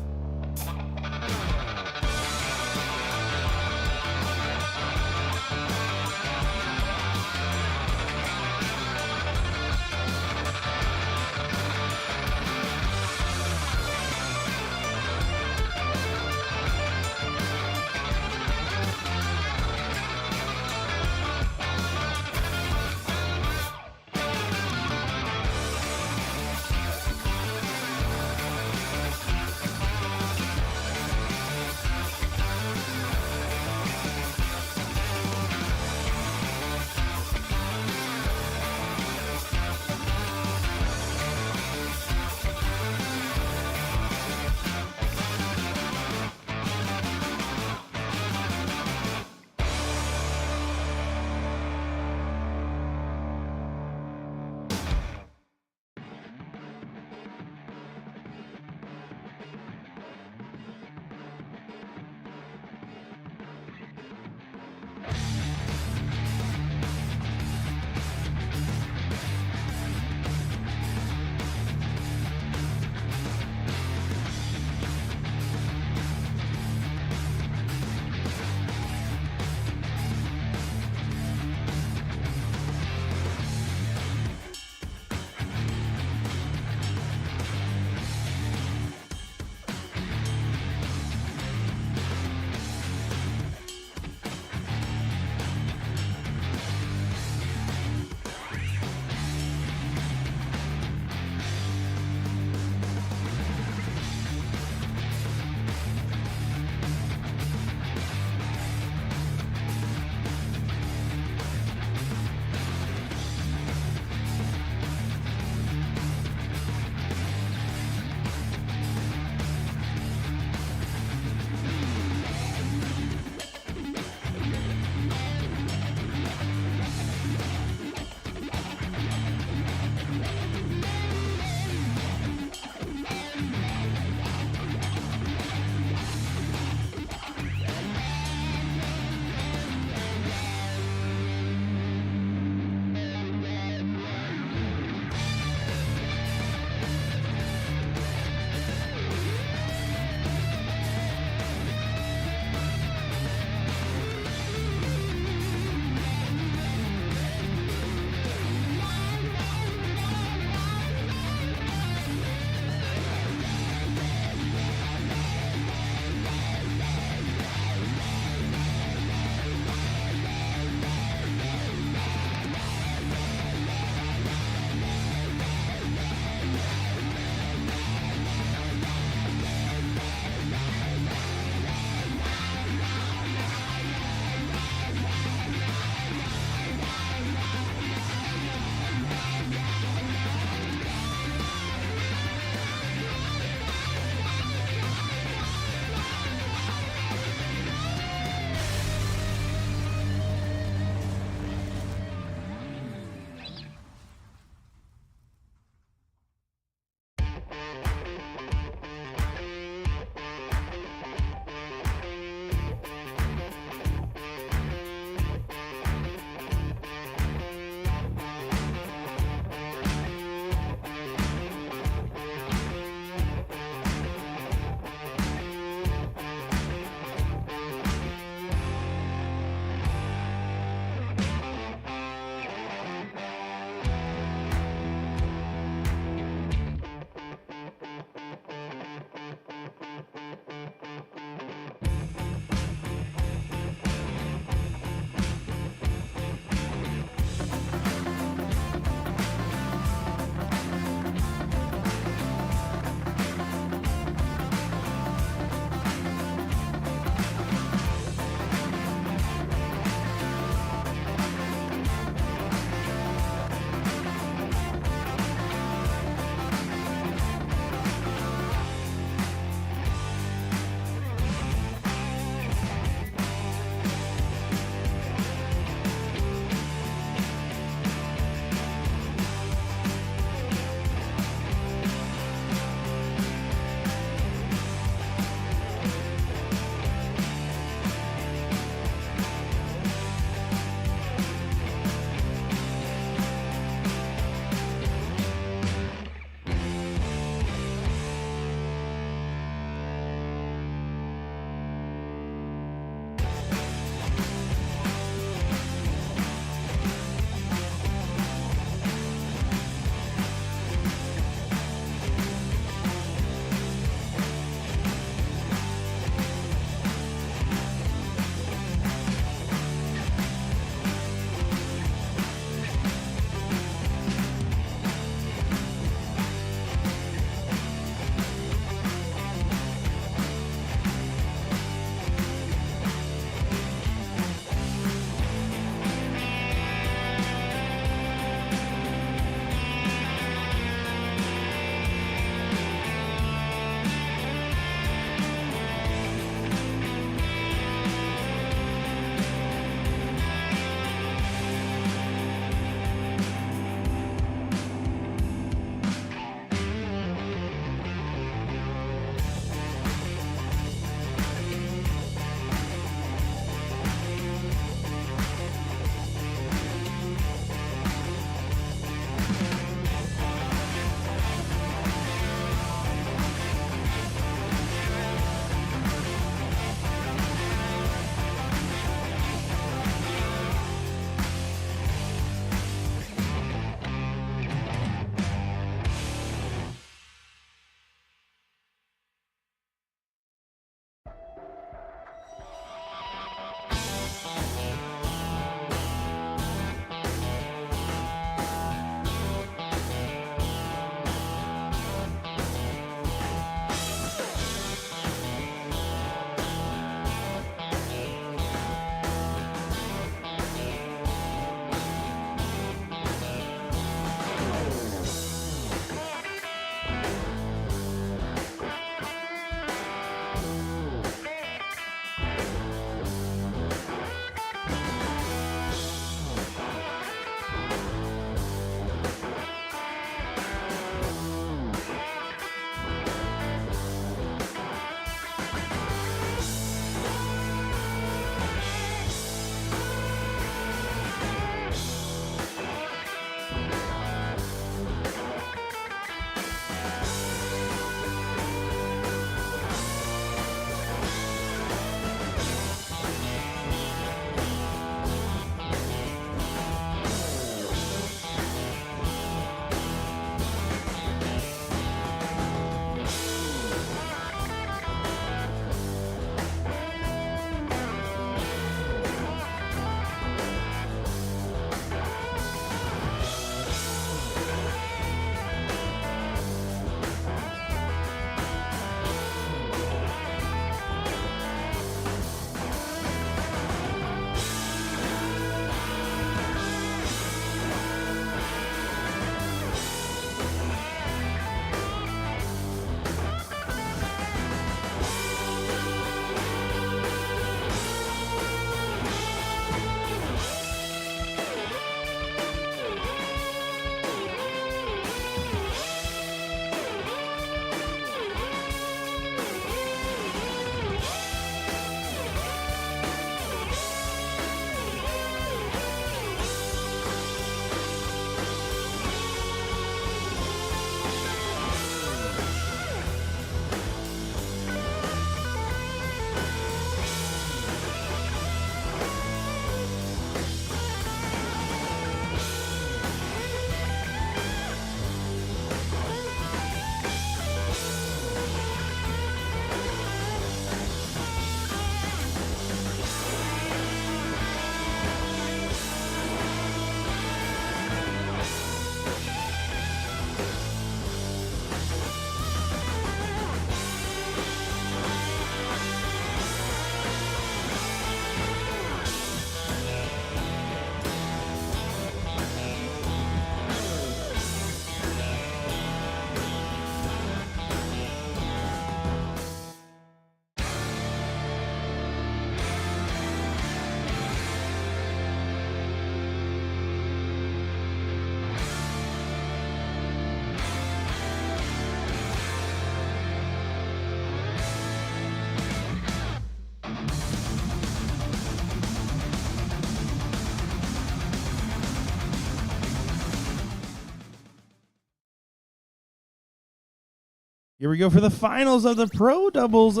Here we go for the finals of the Pro Doubles.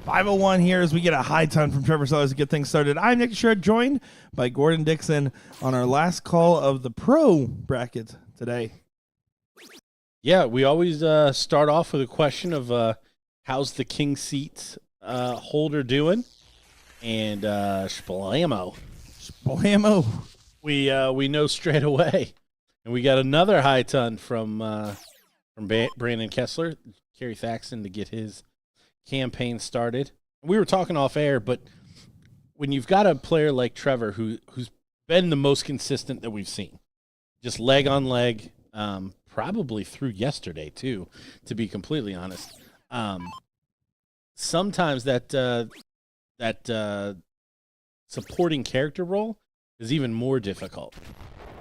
501 here as we get a high ton from Trevor Sellers to get things started. I'm Nick Shred, joined by Gordon Dixon on our last call of the Pro bracket today. Yeah, we always start off with a question of how's the king seat holder doing? And Splamo. We know straight away. And we got another high ton from Brandon Kessler, Kerry Thaxton, to get his campaign started. We were talking off air, but when you've got a player like Trevor who's been the most consistent that we've seen, just leg on leg, probably through yesterday too, to be completely honest. Sometimes that supporting character role is even more difficult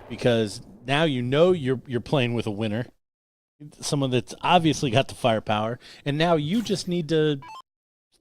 because now you're playing with a winner, someone that's obviously got the firepower, and now you just need to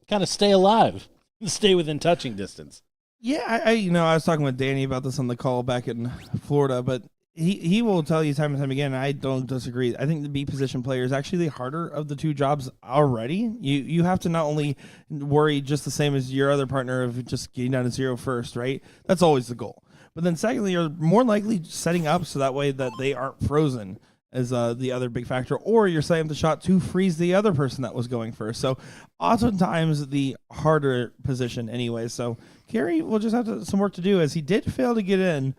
kind of stay alive, stay within touching distance. Yeah, I was talking with Danny about this on the call back in Florida, but he will tell you time and time again, and I don't disagree. I think the B position player is actually the harder of the two jobs already. You have to not only worry just the same as your other partner of just getting down to 0 first, right? That's always the goal. But then secondly, you're more likely setting up so that way that they aren't frozen as the other big factor, or you're setting up the shot to freeze the other person that was going first. So oftentimes the harder position anyway. So Kerry will just have some work to do as he did fail to get in.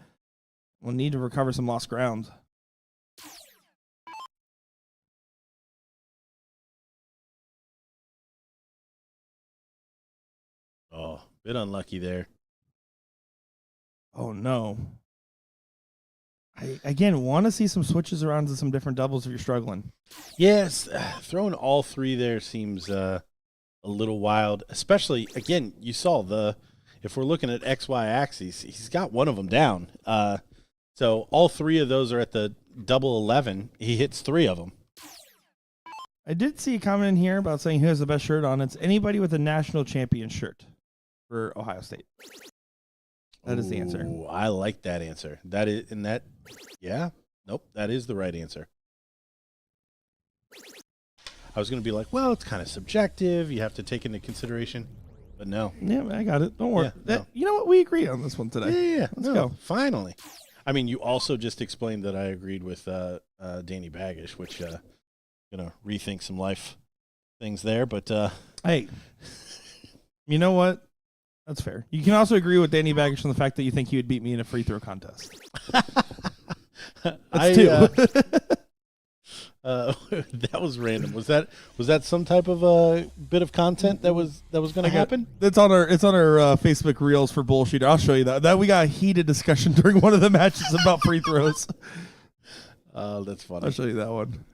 We'll need to recover some lost ground. Oh, bit unlucky there. Oh, no. I, again, want to see some switches around to some different doubles if you're struggling. Yes, throwing all three there seems a little wild, especially, again, you saw if we're looking at XY axes, he's got one of them down. So all three of those are at the double 11. He hits three of them. I did see a comment in here about saying who has the best shirt on. It's anybody with a national champion shirt for Ohio State. That is the answer. Ooh, I like that answer. That is the right answer. I was going to be like, well, it's kind of subjective. You have to take into consideration. But no. Yeah, I got it. Don't worry. Yeah, no. You know what? We agreed on this one today. Yeah. Let's go. Finally. I mean, you also just explained that I agreed with Danny Baggish, which gonna rethink some life things there. But hey, you know what? That's fair. You can also agree with Danny Baggish on the fact that you think he would beat me in a free throw contest. That's two. That was random. Was that some type of bit of content that was going to happen? It's on our Facebook Reels for BullShooter. I'll show you that. That we got a heated discussion during one of the matches about free throws. Oh, that's funny. I'll show you that one.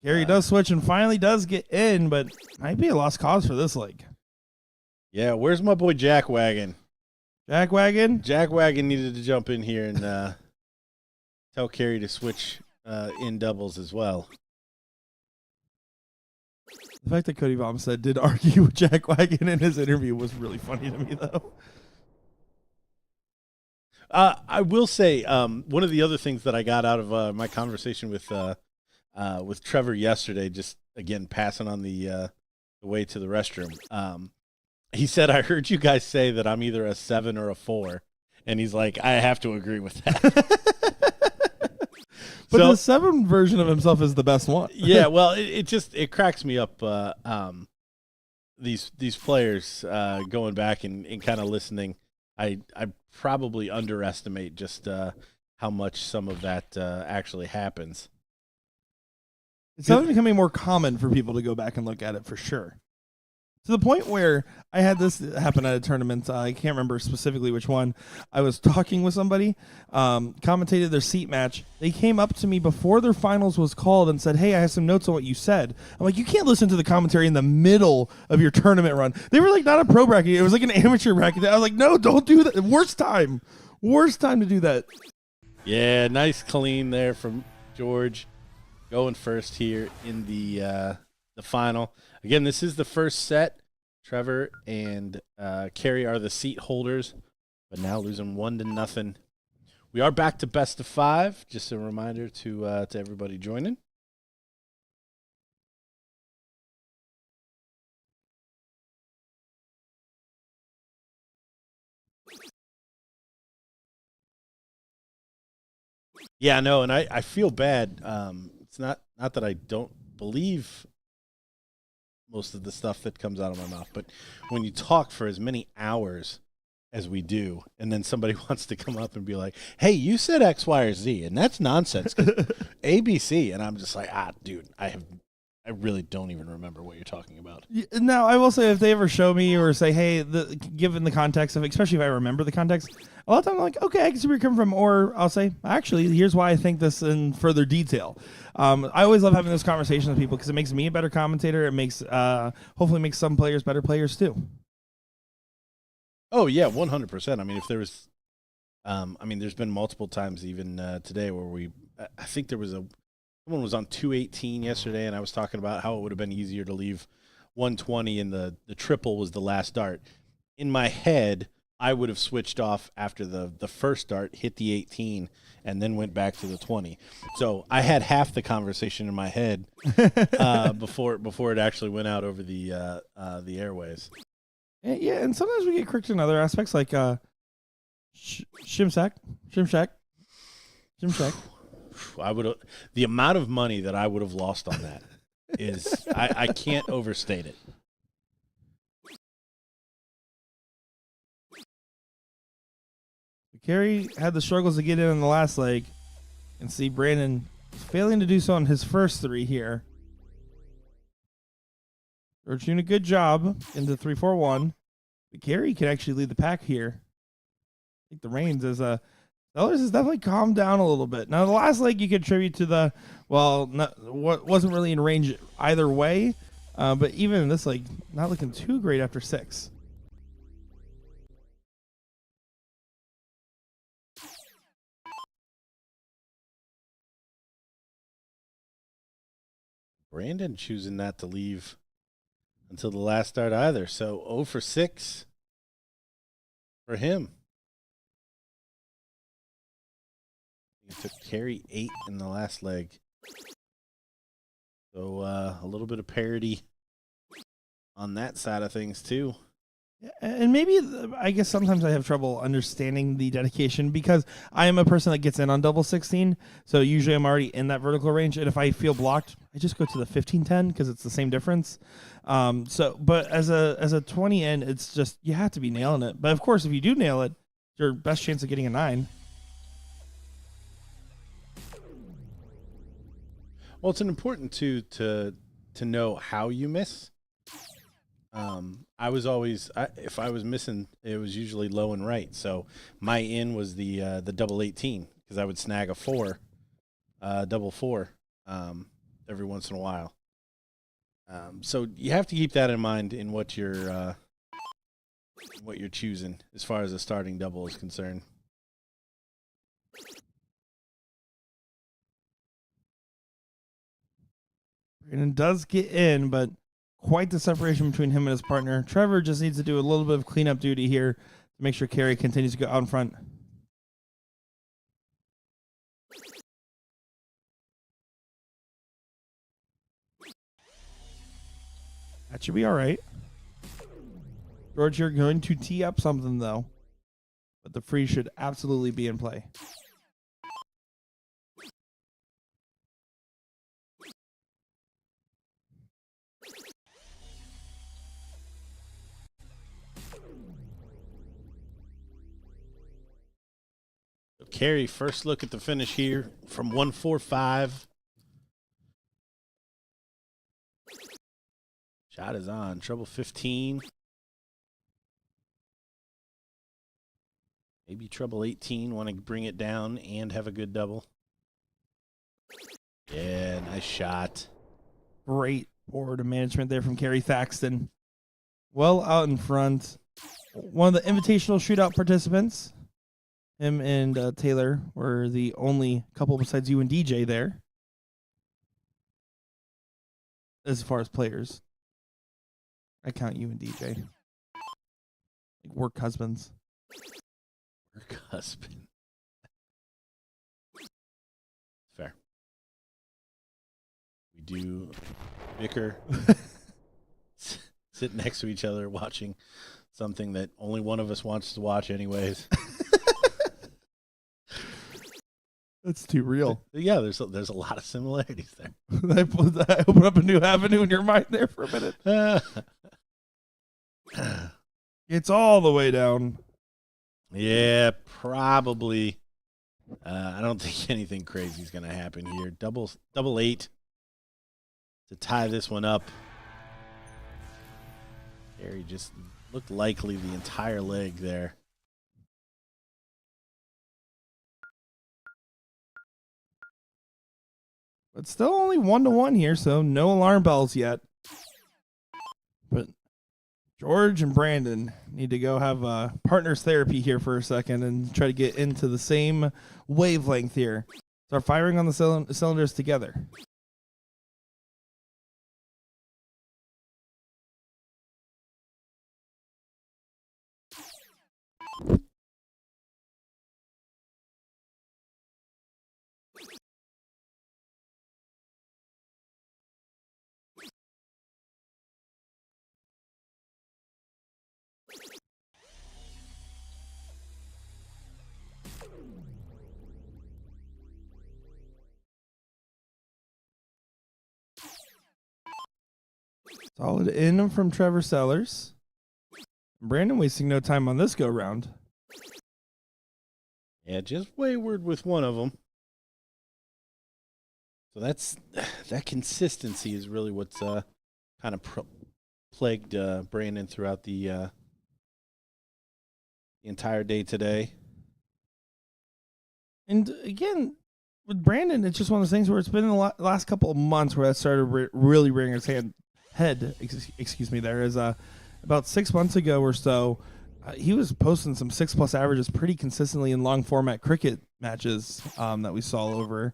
Gary does switch and finally does get in, but might be a lost cause for this leg. Yeah, where's my boy Jack Wagon? Jack Wagon? Jack Wagon needed to jump in here and tell Kerry to switch in doubles as well. The fact that Cody Baum said did argue with Jack Wagon in his interview was really funny to me, though. I will say one of the other things that I got out of my conversation with Trevor yesterday, just again passing on the way to the restroom. He said, "I heard you guys say that I'm either a 7 or a 4," and he's like, "I have to agree with that." But the 7 version of himself is the best one. Yeah, well, it cracks me up. These players going back and kind of listening. I probably underestimate just how much some of that actually happens. It's definitely becoming more common for people to go back and look at it for sure. To the point where I had this happen at a tournament. I can't remember specifically which one. I was talking with somebody, commentated their seat match. They came up to me before their finals was called and said, "Hey, I have some notes on what you said." I'm like, "You can't listen to the commentary in the middle of your tournament run." They were like, not a pro bracket. It was like an amateur bracket. I was like, "No, don't do that. Worst time to do that." Yeah, nice clean there from George. Going first here in the final. Again, this is the first set. Trevor and Kerry are the seat holders, but now losing 1-0. We are back to best of 5. Just a reminder to everybody joining. Yeah, no, and I feel bad. It's not that I don't believe most of the stuff that comes out of my mouth, but when you talk for as many hours as we do, and then somebody wants to come up and be like, "Hey, you said X, Y, or Z, and that's nonsense." ABC, and I'm just like, dude, I really don't even remember what you're talking about. Now, I will say, if they ever show me or say, hey, given the context of, especially if I remember the context, a lot of times I'm like, okay, I can see where you're coming from. Or I'll say, actually, here's why I think this in further detail. I always love having this conversation with people because it makes me a better commentator. It makes, hopefully makes some players better players too. Oh, yeah, 100%. I mean, if there was, there's been multiple times even today where I think there was someone was on 218 yesterday, and I was talking about how it would have been easier to leave 120 and the triple was the last dart. In my head, I would have switched off after the first dart, hit the 18, and then went back to the 20. So I had half the conversation in my head before it actually went out over the airways. Yeah, and sometimes we get corrected in other aspects, like Shimshak. The amount of money that I would have lost on that is I can't overstate it. Carey had the struggles to get in the last leg, and see Brandon failing to do so on his first 3 here. George doing a good job into 3-4-1. But Carey can actually lead the pack here. Take the reins as Sellers has definitely calmed down a little bit. Now, the last leg you could attribute to what wasn't really in range either way. But even in this leg, not looking too great after 6. Brandon choosing not to leave until the last start either. So 0 for 6 for him. He took carry 8 in the last leg. So a little bit of parity on that side of things too. And maybe, I guess sometimes I have trouble understanding the dedication because I am a person that gets in on double 16. So usually I'm already in that vertical range. And if I feel blocked, I just go to the 15-10 because it's the same difference. But as a 20 in, it's just, you have to be nailing it. But of course, if you do nail it, your best chance of getting a 9. Well, it's important to know how you miss. I was always, if I was missing, it was usually low and right. So my in was the double 18 because I would snag a 4, double 4, every once in a while. So you have to keep that in mind in what you're choosing as far as a starting double is concerned. Brandon does get in, but quite the separation between him and his partner. Trevor just needs to do a little bit of cleanup duty here to make sure Carey continues to go out in front. That should be all right. George, you're going to tee up something, though. But the free should absolutely be in play. Carey, first look at the finish here from 145. Shot is on. Trouble 15. Maybe trouble 18. Want to bring it down and have a good double. Yeah, nice shot. Great board management there from Carey Thaxton. Well out in front. One of the invitational shootout participants. Him and Taylor were the only couple besides you and DJ there. As far as players. I count you and DJ. Like work husbands. Work husband. do bicker, sit next to each other watching something that only one of us wants to watch anyways. That's too real. Yeah, there's a lot of similarities there. I open up a new avenue in your mind there for a minute. It's all the way down. Yeah, probably. I don't think anything crazy is going to happen here. Double 8 to tie this one up. Harry just looked likely the entire leg there. But still only 1-1 here, so no alarm bells yet. But George and Brandon need to go have partners therapy here for a second and try to get into the same wavelength here. Start firing on the cylinders together. Solid in from Trevor Sellers. Brandon wasting no time on this go round. Yeah, just wayward with one of them. So that consistency is really what's kind of plagued Brandon throughout the entire day today. And again, with Brandon, it's just one of those things where it's been the last couple of months where that started really rearing his head. Excuse me. There is about 6 months ago or so, he was posting some 6+ averages pretty consistently in long format cricket matches that we saw over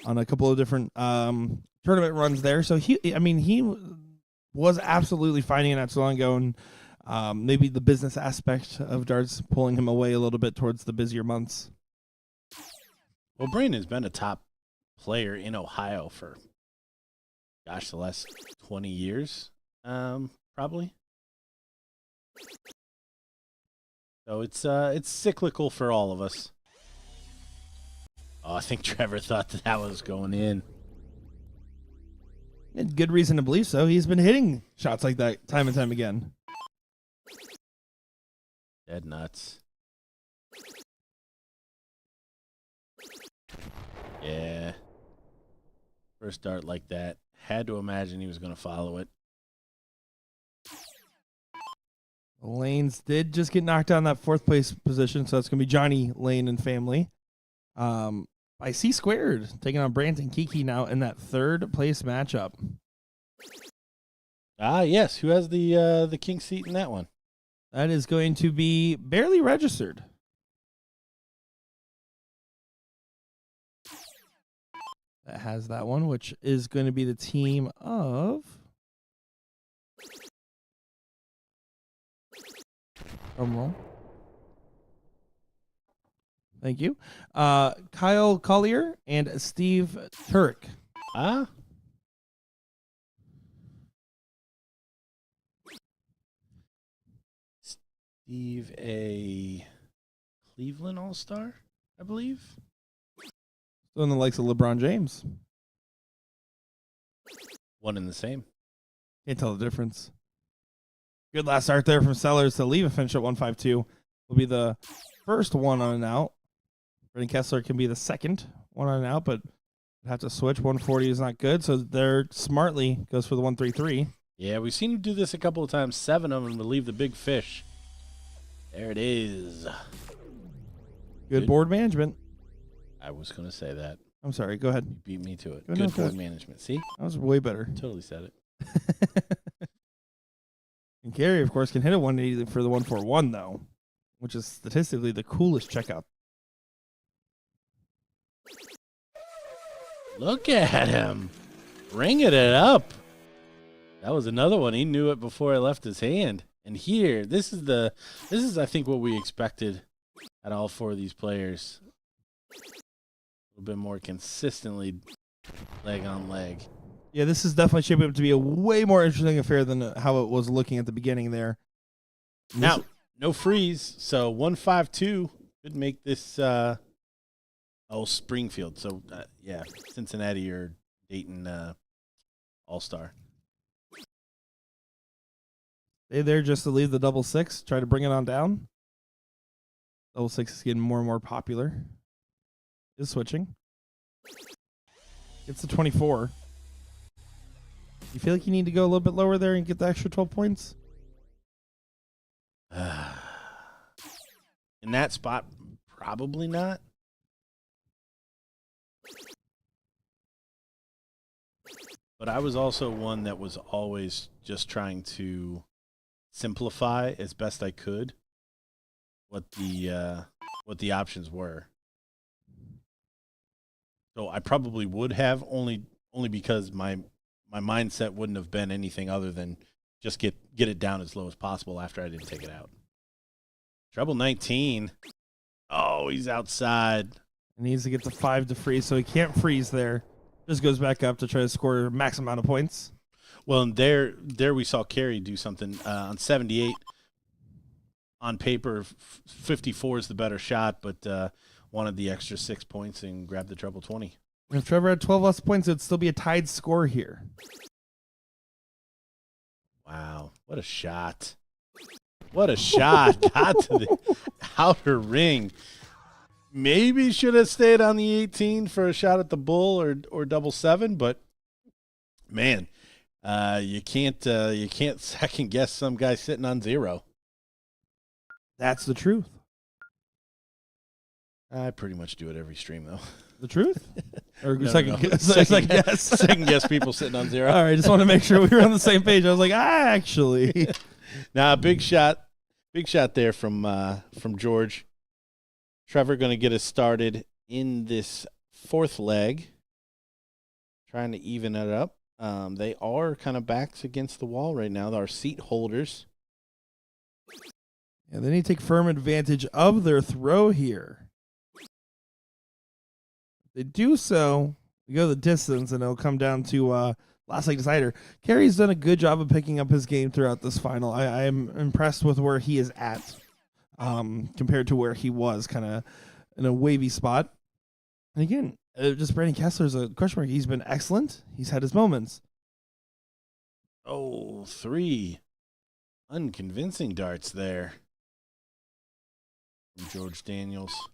on a couple of different tournament runs there. So he was absolutely finding it not so long ago, and maybe the business aspect of darts pulling him away a little bit towards the busier months. Well, Brandon's been a top player in Ohio for, the last 20 years, probably. So it's cyclical for all of us. Oh, I think Trevor thought that was going in. And good reason to believe so. He's been hitting shots like that time and time again. Dead nuts. Yeah. First dart like that. Had to imagine he was going to follow it. Lanes did just get knocked down that 4th place position, so it's going to be Johnny Lane and family. By C squared, taking on Brandon Kiki now in that 3rd place matchup. Yes. Who has the king seat in that one? That is going to be barely registered. That has that one, which is going to be the team of... Drum roll. Thank you. Kyle Collier and Steve Turek. Steve, a Cleveland All-Star, I believe. So in the likes of LeBron James. One and the same. Can't tell the difference. Good last start there from Sellers to leave a finish at 152. Will be the first one on and out. Brendan Kessler can be the second one on and out, but have to switch. 140 is not good, so there smartly goes for the 133. Yeah, we've seen him do this a couple of times. 7 of them to leave the big fish. There it is. Good board management. I was going to say that. I'm sorry. Go ahead. You beat me to it. Go Good board management. See? That was way better. Totally said it. And Gary, of course, can hit a 180 for the 141, though, which is statistically the coolest checkout. Look at him. Bringing it up. That was another one. He knew it before it left his hand. And here, this is I think what we expected at all 4 of these players. A little bit more consistently leg on leg. Yeah, this is definitely shaping up to be a way more interesting affair than how it was looking at the beginning there. Now, no freeze, so 152 could make this Springfield. So, yeah, Cincinnati or Dayton All-Star. Stay there just to leave the double six, try to bring it on down. Double six is getting more and more popular. Is switching. Gets to 24. You feel like you need to go a little bit lower there and get the extra 12 points? In that spot, probably not. But I was also one that was always just trying to simplify as best I could what the options were. So I probably would have only because my mindset wouldn't have been anything other than just get it down as low as possible after I didn't take it out. Treble 19. Oh, he's outside. He needs to get to 5 to freeze, so he can't freeze there. Just goes back up to try to score max amount of points. Well, and there we saw Carey do something on 78. On paper, 54 is the better shot, but wanted the extra 6 points and grabbed the treble 20. If Trevor had 12 less points, it'd still be a tied score here. Wow, what a shot. What a shot. Got to the outer ring. Maybe should have stayed on the 18 for a shot at the bull or double 7, but man, you can't second guess some guy sitting on 0. That's the truth. I pretty much do it every stream though. The truth? Or No, second no. guess? Second guess. Second guess people sitting on 0. All right, just want to make sure we were on the same page. I was like, actually. Now, big shot there from George. Trevor going to get us started in this 4th leg, trying to even it up. They are kind of backs against the wall right now. Our seat holders. Yeah, they need to take firm advantage of their throw here. If they do so, we go the distance, and it'll come down to last leg decider. Carey's done a good job of picking up his game throughout this final. I am impressed with where he is at compared to where he was, kind of in a wavy spot. And again, just Brandon Kessler's a question mark. He's been excellent. He's had his moments. Oh, 3 unconvincing darts there from George Daniels.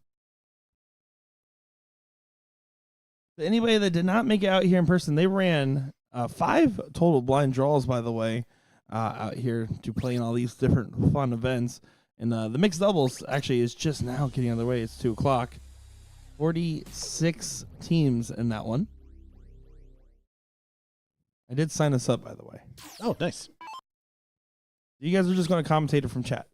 Anybody that did not make it out here in person, they ran 5 total blind draws, by the way, out here to play in all these different fun events. And the mixed doubles actually is just now getting underway. It's 2 o'clock. 46 teams in that one. I did sign us up, by the way. Oh, nice. You guys are just going to commentate it from chat.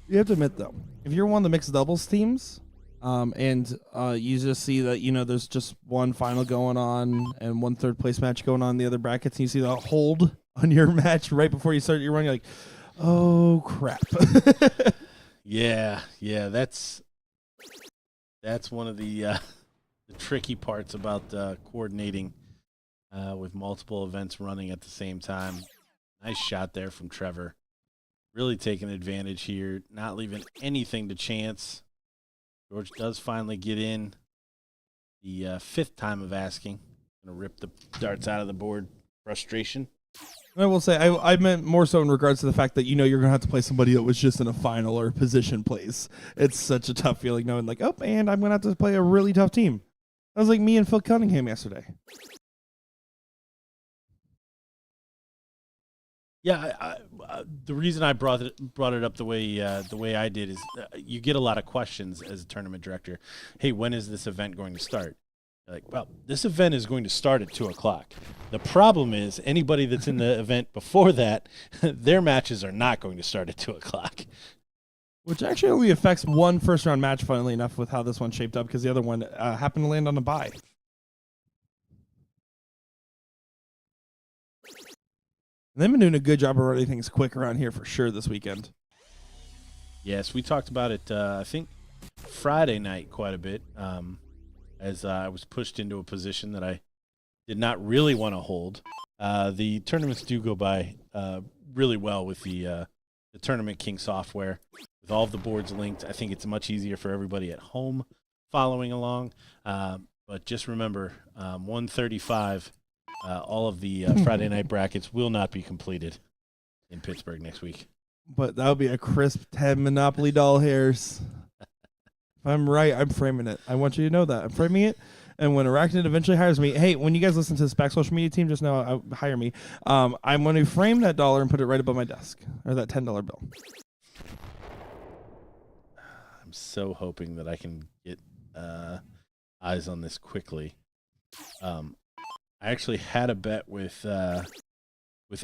You have to admit, though, if you're one of the mixed doubles teams, and you just see that, there's just one final going on and one third place match going on in the other brackets, and you see the hold on your match right before you start your run, you're like, oh, crap. Yeah, that's one of the tricky parts about coordinating with multiple events running at the same time. Nice shot there from Trevor. Really taking advantage here, not leaving anything to chance. George does finally get in the 5th time of asking. Going to rip the darts out of the board. Frustration. I will say, I meant more so in regards to the fact that, you're going to have to play somebody that was just in a final or position place. It's such a tough feeling knowing, like, oh, and I'm going to have to play a really tough team. That was like me and Phil Cunningham yesterday. Yeah, the reason I brought it up the way I did is you get a lot of questions as a tournament director. Hey, when is this event going to start? You're like, well, this event is going to start at 2 o'clock. The problem is anybody that's in the event before that, their matches are not going to start at 2 o'clock. Which actually only affects one first-round match, funnily enough, with how this one shaped up, because the other one happened to land on a bye. They've been doing a good job of running things quick around here for sure this weekend. Yes, we talked about it, I think, Friday night quite a bit, as I was pushed into a position that I did not really want to hold. The tournaments do go by really well with the Tournament King software. With all of the boards linked, I think it's much easier for everybody at home following along. But just remember, 135, all of the Friday night brackets will not be completed in Pittsburgh next week. But that would be a crisp 10 Monopoly doll hairs. If I'm right, I'm framing it. I want you to know that. I'm framing it. And when Arachnid eventually hires me, hey, when you guys listen to the SPAC social media team, just know hire me. I'm going to frame that dollar and put it right above my desk, or that $10 bill. I'm so hoping that I can get eyes on this quickly. I actually had a bet with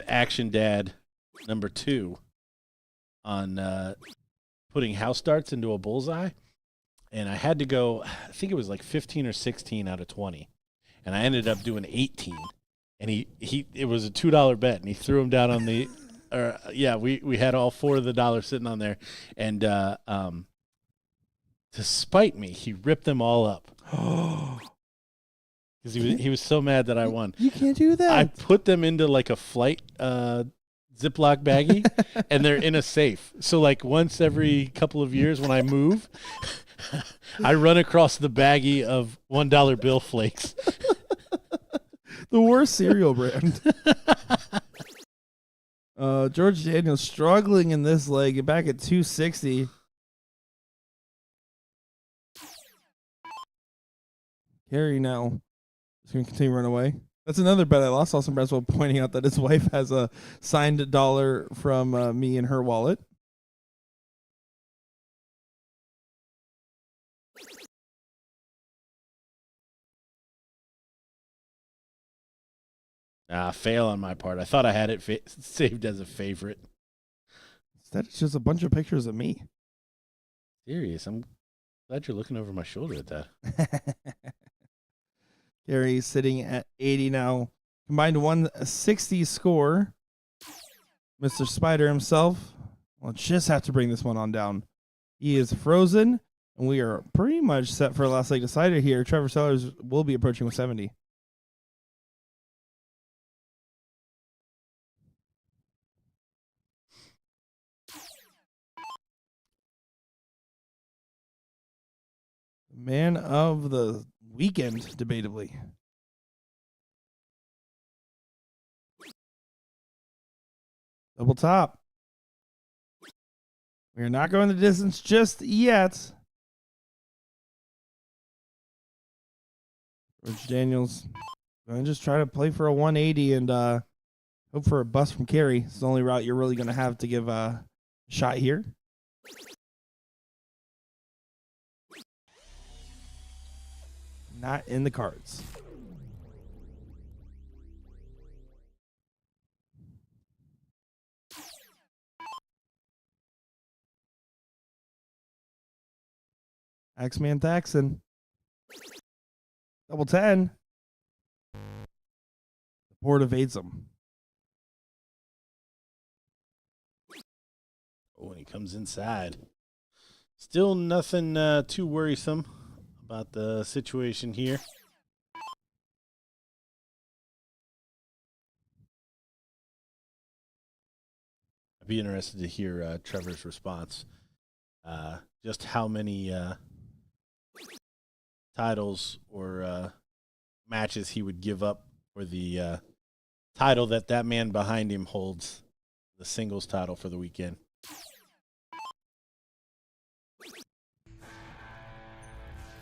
Action Dad number 2 on putting house darts into a bullseye. And I had to go, I think it was like 15 or 16 out of 20. And I ended up doing 18. And it was a $2 bet, and he threw them down on the we had all 4 of the dollars sitting on there. And to spite me, he ripped them all up. Because he was so mad that I won. You can't do that. I put them into like a flight Ziploc baggie, and they're in a safe. So like once every couple of years when I move, I run across the baggie of $1 bill flakes. The worst cereal brand. George Daniels struggling in this leg, back at 260. Gary now is going to continue to run away. That's another bet I lost. Austin Braswell pointing out that his wife has a signed dollar from me in her wallet. Fail on my part. I thought I had it saved as a favorite. Instead, it's just a bunch of pictures of me. Serious. I'm glad you're looking over my shoulder at that. Gary's sitting at 80 now. Combined 160 score. Mr. Spider himself will just have to bring this one on down. He is frozen, and we are pretty much set for a last leg decider here. Trevor Sellers will be approaching with 70. Man of the weekend, debatably. Double top. We are not going the distance just yet. George Daniels going to just try to play for a 180 and hope for a bust from Carey. It's the only route you're really going to have to give a shot here. Not in the cards. Axeman Thaxton. Double 10. The board evades him. Oh, and he comes inside. Still nothing too worrisome about the situation here. I'd be interested to hear Trevor's response. Just how many titles or matches he would give up for the title that man behind him holds, the singles title for the weekend.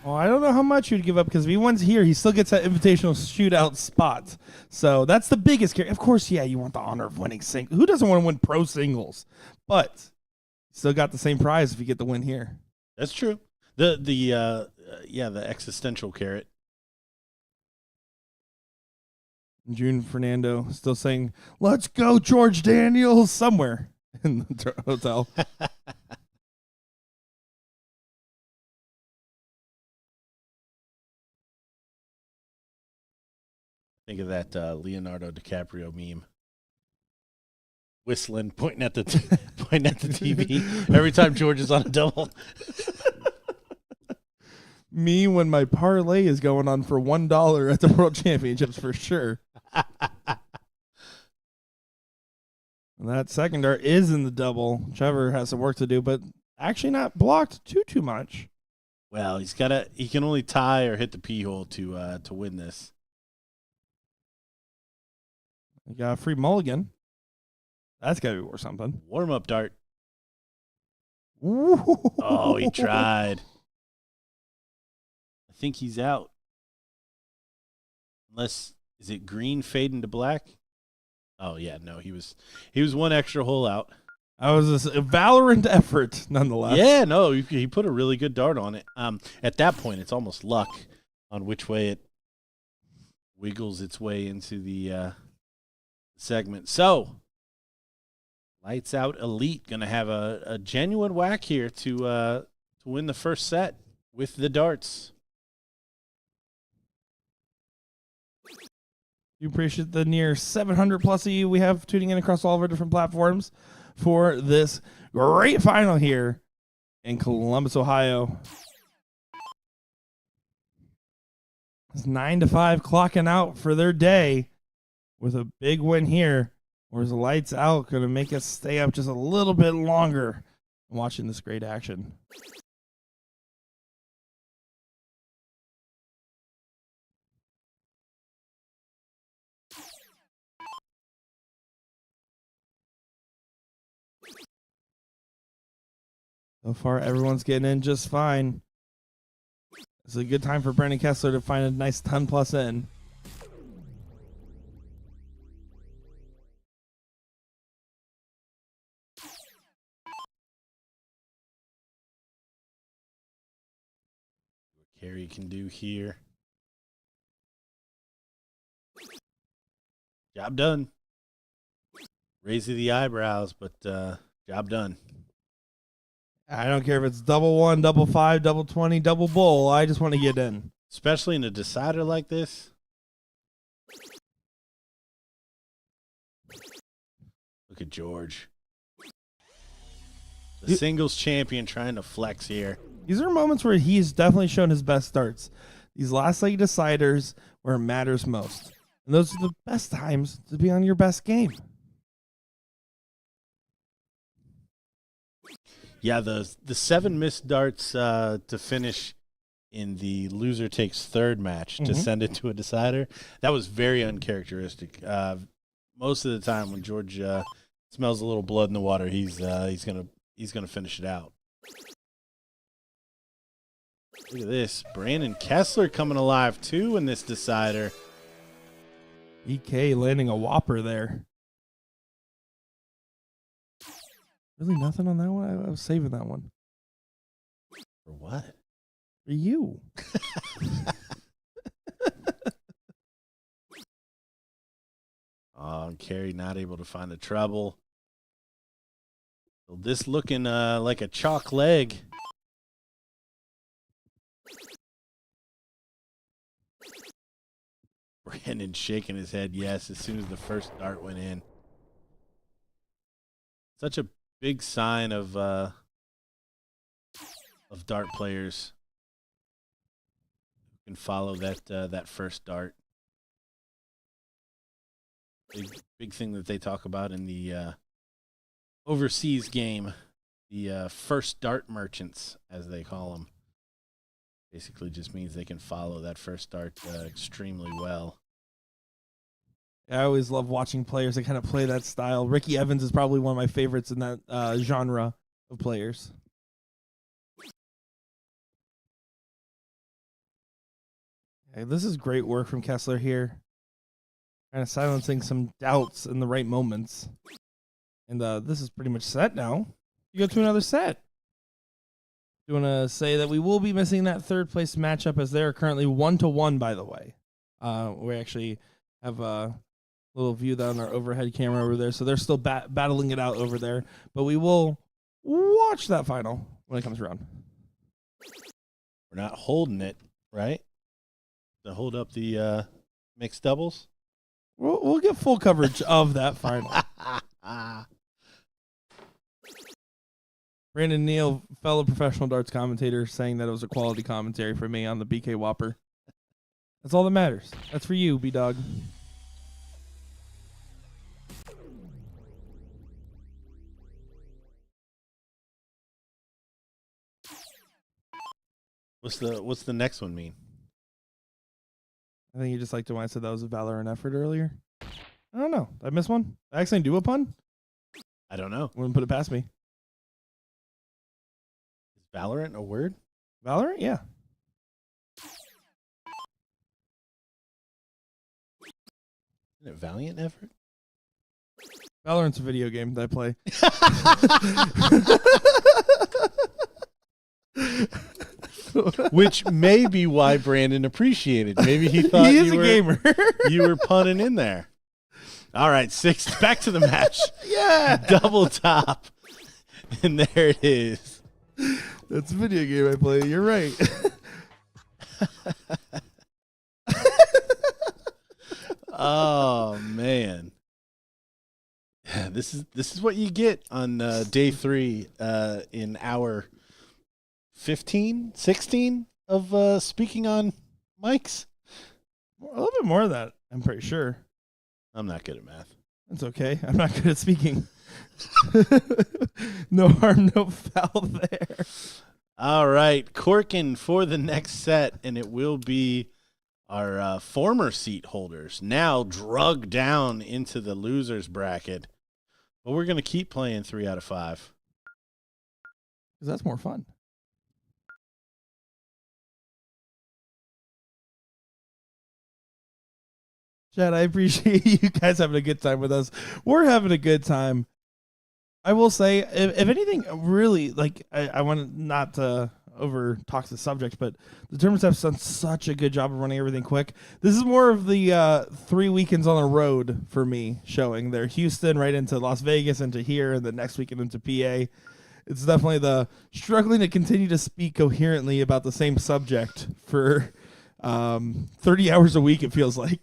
Oh, I don't know how much you'd give up because if he wins here, he still gets that invitational shootout spot. So that's the biggest care. Of course, yeah, you want the honor of winning singles. Who doesn't want to win pro singles? But still got the same prize if you get the win here. That's true. The existential carrot. June Fernando still saying, "Let's go, George Daniels," somewhere in the hotel. Think of that Leonardo DiCaprio meme. Whistling, pointing at the TV every time George is on a double. me when my parlay is going on for $1 at the World Championships for sure. And that second dart is in the double. Trevor has some work to do, but actually not blocked too much. Well, he can only tie or hit the P hole to win this. You got a free mulligan. That's got to be worth something. Warm up dart. Ooh. Oh, he tried. I think he's out. Unless, is it green fading to black? Oh yeah, no, he was one extra hole out. That was a valiant effort, nonetheless. Yeah, no, he put a really good dart on it. At that point, it's almost luck on which way it wiggles its way into the segment. So, Lights Out Elite going to have a genuine whack here to win the first set with the darts. We appreciate the near 700 plus of you we have tuning in across all of our different platforms for this great final here in Columbus, Ohio. It's 9 to 5 clocking out for their day with a big win here. Or is the Lights Out going to make us stay up just a little bit longer watching this great action? So far, everyone's getting in just fine. It's a good time for Brandon Kessler to find a nice 10 plus in. What Carey can do here. Job done. Raising the eyebrows, but job done. I don't care if it's double one, double five, double 20, double bull. I just want to get in. Especially in a decider like this. Look at George. The singles champion trying to flex here. These are moments where he's definitely shown his best starts. These last leg deciders where it matters most. And those are the best times to be on your best game. Yeah, the 7 missed darts to finish in the loser takes third match to send it to a decider. That was very uncharacteristic. Most of the time when George smells a little blood in the water, he's gonna finish it out. Look at this, Brandon Kessler coming alive too in this decider. EK landing a whopper there. Really nothing on that one? I was saving that one. For what? For you. Oh, Carey not able to find a treble. So this looking like a chalk leg. Brandon shaking his head yes as soon as the first dart went in. Such a big sign of dart players who can follow that first dart. Big thing that they talk about in the overseas game, the first dart merchants, as they call them. Basically just means they can follow that first dart extremely well. I always love watching players that kind of play that style. Ricky Evans is probably one of my favorites in that genre of players. Okay, this is great work from Kessler here. Kind of silencing some doubts in the right moments. And this is pretty much set now. You go to another set. You want to say that we will be missing that third place matchup as they are currently 1-1, by the way. We actually have a little view on our overhead camera over there. So they're still battling it out over there. But we will watch that final when it comes around. We're not holding it, right? To hold up the mixed doubles? We'll get full coverage of that final. Brandon Neal, fellow professional darts commentator, saying that it was a quality commentary for me on the BK Whopper. That's all that matters. That's for you, B-Dog. What's the next one mean? I think you just liked it when I said that was a Valorant effort earlier. I don't know. Did I miss one? Did I actually do a pun? I don't know. Wouldn't put it past me. Is Valorant a word? Valorant? Yeah. Isn't it Valiant effort? Valorant's a video game that I play. Which may be why Brandon appreciated. Maybe he thought he is you a were, gamer. you were punning in there. All right, 6. Back to the match. Yeah. Double top. And there it is. That's a video game I play. You're right. Oh man. This is what you get on day 3 in hour 15, 16 of speaking on mics. A little bit more of that, I'm pretty sure. I'm not good at math. That's okay. I'm not good at speaking. No harm, no foul there. All right, Corkin for the next set, and it will be our former seat holders now drugged down into the losers bracket. But we're going to keep playing 3 out of 5. Because that's more fun. Chad, I appreciate you guys having a good time with us. We're having a good time. I will say, if anything, really, like, I want not to over talk the subject, but the tournaments have done such a good job of running everything quick. This is more of the 3 weekends on the road for me showing there. Houston right into Las Vegas, into here, and the next weekend into PA. It's definitely the struggling to continue to speak coherently about the same subject for 30 hours a week, it feels like.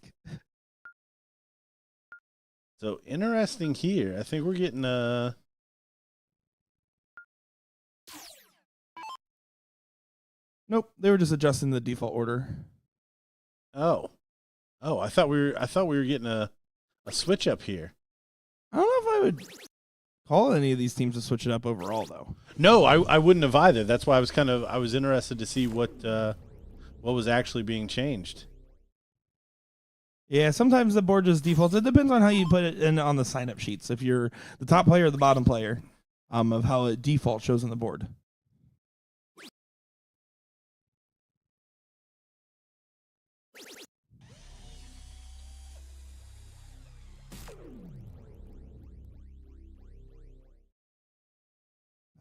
So interesting here. I think we're getting Nope, they were just adjusting the default order. Oh, I thought we were getting a switch up here. I don't know if I would call any of these teams to switch it up overall, though. No, I wouldn't have either. That's why I was interested to see what was actually being changed. Yeah, sometimes the board just defaults. It depends on how you put it in on the sign-up sheets. If you're the top player or the bottom player, of how it default shows on the board.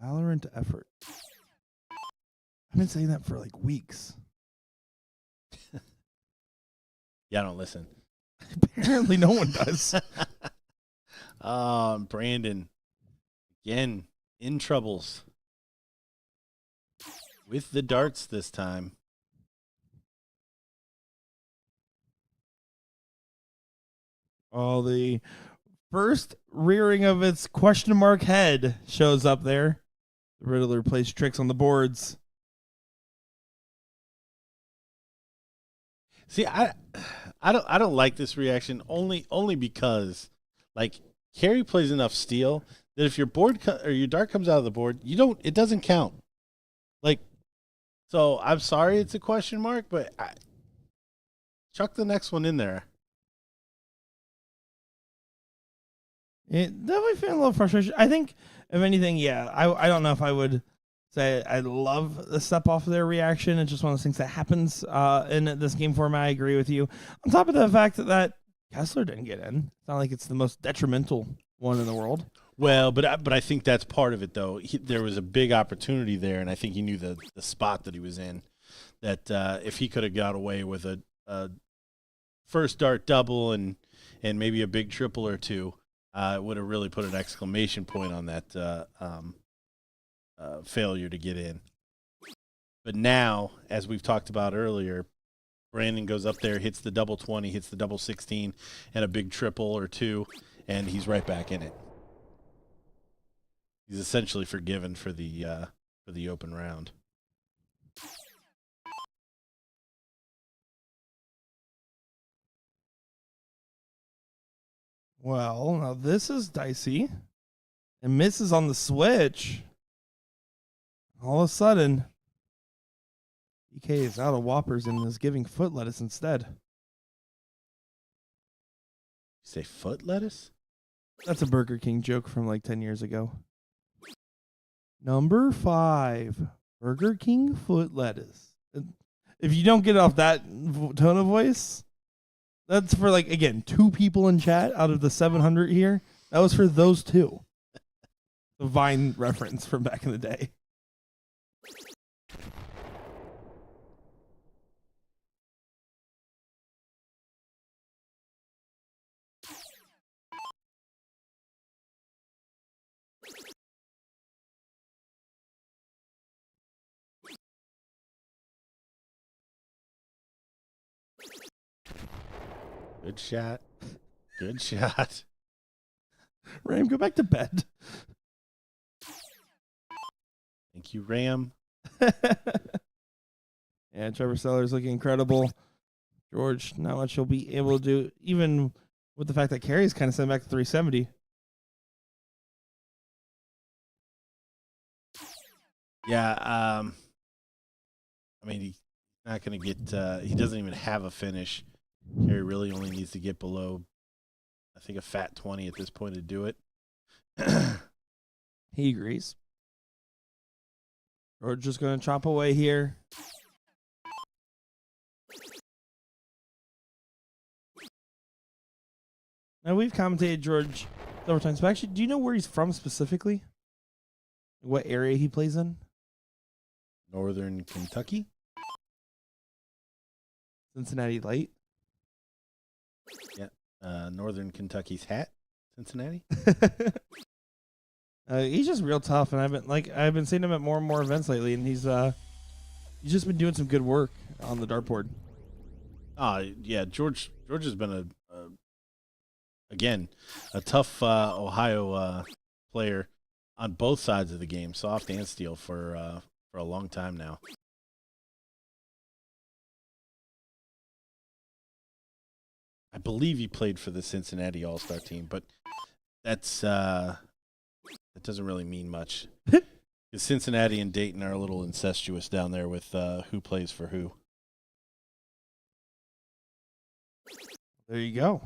Valorant effort. I've been saying that for like weeks. Yeah, I don't listen. Apparently no one does. Brandon, again, in troubles with the darts this time. Oh, the first rearing of its question mark head shows up there. The Riddler plays tricks on the boards. See, I don't like this reaction only because like Carey plays enough steel that if your board or your dart comes out of the board, it doesn't count. Like, so I'm sorry it's a question mark, but chuck the next one in there. It definitely feeling a little frustration. I think, if anything, yeah, I don't know if I would say I love the step off of their reaction. It's just one of those things that happens in this game format. I agree with you. On top of the fact that Kessler didn't get in, it's not like it's the most detrimental one in the world. Well, but I think that's part of it, though. There was a big opportunity there, and I think he knew the spot that he was in. That if he could have got away with a first dart double and maybe a big triple or two, it would have really put an exclamation point on that failure to get in. But now, as we've talked about earlier, Brandon goes up there, hits the double 20, hits the double 16, and a big triple or two, and he's right back in it. He's essentially forgiven for the open round. Well, now this is dicey. And misses on the switch. All of a sudden, DK is out of Whoppers and is giving foot lettuce instead. You say foot lettuce? That's a Burger King joke from like 10 years ago. Number 5, Burger King foot lettuce. If you don't get off that tone of voice, that's for like, again, 2 people in chat out of the 700 here. That was for those 2. The Vine reference from back in the day. Good shot. Good shot. Ram, go back to bed. Thank you, Ram. Yeah, Trevor Sellers looking incredible. George, not much he'll be able to do, even with the fact that Carey's kind of sent back to 370. Yeah, I mean, he's not going to get, he doesn't even have a finish. Carey really only needs to get below, I think, a fat 20 at this point to do it. He agrees. George just going to chop away here. Now, we've commentated George several times, but actually, do you know where he's from specifically? What area he plays in? Northern Kentucky. Cincinnati Light. Yeah. Northern Kentucky's hat. Cincinnati. He's just real tough, and I've been seeing him at more and more events lately, and he's just been doing some good work on the dartboard. Yeah, George has been a tough Ohio player on both sides of the game, soft and steel, for a long time now. I believe he played for the Cincinnati All-Star team, but that doesn't really mean much. Because Cincinnati and Dayton are a little incestuous down there with who plays for who. There you go.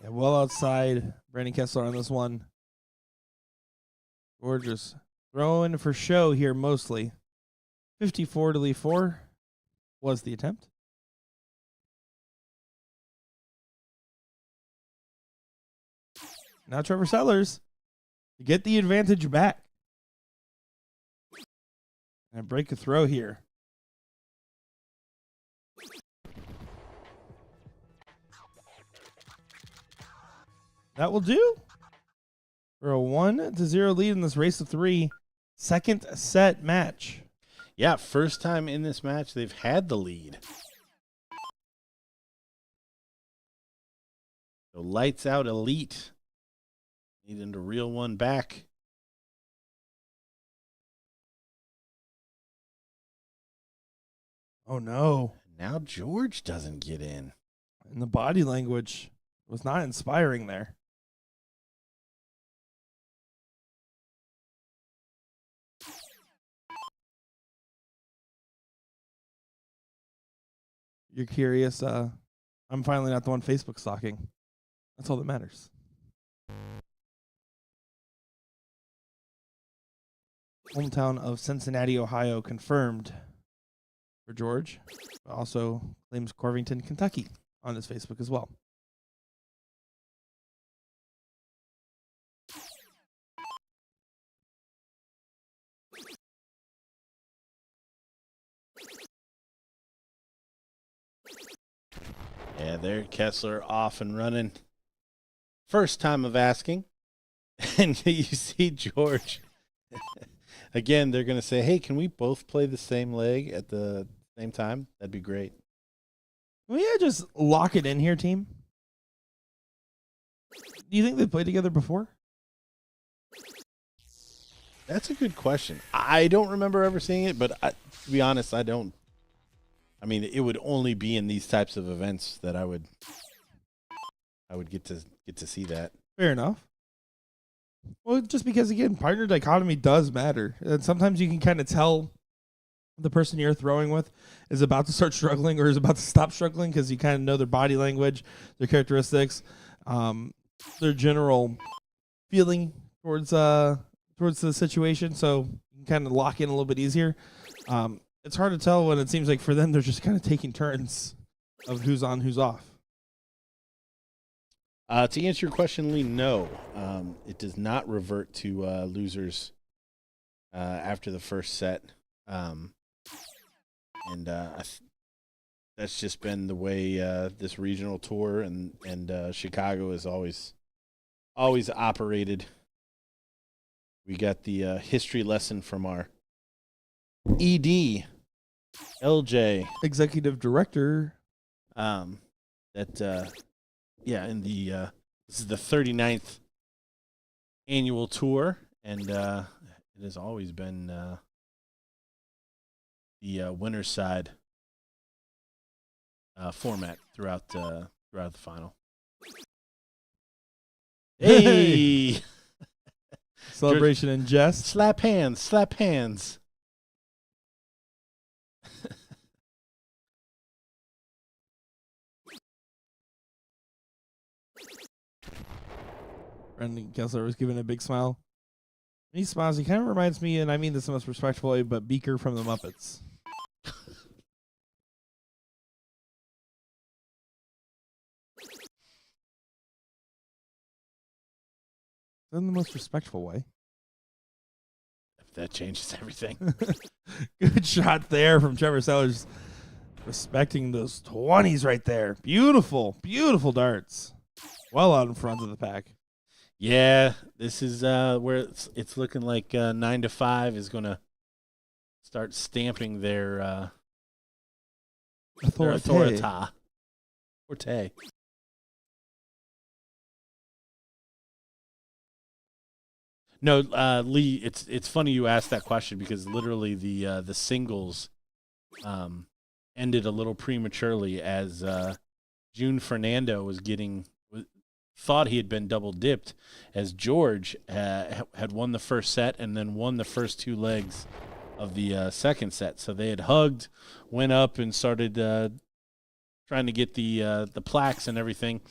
Yeah, well outside. Brandon Kessler on this one. Gorgeous. Throwing for show here mostly. 54 to leave 4 was the attempt. Now Trevor Sellers to get the advantage back. And break a throw here. That will do for a 1-0 lead in this race of 3 second set match. Yeah, first time in this match they've had the lead. So lights out elite. Needing to reel one back. Oh no. Now George doesn't get in. And the body language was not inspiring there. You're curious. I'm finally not the one Facebook stalking. That's all that matters. Hometown of Cincinnati, Ohio, confirmed for George. Also claims Corvington, Kentucky on his Facebook as well. Yeah, there, Kessler off and running. First time of asking. And you see George. Again, they're going to say, hey, can we both play the same leg at the same time? That'd be great. Will you just lock it in here, team? Do you think they played together before? That's a good question. I don't remember ever seeing it, but to be honest, I don't. I mean, it would only be in these types of events that I would get to see that. Fair enough. Well, just because, again, partner dichotomy does matter. And sometimes you can kind of tell the person you're throwing with is about to start struggling or is about to stop struggling because you kind of know their body language, their characteristics, their general feeling towards the situation. So you can kind of lock in a little bit easier. It's hard to tell when it seems like for them they're just kind of taking turns of who's on, who's off. To answer your question, Lee, no. It does not revert to losers after the first set. That's just been the way this regional tour and Chicago has always operated. We got the history lesson from our ED, LJ, Executive director. This is the 39th annual tour, and it has always been the winner's side format throughout the final. Hey, Celebration and jest. slap hands, slap hands. Brendan Kessler was giving a big smile. When he smiles, he kind of reminds me, and I mean this in the most respectful way, but Beaker from the Muppets. In the most respectful way. That changes everything. Good shot there from Trevor Sellers. Respecting those 20s right there. Beautiful, beautiful darts. Well out in front of the pack. Yeah, this is where it's looking like 9 to 5 is going to start stamping their authority. Forte. No, Lee, it's funny you asked that question because literally the singles ended a little prematurely as June Fernando was thought he had been double dipped as George had won the first set and then won the first two legs of the second set. So they had hugged, went up and started trying to get the plaques and everything.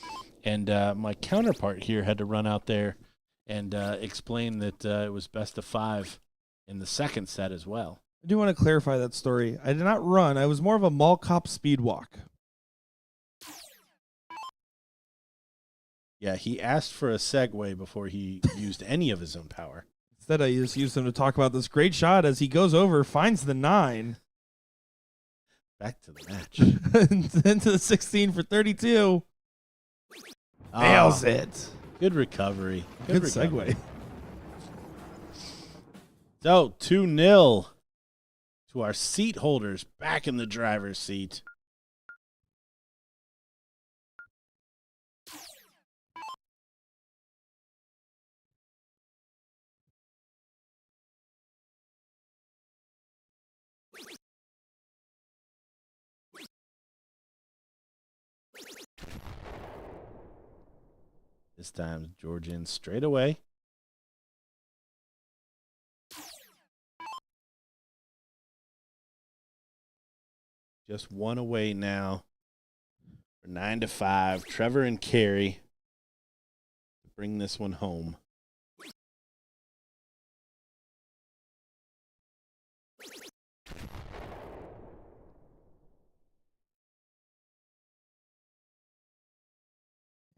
And my counterpart here had to run out there and explain that it was best of 5 in the second set as well. I do want to clarify that story. I did not run. I was more of a mall cop speed walk. Yeah, he asked for a segue before he used any of his own power. Instead, I just used him to talk about this great shot as he goes over, finds the 9. Back to the match. Into the 16 for 32. Nails it. Good recovery. Good segue. So, 2-0 to our seat holders back in the driver's seat. This time, George in straight away. Just one away now for 9 to 5. Trevor and Carey to bring this one home.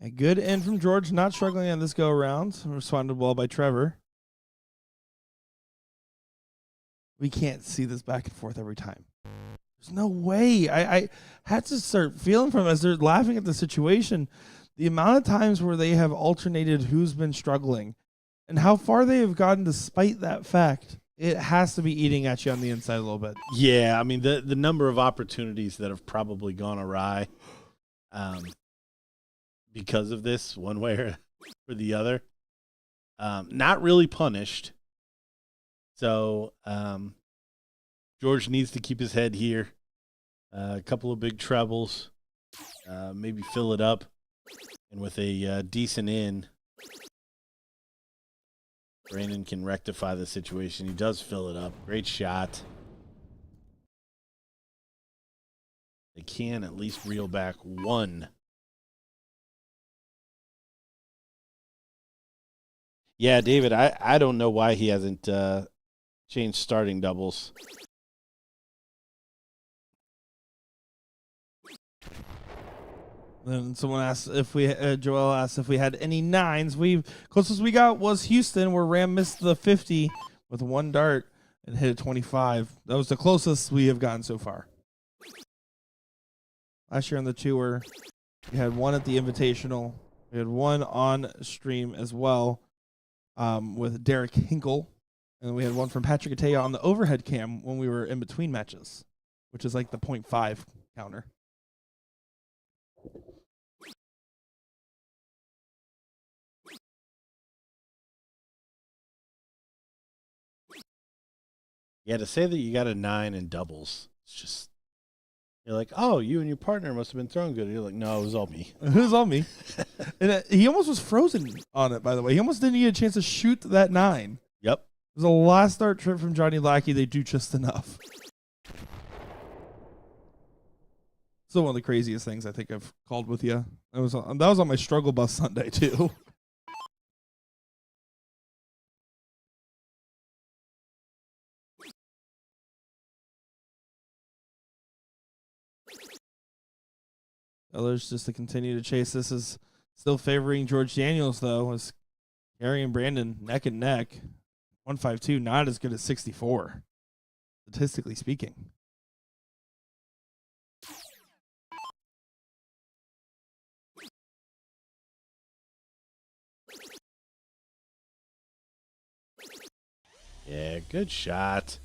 A good end from George, not struggling on this go around. Responded well by Trevor. We can't see this back and forth every time. There's no way. I had to start feeling from as they're laughing at the situation, the amount of times where they have alternated who's been struggling and how far they have gotten despite that fact. It has to be eating at you on the inside a little bit. Yeah, I mean, the number of opportunities that have probably gone awry because of this one way for the other. Not really punished. So George needs to keep his head here. A couple of big trebles. Maybe fill it up. And with a decent in, Brandon can rectify the situation. He does fill it up. Great shot. They can at least reel back one. Yeah, David, I don't know why he hasn't changed starting doubles. Then someone asked if we, Joel asked if we had any nines. Closest we got was Houston, where Ram missed the 50 with one dart and hit a 25. That was the closest we have gotten so far. Last year on the tour, we had one at the Invitational. We had one on stream as well with Derek Hinkle. And we had one from Patrick Attea on the overhead cam when we were in between matches, which is like the 0.5 counter. Yeah, to say that you got a 9 in doubles, it's just, you're like, oh, you and your partner must have been throwing good. You're like, no, it was all me. It was all me. And he almost was frozen on it, by the way. He almost didn't get a chance to shoot that 9. Yep. It was a last start trip from Johnny Lackey. They do just enough. Still one of the craziest things I think I've called with you. That was on my struggle bus Sunday, too. Others just to continue to chase. This is still favoring George Daniels, though, as Harry and Brandon neck and neck. 152, not as good as 64, statistically speaking. Yeah, good shot.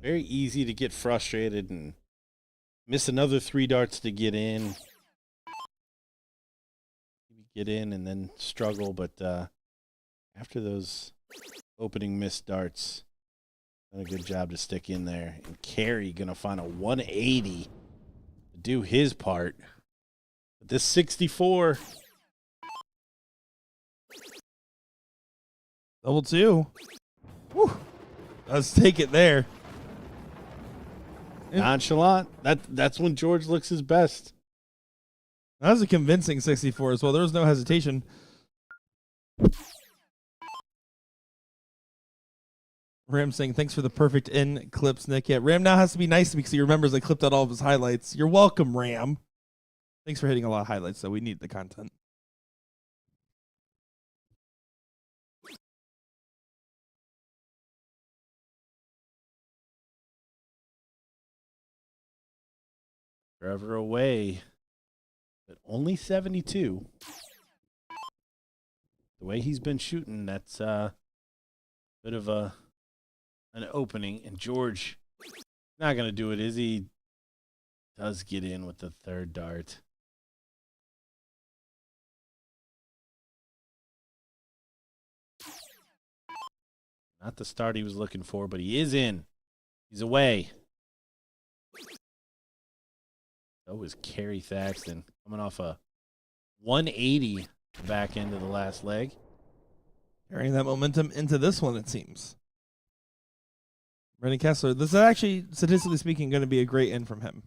Very easy to get frustrated and miss another 3 darts to get in. Get in and then struggle, but after those opening missed darts, done a good job to stick in there. And Carey gonna find a 180 to do his part. But this 64. Double 2. Whew. Let's take it there. Nonchalant. That's when George looks his best. That was a convincing 64 as well. There was no hesitation. Ram saying, thanks for the perfect in clips, Nick. Yeah, Ram now has to be nice to me because he remembers I clipped out all of his highlights. You're welcome, Ram. Thanks for hitting a lot of highlights, though. We need the content. Forever away. But only 72. The way he's been shooting, that's a bit of an opening. And George not going to do it, is he? Does get in with the 3rd dart. Not the start he was looking for, but he is in. He's away. So is Kerry Thaxton coming off a 180 back end of the last leg. Carrying that momentum into this one, it seems. Brendan Kessler, this is actually, statistically speaking, going to be a great end from him.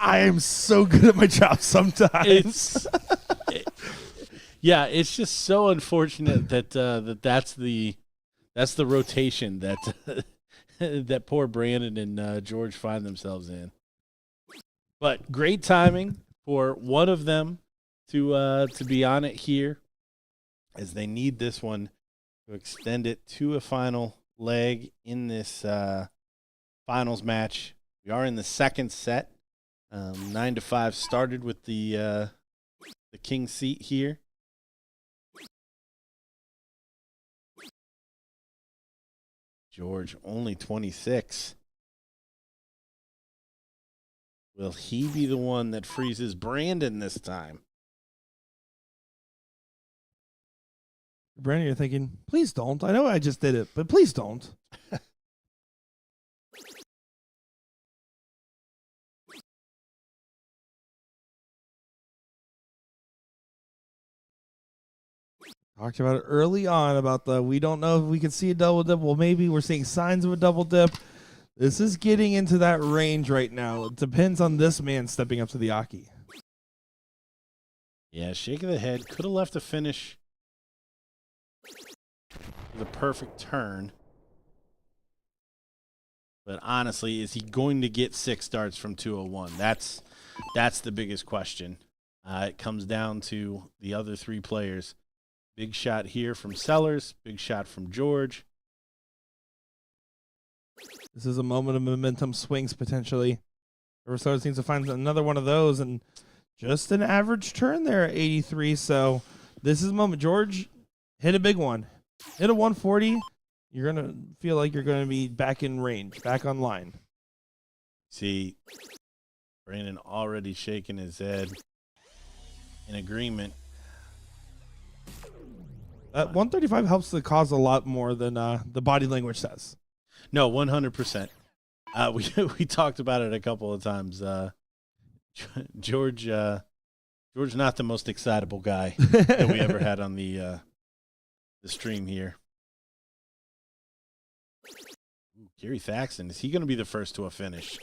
I am so good at my job sometimes. Yeah, it's just so unfortunate that that's the rotation that that poor Brandon and George find themselves in. But great timing for one of them to be on it here, as they need this one to extend it to a final leg in this finals match. We are in the 2nd set. 9-5 started with the king seat here. George only 26. Will he be the one that freezes Brandon this time? Brandon, you're thinking, please don't. I know I just did it, but please don't. Talked about it early on about we don't know if we can see a double dip. Well, maybe we're seeing signs of a double dip. This is getting into that range right now. It depends on this man stepping up to the Aki. Yeah, shake of the head. Could have left a finish with a perfect turn. But honestly, is he going to get 6 starts from 201? That's the biggest question. It comes down to the other 3 players. Big shot here from Sellers. Big shot from George. This is a moment of momentum swings potentially. River seems to find another one of those, and just an average turn there at 83. So this is a moment. George, hit a big one. Hit a 140. You're going to feel like you're going to be back in range, back online. See, Brandon already shaking his head in agreement. 135 helps the cause a lot more than the body language says. No, 100%. We talked about it a couple of times. George not the most excitable guy that we ever had on the stream here. Ooh, Gary Thaxton, is he going to be the first to a finish?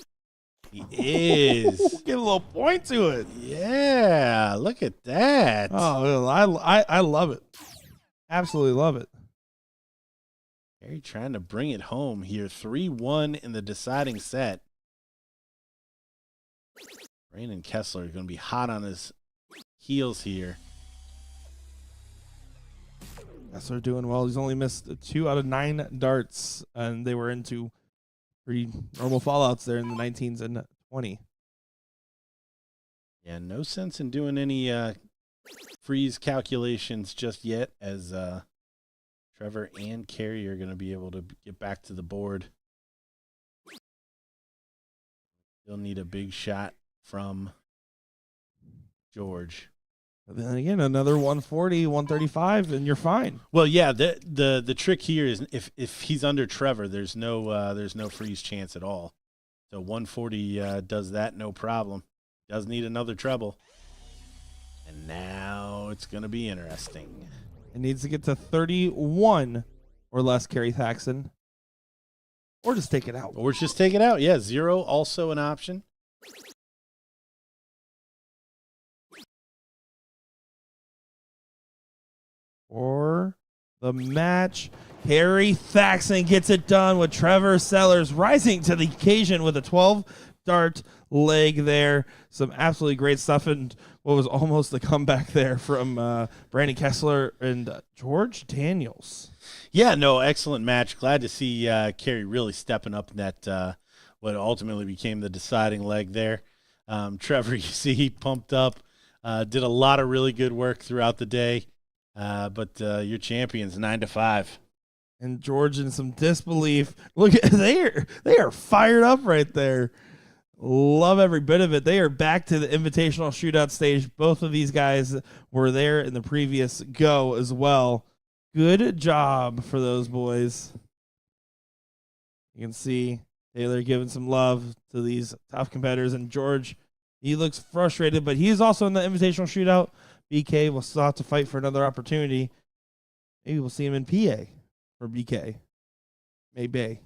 He is. Give a little point to it. Yeah, look at that. Oh, I love it. Absolutely love it. Gary trying to bring it home here. 3-1 in the deciding set. Brandon Kessler is going to be hot on his heels here. Kessler doing well. He's only missed 2 out of 9 darts, and they were into pretty normal fallouts there in the 19s and 20. Yeah, no sense in doing any freeze calculations just yet, as Trevor and Carey are going to be able to get back to the board. They'll need a big shot from George. But then again, another 140, 135, and you're fine. Well, yeah, the trick here is if he's under Trevor, there's no freeze chance at all. So 140 does that, no problem. Does need another treble. And now it's going to be interesting. It needs to get to 31 or less, Carey Thaxton. Or just take it out. Or just take it out. Yeah, 0 also an option. Or the match. Carey Thaxton gets it done with Trevor Sellers rising to the occasion with a 12-dart leg there. Some absolutely great stuff, and what was almost a comeback there from Brandon Kessler and George Daniels. Yeah, no, excellent match. Glad to see Carey really stepping up in that what ultimately became the deciding leg there. Trevor, you see, he pumped up, did a lot of really good work throughout the day. But your champion's 9-5. And George in some disbelief. Look at they are fired up right there. Love every bit of it. They are back to the invitational shootout stage. Both of these guys were there in the previous go as well. Good job for those boys. You can see Taylor giving some love to these tough competitors, and George, he looks frustrated, but he is also in the invitational shootout. BK will still have to fight for another opportunity. Maybe we'll see him in PA for BK. Maybe.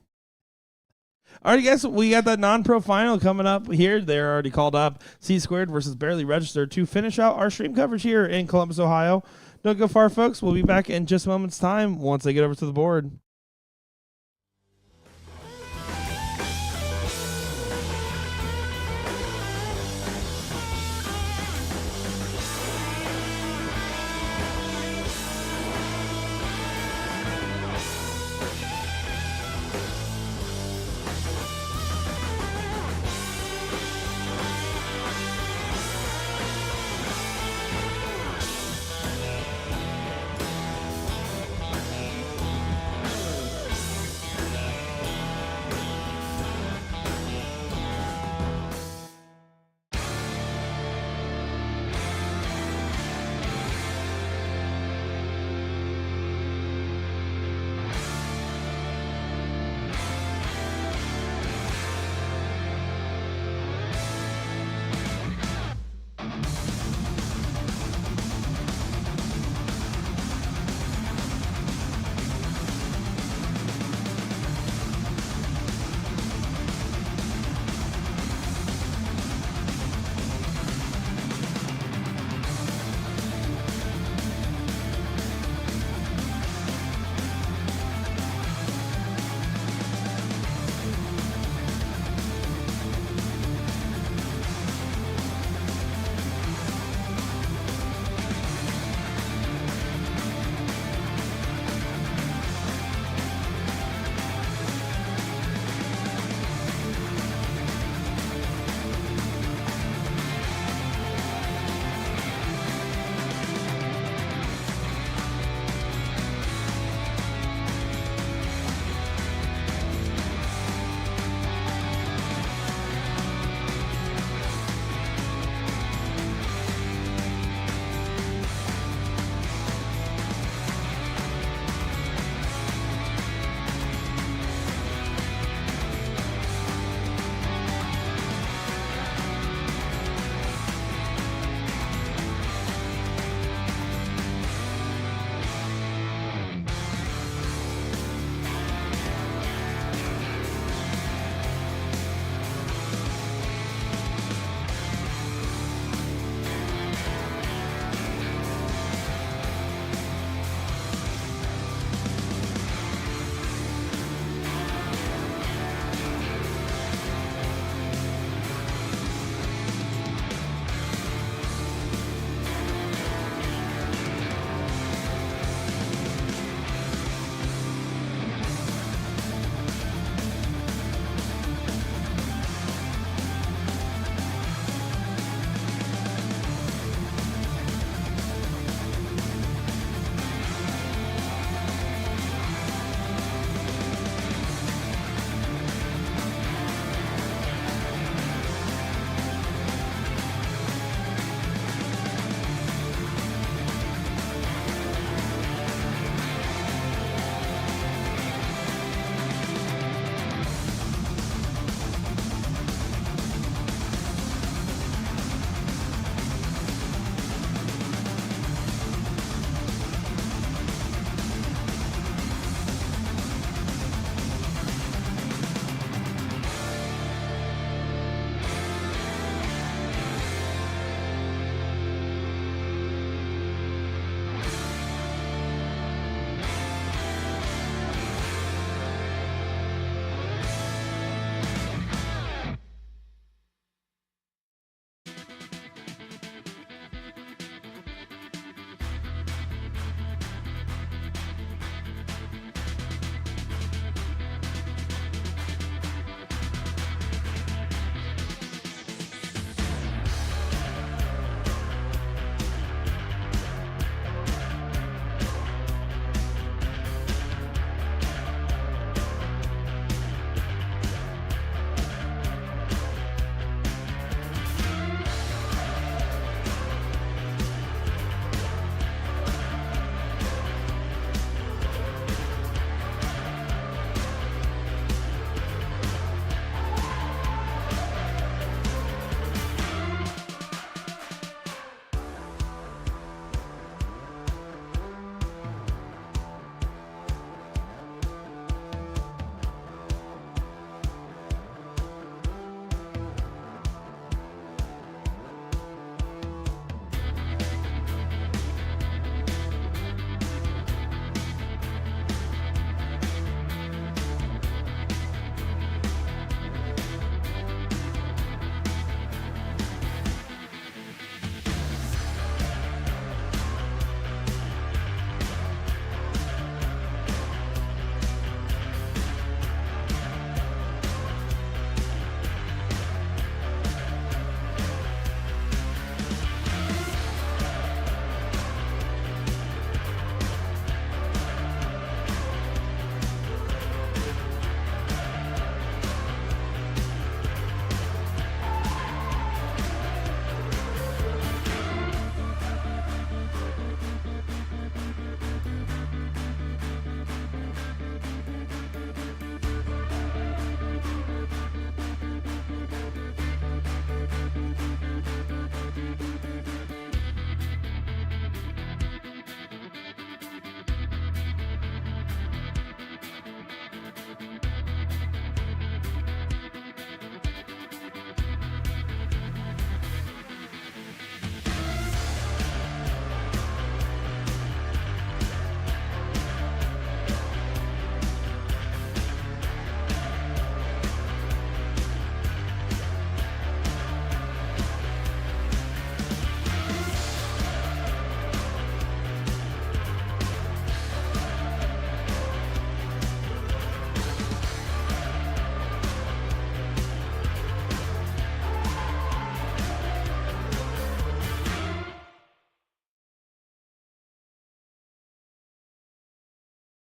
All right, guys, we got that non-pro final coming up here. They're already called up. C-squared versus barely registered to finish out our stream coverage here in Columbus, Ohio. Don't go far, folks. We'll be back in just a moment's time once I get over to the board.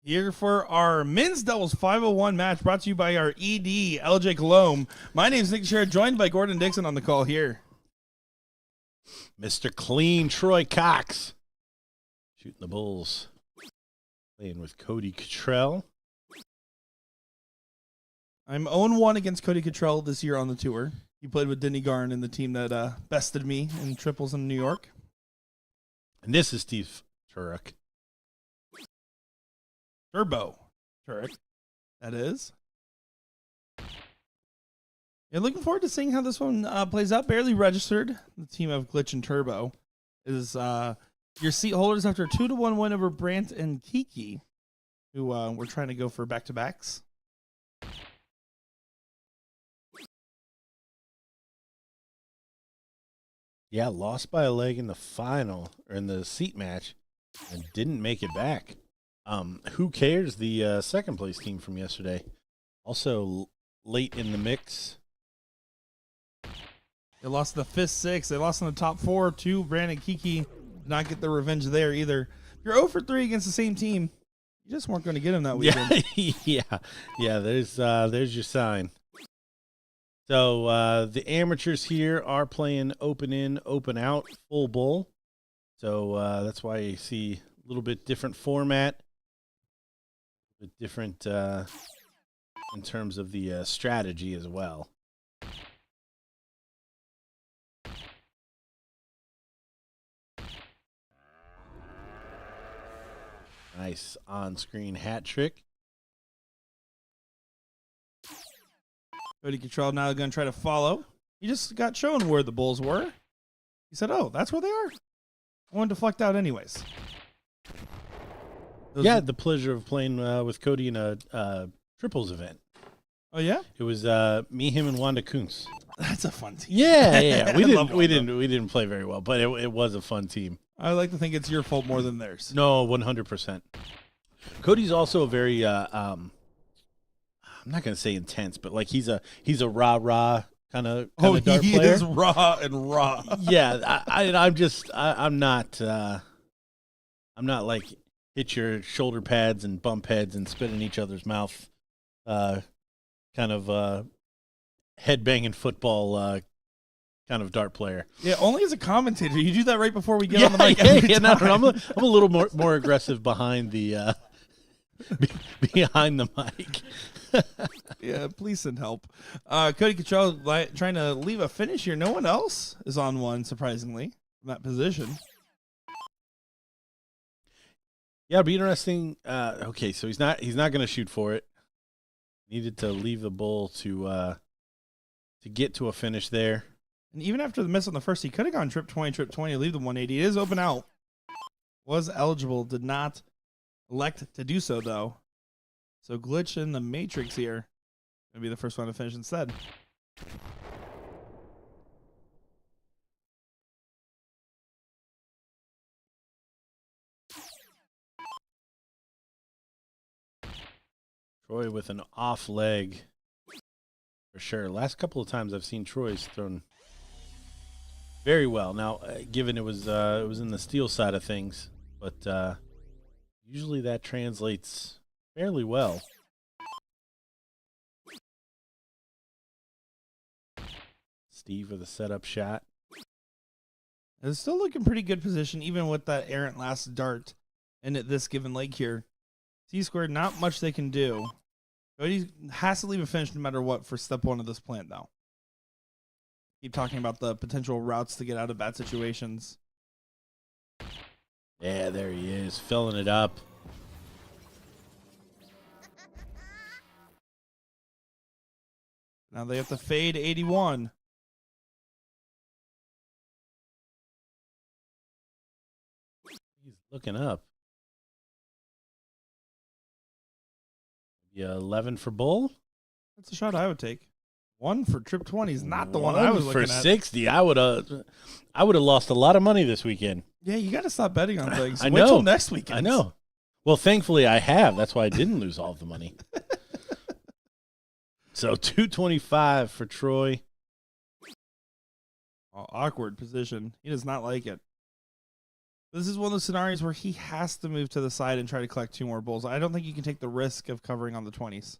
Here for our men's doubles 501 match brought to you by our ED, LJ Colombe. My name is Nick Sherrod, joined by Gordon Dixon on the call here. Mr. Clean Troy Cox shooting the Bulls. Playing with Cody Cottrell. I'm 0-1 against Cody Cottrell this year on the tour. He played with Denny Garn in the team that bested me in triples in New York. And this is Steve Turek. Turbo Turek, that is. Yeah, looking forward to seeing how this one plays out. Barely registered. The team of Glitch and Turbo is your seat holders after a 2-1 win over Brant and Kiki, who we're trying to go for back-to-backs. Yeah, lost by a leg in the final, or in the seat match, and didn't make it back. Who cares? The second place team from yesterday, also late in the mix. They lost in the fifth, sixth. They lost in the top four. Two, Brant and Kiki did not get the revenge there either. If you're 0 for 3 against the same team, you just weren't going to get them that weekend. Yeah. There's your sign. So the amateurs here are playing open in, open out, full bull. So that's why you see a little bit different format, a bit different in terms of the strategy as well. Nice on-screen hat trick. Cody Cottrell now going to try to follow. He just got shown where the Bulls were. He said, oh, that's where they are? I want to deflect out anyways. Yeah, I had the pleasure of playing with Cody in a triples event. Oh, yeah? It was me, him, and Wanda Kuntz. That's a fun team. Yeah. We love didn't play very well, but it was a fun team. I like to think it's your fault more than theirs. No, 100%. Cody's also a very I'm not gonna say intense, but like he's a rah kind of dart player. He is raw and raw. Yeah, I'm not like hit your shoulder pads and bump heads and spit in each other's mouth, kind of head banging football kind of dart player. Yeah, only as a commentator. You do that right before we get on the mic. No, I'm a little more aggressive behind the behind the mic. Yeah, please send help. Cody Cottrell trying to leave a finish here. No one else is on one, surprisingly, from that position. Yeah, it'll be interesting. Okay, so he's not going to shoot for it. Needed to leave the bull to get to a finish there. And even after the miss on the first, he could have gone trip 20, leave the 180. It is open out. Was eligible, did not elect to do so, though. So Glitch in the Matrix here. Going to be the first one to finish instead. Troy with an off leg for sure. Last couple of times I've seen Troy's thrown very well. Now, given it was in the steel side of things, but usually that translates fairly well. Steve with a setup shot. It's still looking pretty good position, even with that errant last dart and at this given leg here. C-squared, not much they can do. Cody has to leave a finish no matter what for step one of this plan, though. Keep talking about the potential routes to get out of bad situations. Yeah, there he is, filling it up. Now they have to fade 81. He's looking up. Yeah, 11 for bull. That's a shot I would take. 1 for trip 20 is not the one I was looking at. For 60, I would have lost a lot of money this weekend. Yeah, you got to stop betting on things. I Wait know. till next weekend. I know. Well, thankfully I have. That's why I didn't lose all of the money. So 225 for Troy. Oh, awkward position. He does not like it. This is one of those scenarios where he has to move to the side and try to collect 2 more bulls. I don't think you can take the risk of covering on the 20s.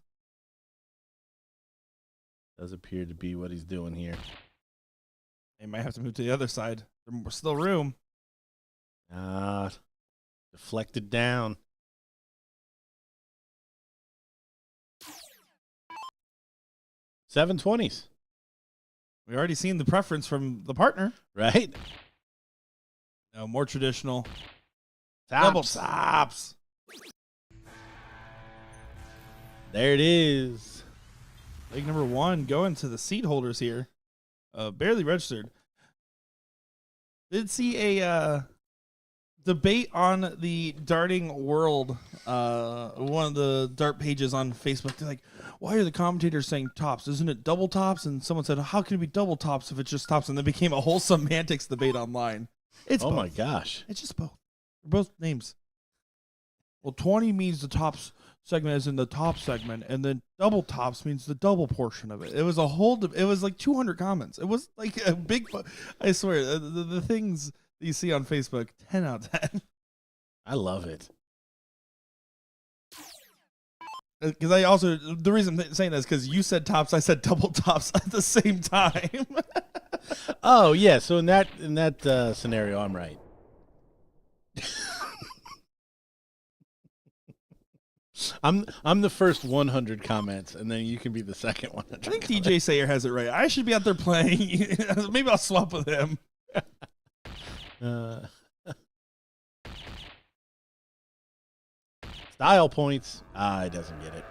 Does appear to be what he's doing here. He might have to move to the other side. There's still room. Deflected down. 720s. We already seen the preference from the partner. Right? No, more traditional. Tops. Double tops. There it is. Leg number 1 going to the seat holders here. Barely registered. Did see a debate on the darting world, one of the dart pages on Facebook. They're like, why are the commentators saying tops? Isn't it double tops? And someone said, how can it be double tops if it's just tops? And then became a whole semantics debate online. It's Oh both. my gosh. It's just both. They're both names. Well, 20 means the tops segment is in the top segment, and then double tops means the double portion of it. It was a whole, it was like 200 comments. It was like a big, I swear, the things that you see on Facebook, 10 out of 10. I love it. Because I also, the reason I'm saying that is because you said tops, I said double tops at the same time. Oh yeah, so in that scenario, I'm right. I'm the first 100 comments, and then you can be the second 100. I think comments. DJ Sayer has it right. I should be out there playing. Maybe I'll swap with him. Style points. He doesn't get it.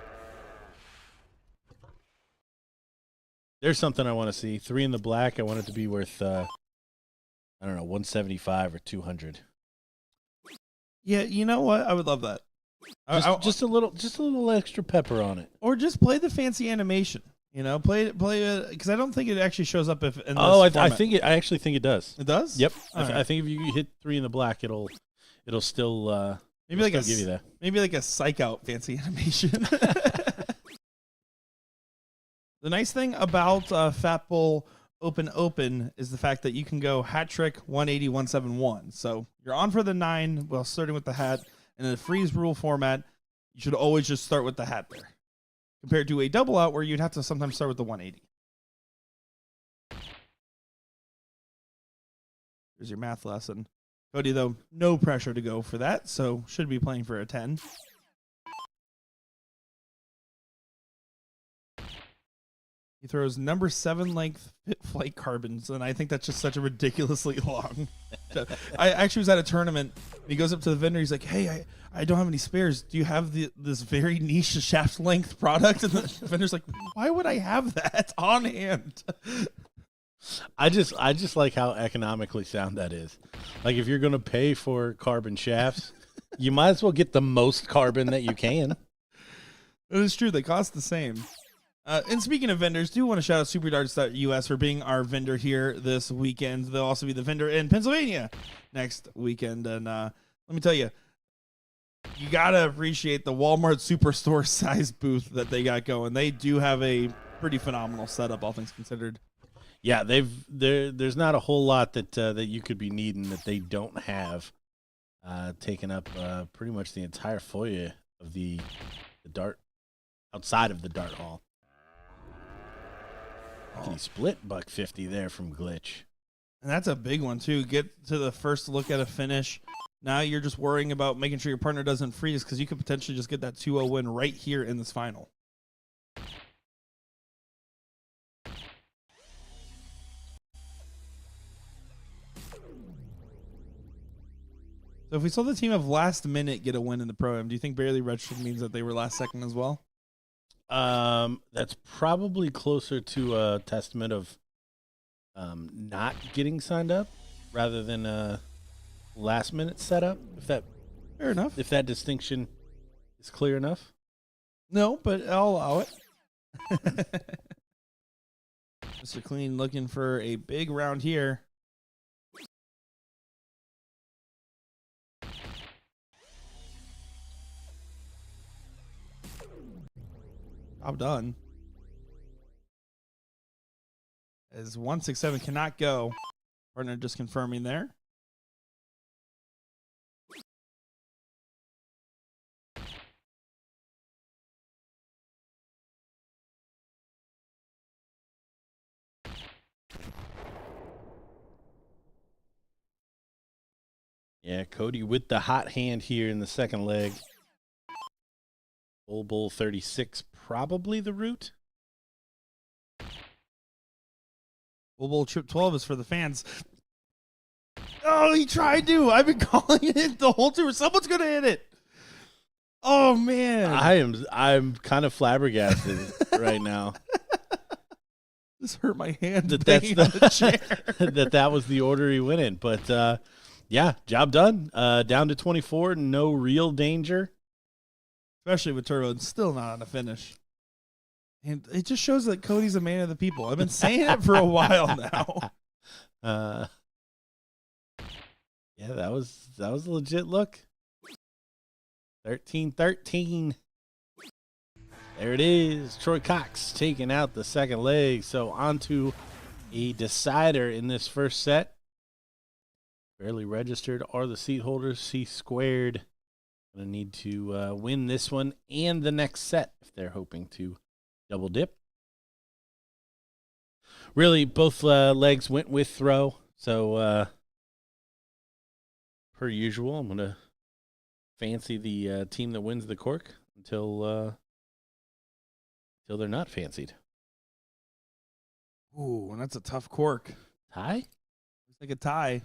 There's something I want to see. 3 in the black. I want it to be worth, I don't know, 175 or 200. Yeah, you know what? I would love that. Just a little extra pepper on it. Or just play the fancy animation. You know, play it because I don't think it actually shows up if. In this I format. I actually think it does. It does. Yep. All right. I think if you hit 3 in the black, it'll still Maybe like give you that. Maybe like a psych out fancy animation. The nice thing about Fat Bull Open is the fact that you can go hat trick 180 171. So you're on for the 9 while starting with the hat. In a freeze rule format, you should always just start with the hat there, compared to a double out where you'd have to sometimes start with the 180. There's your math lesson. Cody, though, no pressure to go for that, so should be playing for a 10. He throws number 7 length flight carbons, and I think that's just such a ridiculously long. I actually was at a tournament. He goes up to the vendor. He's like, hey, I don't have any spares. Do you have this very niche shaft length product? And the vendor's like, why would I have that on hand? I just like how economically sound that is. Like if you're going to pay for carbon shafts, you might as well get the most carbon that you can. It is true. They cost the same. And speaking of vendors, do want to shout out SuperDarts.us for being our vendor here this weekend. They'll also be the vendor in Pennsylvania next weekend. And let me tell you, you got to appreciate the Walmart Superstore size booth that they got going. They do have a pretty phenomenal setup, all things considered. Yeah, there's not a whole lot that you could be needing that they don't have, taking up pretty much the entire foyer of the dart, outside of the dart hall. Can he split $150 there from Glitch? And that's a big one, too. Get to the first look at a finish. Now you're just worrying about making sure your partner doesn't freeze because you could potentially just get that 2-0 win right here in this final. So if we saw the team of last minute get a win in the Pro-Am, do you think barely registered means that they were last second as well? That's probably closer to a testament of not getting signed up rather than a last minute setup. Fair enough. If that distinction is clear enough. No, but I'll allow it. Mr. Clean looking for a big round here. Job done. As 167 cannot go. Partner just confirming there. Yeah, Cody with the hot hand here in the second leg. Bull 36, probably the root. Bull Chip 12 is for the fans. Oh, he tried to. I've been calling it the whole tour. Someone's going to hit it. Oh, man. I'm kind of flabbergasted right now. This hurt my hand. That's on the chair. that was the order he went in. But, yeah, job done. Down to 24, no real danger. Especially with Turbo, and still not on a finish. And it just shows that Cody's a man of the people. I've been saying it for a while now. Yeah, that was a legit look. 13-13. There it is. Troy Cox taking out the second leg. So on to a decider in this first set. Barely registered are the seat holders. C squared. Going to need to win this one and the next set if they're hoping to double dip. Really, both legs went with throw. So, per usual, I'm going to fancy the team that wins the cork until they're not fancied. Ooh, and that's a tough cork. Tie? It's like a tie.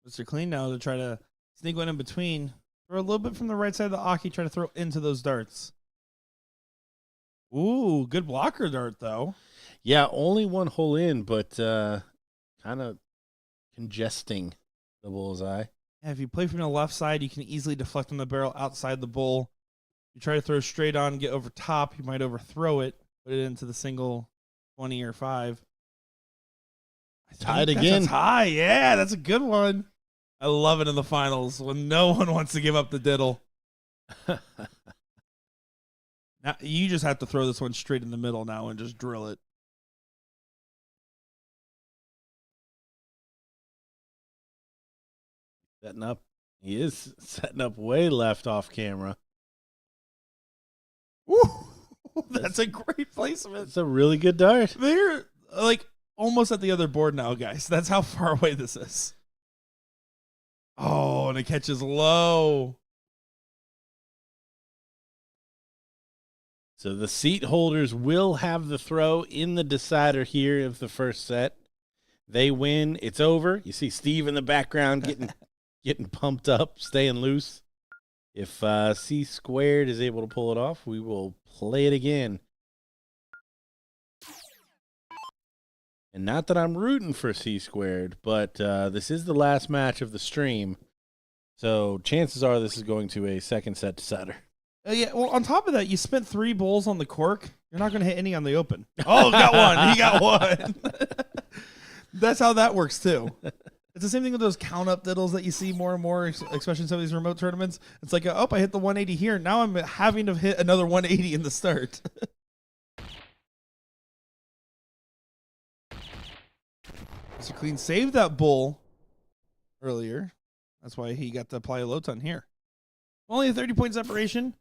Mr. Clean now to try to sneak one in between. Throw a little bit from the right side of the Aki, try to throw into those darts. Ooh, good blocker dart, though. Yeah, only one hole in, but kind of congesting the bullseye. Yeah, if you play from the left side, you can easily deflect on the barrel outside the bull. You try to throw straight on, get over top, you might overthrow it, put it into the single 20 or 5. Tied again. That's a tie. Yeah, that's a good one. I love it in the finals when no one wants to give up the diddle. Now, you just have to throw this one straight in the middle now and just drill it. Setting up. He is setting up way left off camera. Woo! That's a great placement. It's a really good dart. They're like almost at the other board now, guys. That's how far away this is. Oh, and it catches low. So the seat holders will have the throw in the decider here of the first set. They win. It's over. You see Steve in the background getting pumped up, staying loose. If C squared is able to pull it off, we will play it again. And not that I'm rooting for C squared, but this is the last match of the stream. So chances are this is going to a second set decider. Yeah, well, on top of that, you spent 3 bowls on the cork. You're not going to hit any on the open. Oh, got one. He got one. That's how that works, too. It's the same thing with those count-up diddles that you see more and more, especially in some of these remote tournaments. It's like, oh, I hit the 180 here. Now I'm having to hit another 180 in the start. Mr. Clean saved that bull earlier. That's why he got to apply a low ton here. Only a 30-point separation.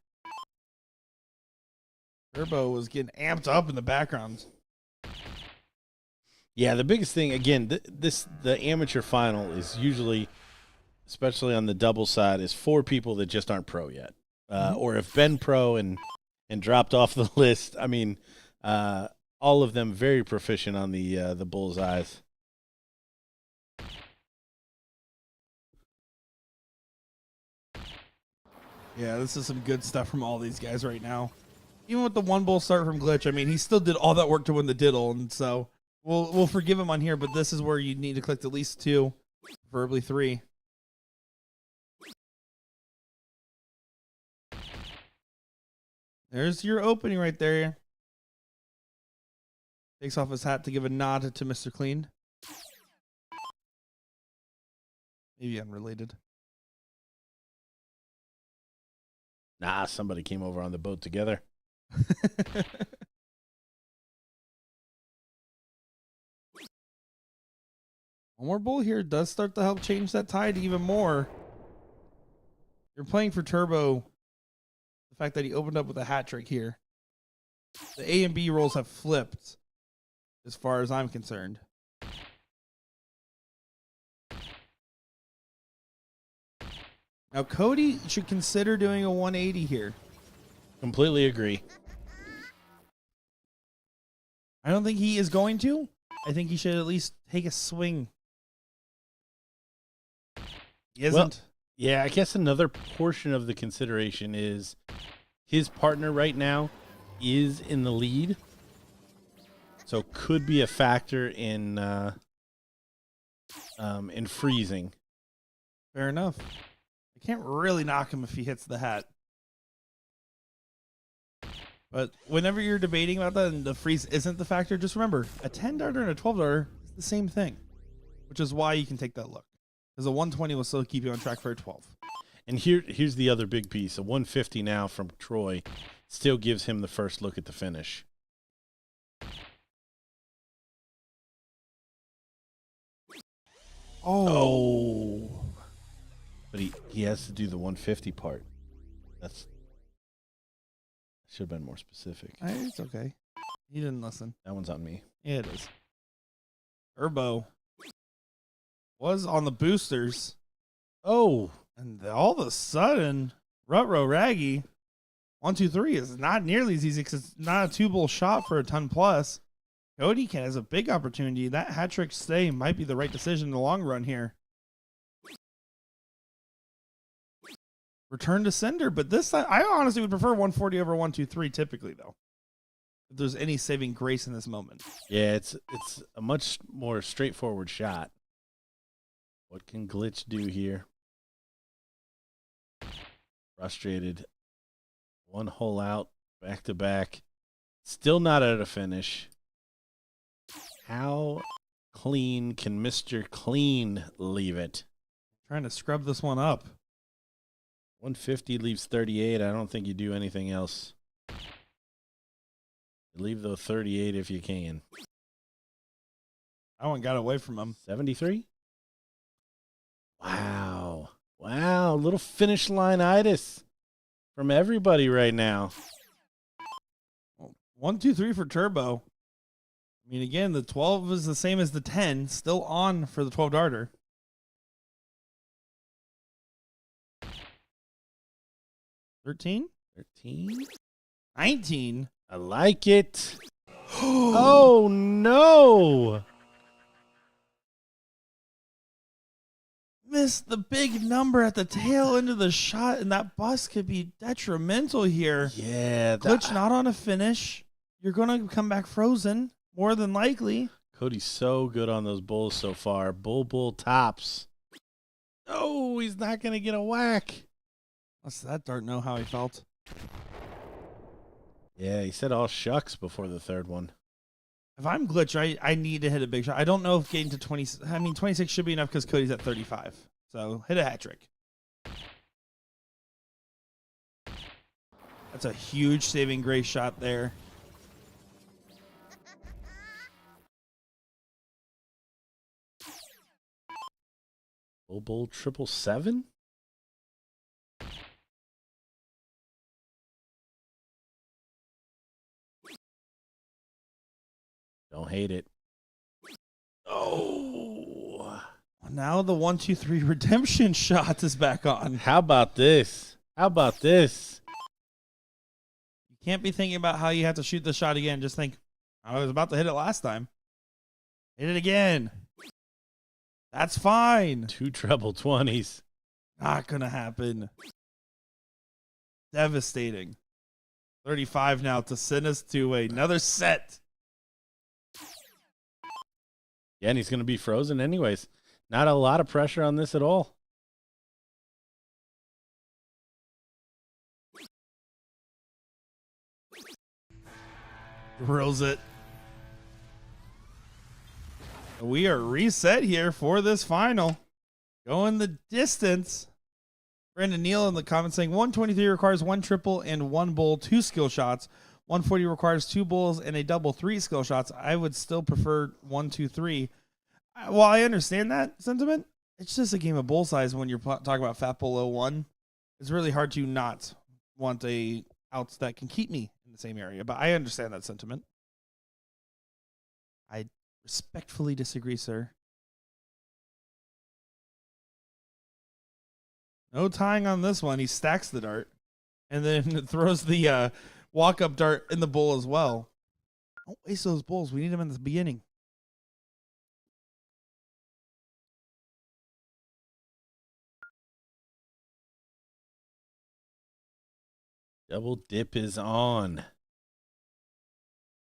Turbo was getting amped up in the background. Yeah, the biggest thing, again, the amateur final is usually, especially on the double side, is 4 people that just aren't pro yet. Or have been pro and dropped off the list. I mean, all of them very proficient on the bullseyes. Yeah, this is some good stuff from all these guys right now. Even with the one bull start from Glitch, I mean, he still did all that work to win the diddle, and so we'll forgive him on here, but this is where you need to collect at least 2, preferably 3. There's your opening right there. Takes off his hat to give a nod to Mr. Clean. Maybe unrelated. Nah, somebody came over on the boat together. One more bull here does start to help change that tide even more. You're playing for Turbo. The fact that he opened up with a hat trick here. The A and B rolls have flipped as far as I'm concerned. Now, Cody should consider doing a 180 here. Completely agree. I don't think he is going to. I think he should at least take a swing. He isn't. Well, yeah, I guess another portion of the consideration is his partner right now is in the lead. So could be a factor in freezing. Fair enough. I can't really knock him if he hits the hat. But whenever you're debating about that and the freeze isn't the factor, just remember, a 10 darter and a 12 darter is the same thing, which is why you can take that look. Because a 120 will still keep you on track for a 12. And here's the other big piece. A 150 now from Troy still gives him the first look at the finish. Oh. But he has to do the 150 part. That's should have been more specific. It's okay. He didn't listen. That one's on me. Yeah, it is. Turbo was on the boosters. Oh. And all of a sudden, Rutro Raggy 1, 2, 3 is not nearly as easy because it's not a 2-bull shot for a ton plus. Cody has a big opportunity. That hat trick stay might be the right decision in the long run here. Return to sender, but this time, I honestly would prefer 140 over 1, 2, 3 typically, though. If there's any saving grace in this moment. Yeah, it's a much more straightforward shot. What can Glitch do here? Frustrated. One hole out, back to back. Still not at a finish. How clean can Mr. Clean leave it? Trying to scrub this one up. 150 leaves 38. I don't think you do anything else. Leave the 38 if you can. That one got away from him. 73? Wow. Wow. Little finish line-itis from everybody right now. 1, 2, 3 for Turbo. I mean, again, the 12 is the same as the 10. Still on for the 12 darter. 13? 13? 19? I like it. Oh, no. Missed the big number at the tail end of the shot, and that bust could be detrimental here. Yeah. Glitch not on a finish. You're going to come back frozen, more than likely. Cody's so good on those bulls so far. Bull tops. Oh, he's not going to get a whack. Let's that dart know how he felt. Yeah, he said all shucks before the third one. If I'm Glitch, I need to hit a big shot. I don't know if getting to 20. I mean, 26 should be enough because Cody's at 35. So hit a hat trick. That's a huge saving grace shot there. Bull 777? Don't hate it. Oh. Now the 1, 2, 3 redemption shot is back on. How about this? How about this? You can't be thinking about how you have to shoot the shot again. Just think, I was about to hit it last time. Hit it again. That's fine. 2 treble 20s. Not going to happen. Devastating. 35 now to send us to another set. Yeah, and he's going to be frozen anyways. Not a lot of pressure on this at all. Drills it. We are reset here for this final. Going the distance. Brandon Neal in the comments saying 123 requires 1 triple and 1 bull, 2 skill shots. 140 requires 2 bulls and a double, 3 skill shots. I would still prefer 1, 2, 3. Well, I understand that sentiment. It's just a game of bull size when you're talking about Fat Bull 01. It's really hard to not want a outs that can keep me in the same area, but I understand that sentiment. I respectfully disagree, sir. No tying on this one. He stacks the dart and then throws the walk-up dart in the bowl as well. Don't waste those bowls. We need them in the beginning. Double dip is on.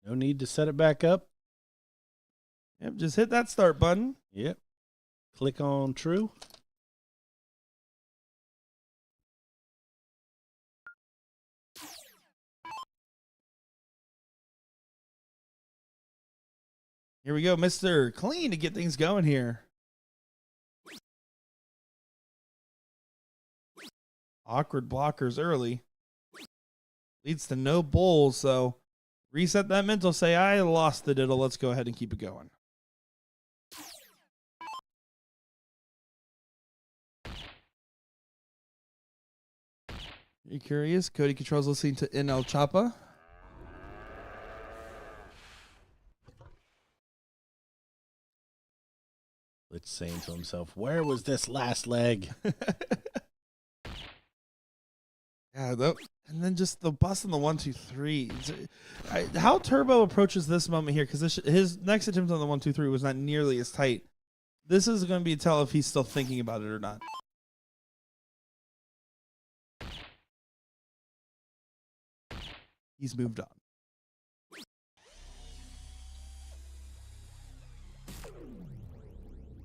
No need to set it back up. Yep, just hit that start button. Yep. Click on true. Here we go, Mr. Clean to get things going here. Awkward blockers early. Leads to no bowls, so reset that mental. Say, I lost the diddle. Let's go ahead and keep it going. Are you curious? Cody Control's listening to In El Chapa. Glitch saying to himself, where was this last leg? Yeah, and then just the bust on the 1-2-3. How Turbo approaches this moment here, because his next attempt on the 1-2-3 was not nearly as tight. This is going to be a tell if he's still thinking about it or not. He's moved on.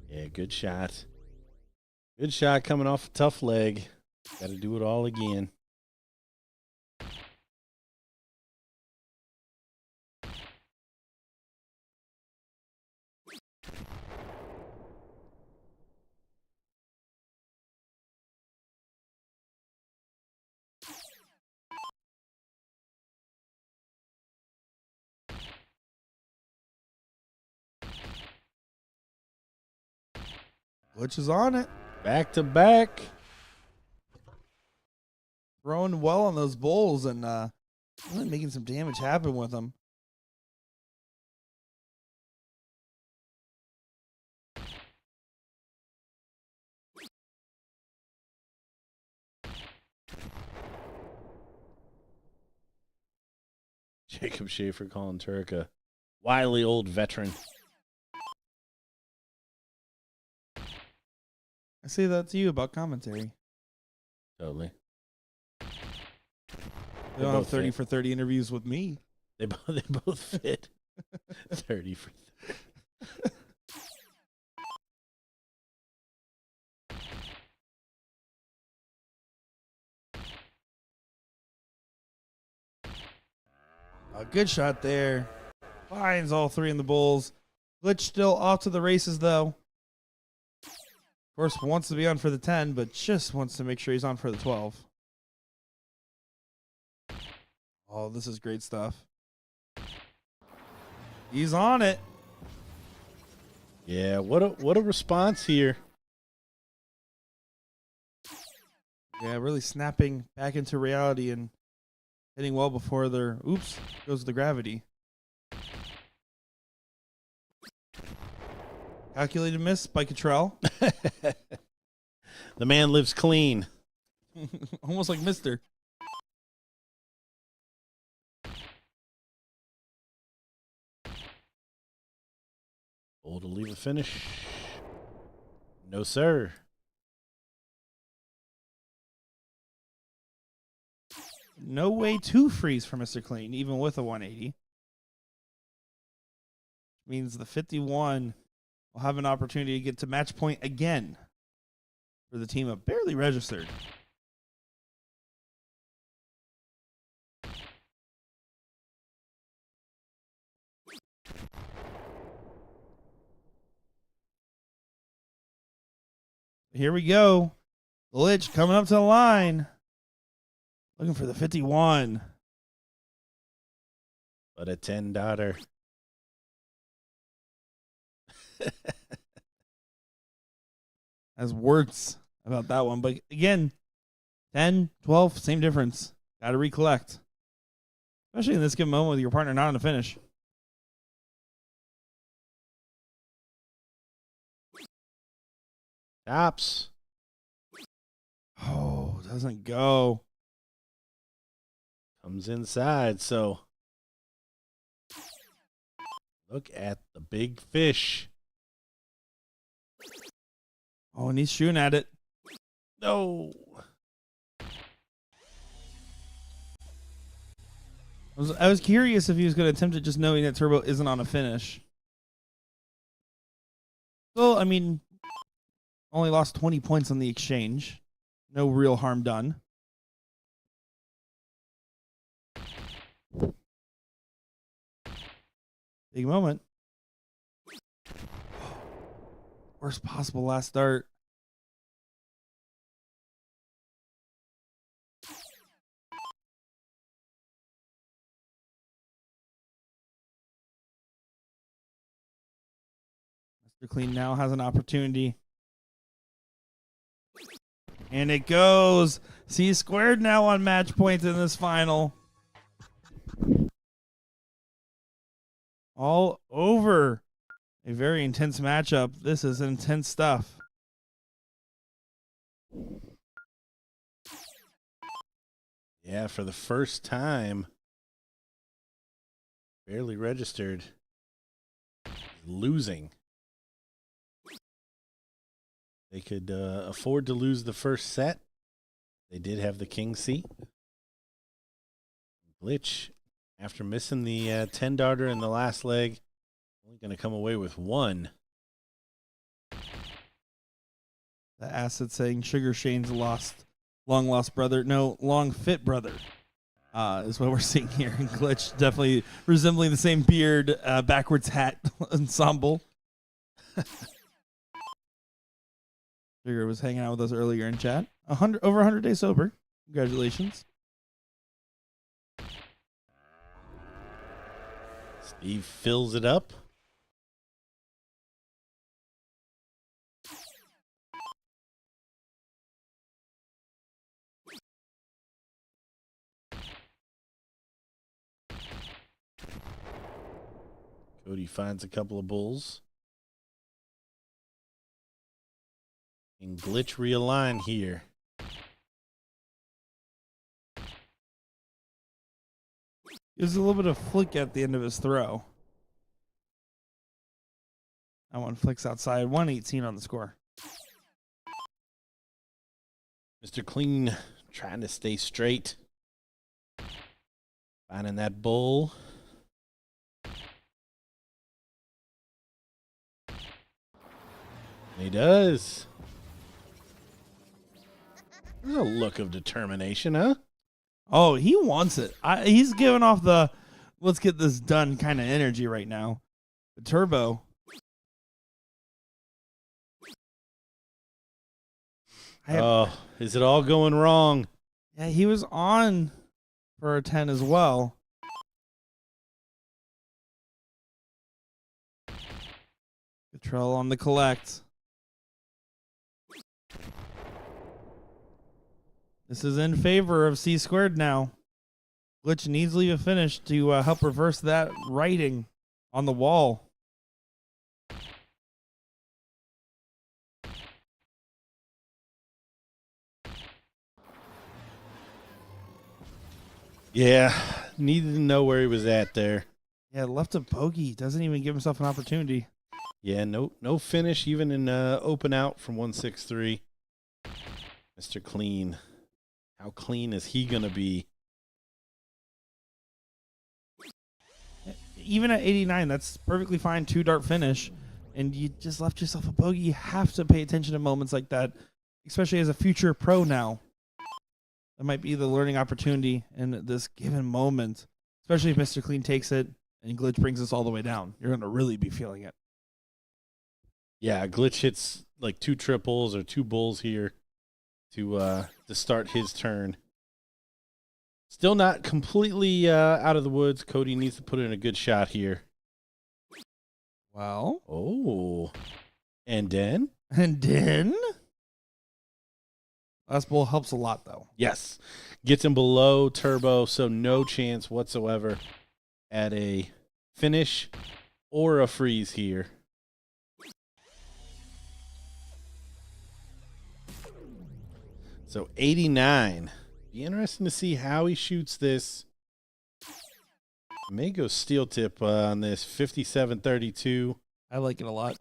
Yeah, good shot. Good shot coming off a tough leg. Got to do it all again. Glitch is on it. Back to back. Throwing well on those bowls and really making some damage happen with them. Jacob Schaefer calling Turk a wily old veteran. I say that to you about commentary. Totally. They don't have 30 for 30 interviews with me. They both fit. 30 for 30. A good shot there. Finds all three in the bowls. Glitch still off to the races, though. Of course, wants to be on for the 10, but just wants to make sure he's on for the 12. Oh, this is great stuff. He's on it. Yeah, what a response here. Yeah, really snapping back into reality and hitting well before their oops goes the gravity. Calculated miss by Cottrell. The man lives clean. Almost like Mister. Bowl to leave a finish. No, sir. No way to freeze for Mr. Clean, even with a 180. Means the 51 will have an opportunity to get to match point again for the team of barely registered. Here we go. Glitch coming up to the line. Looking for the 51. But a $10. Has words about that one. But again, 10, 12, same difference. Got to recollect. Especially in this given moment with your partner not on the finish. Tops. Oh, doesn't go. Comes inside, so look at the big fish. Oh, and he's shooting at it. No. I was curious if he was going to attempt it just knowing that Turbo isn't on a finish. Well, I mean, only lost 20 points on the exchange. No real harm done. Big moment. Worst possible last start. Mr. Clean now has an opportunity. And it goes. C squared now on match points in this final. All over. A very intense matchup. This is intense stuff. Yeah, for the first time, barely registered, losing. They could afford to lose the first set. They did have the king seat. Glitch, after missing the 10 darter in the last leg, only going to come away with one. The acid saying Sugar Shane's long lost brother. No, long fit brother. Is what we're seeing here. And Glitch definitely resembling the same beard, backwards hat ensemble. Sugar was hanging out with us earlier in chat. Over 100 days sober. Congratulations. Steve fills it up. Cody finds a couple of bulls. And Glitch realign here. Gives a little bit of flick at the end of his throw. That one flicks outside. 118 on the score. Mr. Clean trying to stay straight. Finding that bull. He does. There's a look of determination, huh? Oh, he wants it. He's giving off the let's get this done kind of energy right now. The Turbo. Is it all going wrong? Yeah, he was on for a 10 as well. Control on the collect. This is in favor of C squared now. Glitch needs to leave a finish to help reverse that writing on the wall. Yeah, needed to know where he was at there. Yeah, left a bogey. Doesn't even give himself an opportunity. Yeah, no finish even in open out from 163. Mr. Clean. How clean is he going to be? Even at 89, that's perfectly fine. 2-dart finish. And you just left yourself a bogey. You have to pay attention to moments like that, especially as a future pro now. That might be the learning opportunity in this given moment, especially if Mr. Clean takes it and Glitch brings us all the way down. You're going to really be feeling it. Yeah, Glitch hits like 2 triples or 2 bulls here to start his turn. Still not completely out of the woods. Cody needs to put in a good shot here. Well. Oh. And then? Last bull helps a lot, though. Yes. Gets him below Turbo, so no chance whatsoever at a finish or a freeze here. So 89. Be interesting to see how he shoots this. May go steel tip on this 57-32. I like it a lot.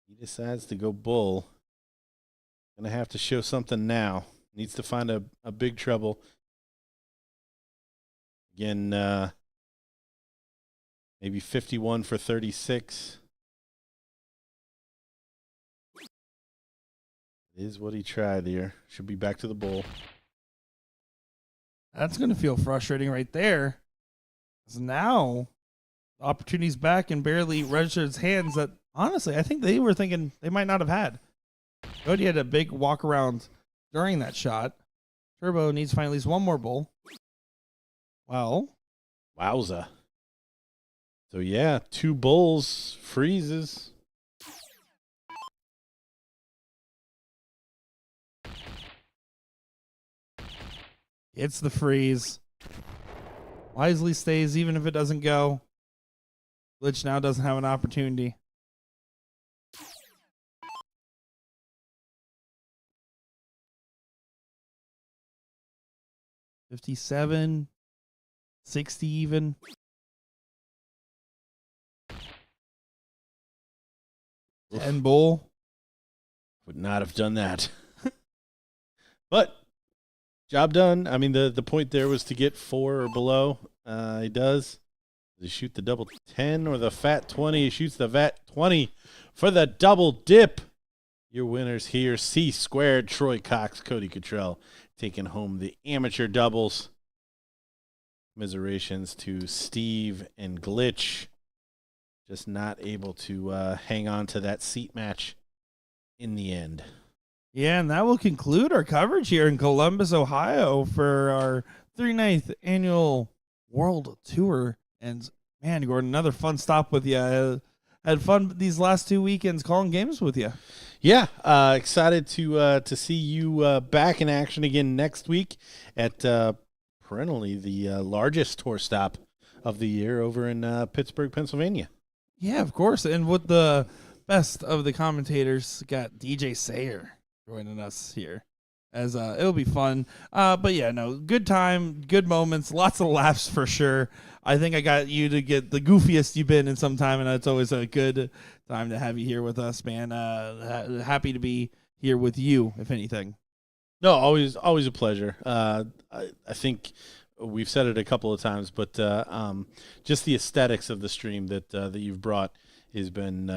He decides to go bull. Gonna have to show something now. Needs to find a big trouble. Again, maybe 51 for 36. It is what he tried here. Should be back to the bull. That's going to feel frustrating right there. 'Cause now, the opportunity's back and barely registered his hands that, honestly, I think they were thinking they might not have had. Cody had a big walk around during that shot. Turbo needs to find at least one more bull. Well. Wowza. So, yeah, 2 bulls, freezes. It's the freeze. Wisely stays even if it doesn't go. Glitch now doesn't have an opportunity. $57, $60 even. Oof. 10 bull. Would not have done that. But job done. I mean, the point there was to get 4 or below. He does. Does he shoot the double 10 or the fat 20? He shoots the fat 20 for the double dip. Your winners here, C squared, Troy Cox, Cody Cottrell, taking home the amateur doubles. Commiserations to Steve and Glitch. Just not able to hang on to that seat match in the end. Yeah, and that will conclude our coverage here in Columbus, Ohio for our 39th annual World Tour. And man, Gordon, another fun stop with you. Had fun these last 2 weekends calling games with you. Yeah, excited to see you back in action again next week at perennially the largest tour stop of the year over in Pittsburgh, Pennsylvania. Yeah, of course. And with the best of the commentators, got DJ Sayer joining us here. As it'll be fun. But yeah, no, good time, good moments, lots of laughs for sure. I think I got you to get the goofiest you've been in some time, and it's always a good time to have you here with us, man. Happy to be here with you, if anything. No, always a pleasure. I think we've said it a couple of times, but just the aesthetics of the stream that you've brought has been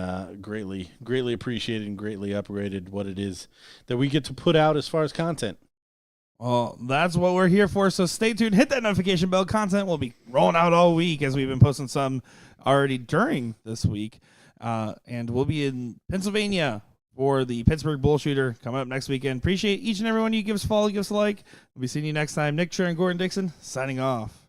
greatly appreciated and greatly upgraded what it is that we get to put out as far as content. Well, that's what we're here for, so stay tuned. Hit that notification bell. Content will be rolling out all week as we've been posting some already during this week. And we'll be in Pennsylvania for the Pittsburgh BullShooter coming up next weekend. Appreciate each and every one of you. Give us a follow, give us a like. We'll be seeing you next time. Nick Trey and Gordon Dixon signing off.